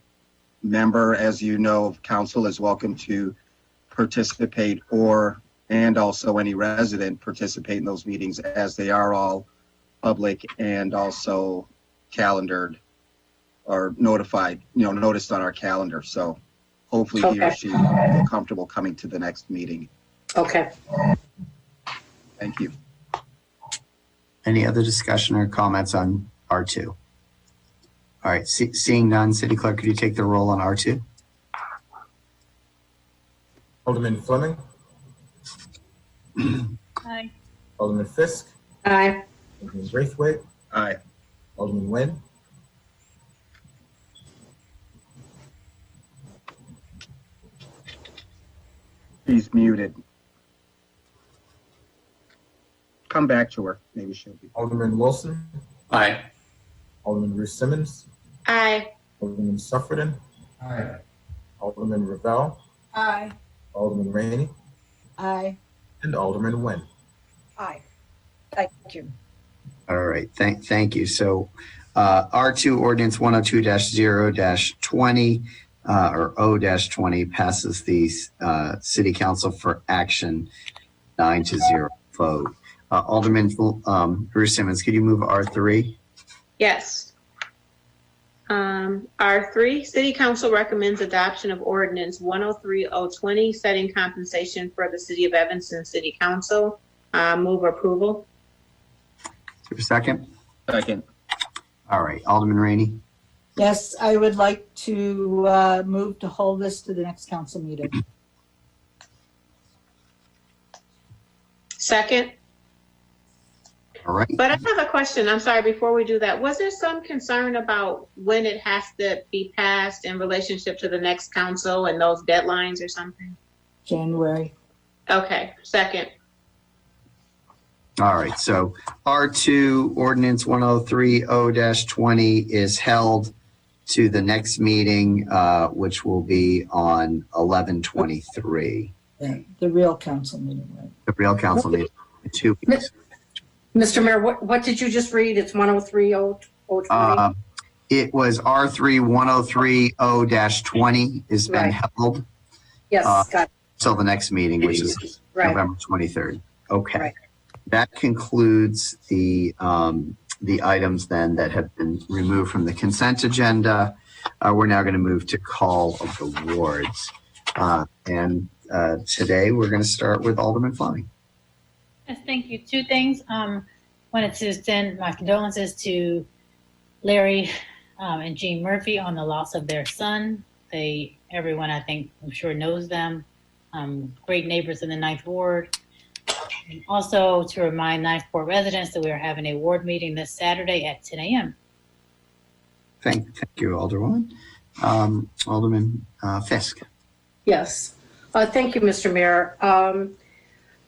member, as you know, of council is welcome to participate, and also any resident participate in those meetings, as they are all public and also calendared or notified, noticed on our calendar. So hopefully he or she will feel comfortable coming to the next meeting. Okay. Thank you. Any other discussion or comments on R2? All right, seeing none, City Clerk, could you take the roll on R2? Alderman Fleming, Aye. Alderman Fisk, Aye. Alderman Braithwaite, Aye. Alderman Nguyen, She's muted. Come back to her. Maybe she'll be. Alderman Wilson, Aye. Alderman Ruth Simmons, Aye. Alderman Suffredin, Aye. Alderman Ravel, Aye. Alderman Rainey, Aye. and Alderman Nguyen. Aye. Thank you. All right, thank you. So R2 ordinance 102-0-20 or O-20 passes the City Council for action 9-0 vote. Alderman Bruce Simmons, could you move R3? Yes. R3, City Council recommends adoption of ordinance 103-020, setting compensation for the City of Evanston City Council. Move approval. Is there a second? Second. All right, Alderman Rainey. Yes, I would like to move to hold this to the next council meeting. Second. All right. But I have a question. I'm sorry, before we do that, was there some concern about when it has to be passed in relationship to the next council and those deadlines or something? January. Okay, second. All right, so R2 ordinance 103-0-20 is held to the next meeting, which will be on 11/23. The real council meeting, right? The real council meeting in 2 weeks. Mr. Mayor, what did you just read? It's 103-020? It was R3 103-0-20 has been held. Yes, got it. Till the next meeting, which is November 23rd. Okay. Right. That concludes the items then that have been removed from the consent agenda. We're now going to move to call of the wards. And today we're going to start with Alderman Fleming. Yes, thank you. Two things. Wanted to extend my condolences to Larry and Jean Murphy on the loss of their son. Everyone, I think, I'm sure knows them. Great neighbors in the 9th Ward. And also to remind 9th Ward residents that we are having a ward meeting this Saturday at 10 a.m. Thank you, Alderwoman. Alderman Fisk. Yes. Thank you, Mr. Mayor.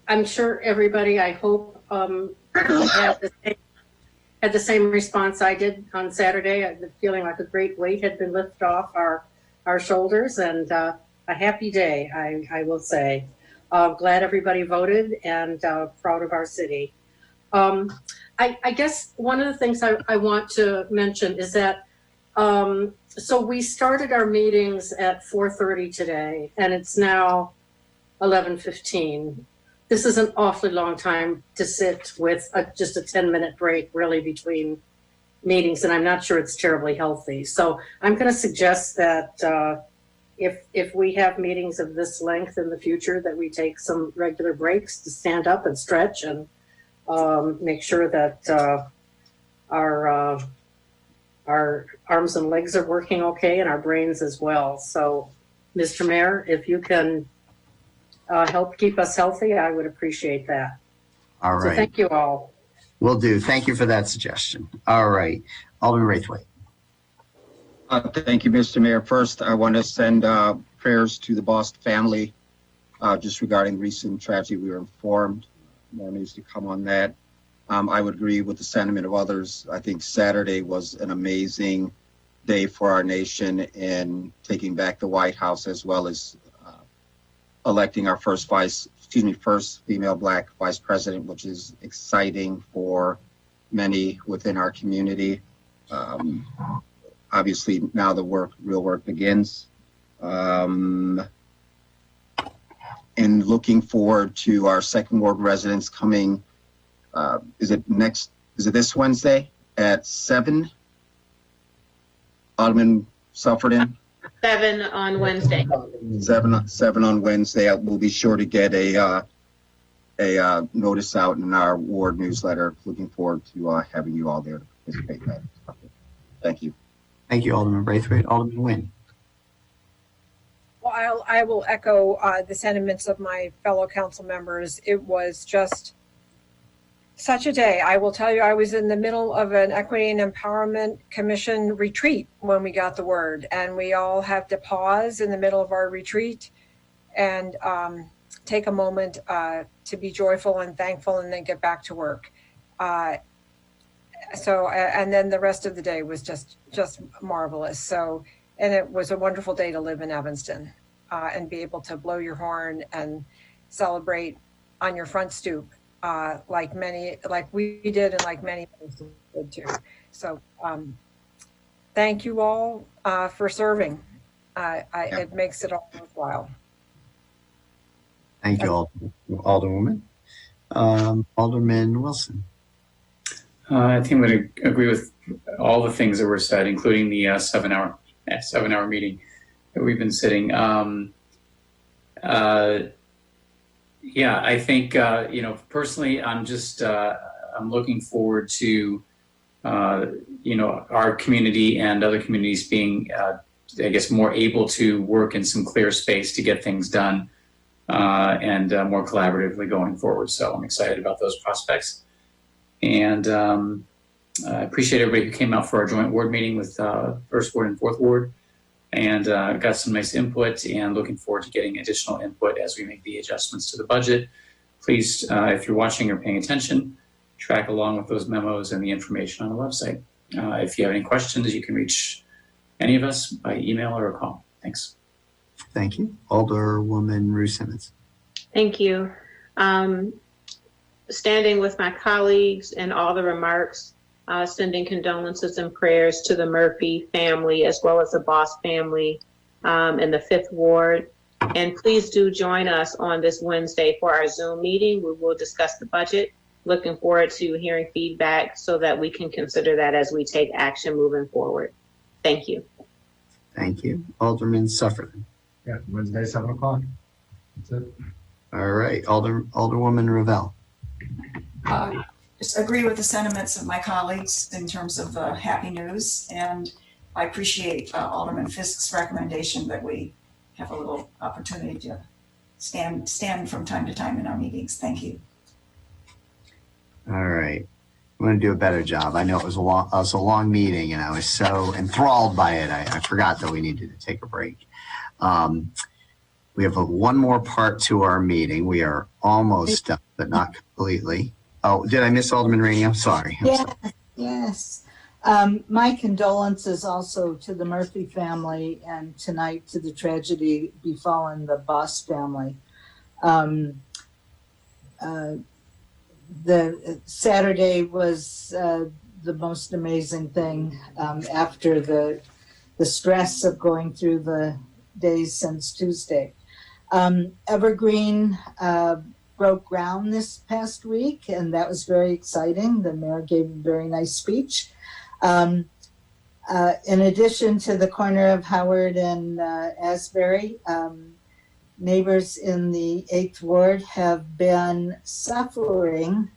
I'm sure everybody, I hope, had the same response I did on Saturday. The feeling like a great weight had been lifted off our shoulders, and a happy day, I will say. Glad everybody voted, and proud of our city. I guess one of the things I want to mention is that so we started our meetings at 4:30 today, and it's now 11:15. This is an awfully long time to sit with just a 10-minute break really between meetings, and I'm not sure it's terribly healthy. So I'm going to suggest that if we have meetings of this length in the future, that we take some regular breaks to stand up and stretch and make sure that our arms and legs are working okay, and our brains as well. So, Mr. Mayor, if you can help keep us healthy, I would appreciate that. All right. So thank you all. Will do. Thank you for that suggestion. All right. Alderman Braithwaite. Thank you, Mr. Mayor. First, I want to send prayers to the Boston family just regarding recent tragedy. We were informed. More news to come on that. I would agree with the sentiment of others. I think Saturday was an amazing day for our nation in taking back the White House, as well as electing our first female Black vice president, which is exciting for many within our community. Obviously, now the real work begins. And looking forward to our second ward residents coming. Is it this Wednesday at 7? Alderman Sufferton? 7 on Wednesday. 7 on Wednesday. We'll be sure to get a notice out in our ward newsletter. Looking forward to having you all there to participate in that. Thank you. Thank you, Alderman Braithwaite. Alderman Nguyen. Well, I will echo the sentiments of my fellow council members. It was just such a day. I will tell you, I was in the middle of an Equity and Empowerment Commission retreat when we got the word, and we all have to pause in the middle of our retreat and take a moment to be joyful and thankful, and then get back to work. And then the rest of the day was just marvelous. So, and it was a wonderful day to live in Evanston and be able to blow your horn and celebrate on your front stoop. Like we did, and like many places did too. So thank you all for serving. It makes it all worthwhile. Thank you, Alderwoman. Alderman Wilson. I think I'm going to agree with all the things that were said, including the 7-hour meeting that we've been sitting. Yeah, I think, personally, I'm looking forward to, our community and other communities being, more able to work in some clear space to get things done and more collaboratively going forward. So I'm excited about those prospects. And I appreciate everybody who came out for our joint ward meeting with First Ward and Fourth Ward. And got some nice input, and looking forward to getting additional input as we make the adjustments to the budget. Please, if you're watching or paying attention, track along with those memos and the information on the website. If you have any questions, you can reach any of us by email or a call. Thanks. Thank you. Alderwoman Rue Simmons. Thank you. Standing with my colleagues and all the remarks, sending condolences and prayers to the Murphy family, as well as the Boss family in the 5th Ward. And please do join us on this Wednesday for our Zoom meeting. We will discuss the budget. Looking forward to hearing feedback so that we can consider that as we take action moving forward. Thank you. Thank you. Alderman Sufferton. Yeah, Wednesday, 7 o'clock. That's it. All right. Alderwoman Ravel. Just agree with the sentiments of my colleagues in terms of happy news, and I appreciate Alderman Fisk's recommendation that we have a little opportunity to stand from time to time in our meetings. Thank you. All right. I'm going to do a better job. I know it was a long meeting, and I was so enthralled by it. I forgot that we needed to take a break. We have one more part to our meeting. We are almost done, but not completely. Oh, did I miss Alderman Rainey? I'm sorry. Yes. My condolences also to the Murphy family, and tonight to the tragedy befallen the Boss family. The Saturday was the most amazing thing after the stress of going through the days since Tuesday. Evergreen broke ground this past week, and that was very exciting. The mayor gave a very nice speech. In addition to the corner of Howard and Asbury, neighbors in the 8th Ward have been suffering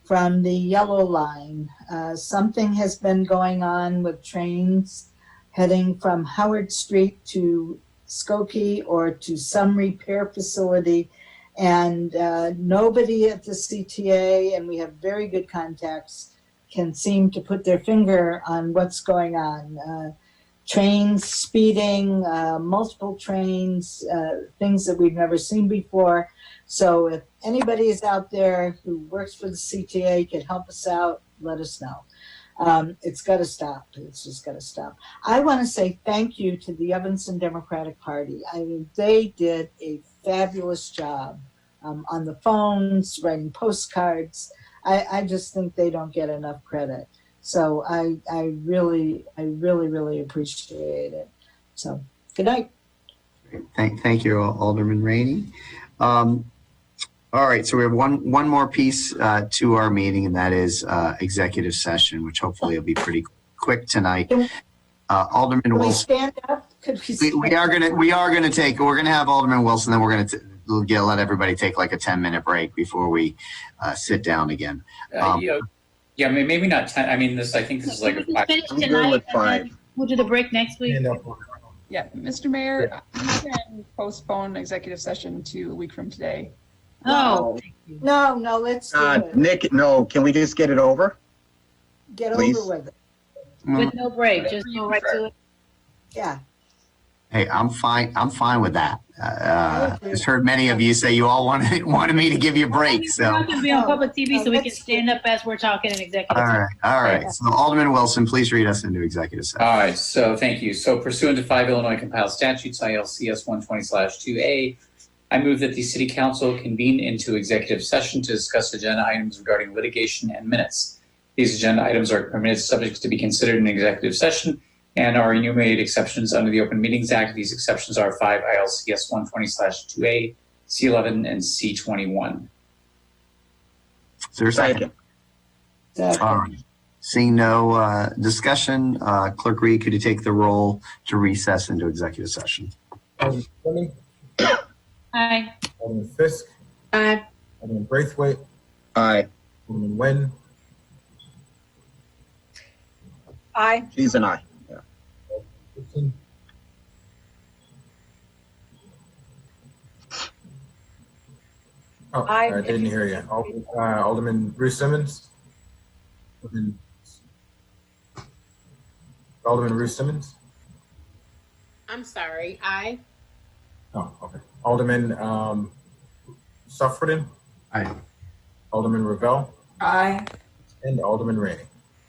from the yellow line. Something has been going on with trains heading from Howard Street to Skokie or to some repair facility, and nobody at the CTA, and we have very good contacts, can seem to put their finger on what's going on. trains speeding, multiple trains, things that we've never seen before. So if anybody is out there who works for the CTA can help us out, let us know. It's got to stop. It's just got to stop. I want to say thank you to the Evanston Democratic Party. I mean, they did a fabulous job on the phones, writing postcards. I just think they don't get enough credit. So I really appreciate it. So good night. Thank you, Alderman Rainey. All right, so we have one more piece to our meeting, and that is executive session, which hopefully will be pretty quick tonight. Alderman Can we Wilson. stand up? Could we stand We're gonna have Alderman Wilson, then we're gonna let everybody take like a 10-minute break before we sit down again. Yeah, maybe not 10. I mean, I think this is like a Just 5. finish I'm good tonight, with and then 5. we'll do the break next week. Yeah, Mr. Mayor, you can postpone executive session to a week from today. Oh, No, let's do it. Nick, no, can we just get it over? Get Please. over with it. with no break, just go right to it. Yeah. Hey, I'm fine with that. Just heard many of you say you all wanted me to give you a break. We're So, not going to be on public TV, so we can stand up as we're talking in executive. all right. So, Alderman Wilson, please read us into executive session. All right, so thank you. So pursuant to 5 Illinois compiled statutes, ILCS 120/2A, I move that the City Council convene into executive session to discuss agenda items regarding litigation and minutes. These agenda items are permitted subjects to be considered in executive session and are enumerated exceptions under the Open Meetings Act. These exceptions are 5 ILCS 120/2A, C11, and C21. Is there a second? All right. Seeing no discussion, Clerk Reed, could you take the roll to recess into executive session? Alderman Fleming, Aye. Alderman Fisk, Aye. Alderman Braithwaite, Aye. Alderman Nguyen, Aye. She's an aye. Gibson, oh, Aye. I didn't hear you. Alderman Bruce Simmons, Alderman Bruce Simmons. I'm sorry. Aye. Oh, okay. Alderman Suffredin. Aye. Alderman Ravel. Aye. And Alderman Rainey.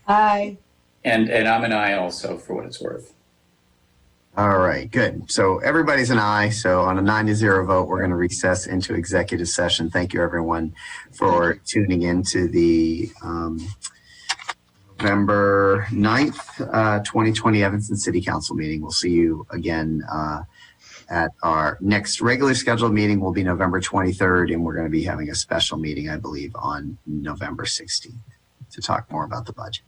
Aye. And I'm an aye also, for what it's worth. All right, good. So everybody's an aye. So on a 9-0 vote, we're going to recess into executive session. Thank you, everyone, for tuning into the November 9th, 2020 Evanston City Council meeting. We'll see you again at our next regularly scheduled meeting will be November 23rd, and we're going to be having a special meeting, I believe, on November 16th to talk more about the budget.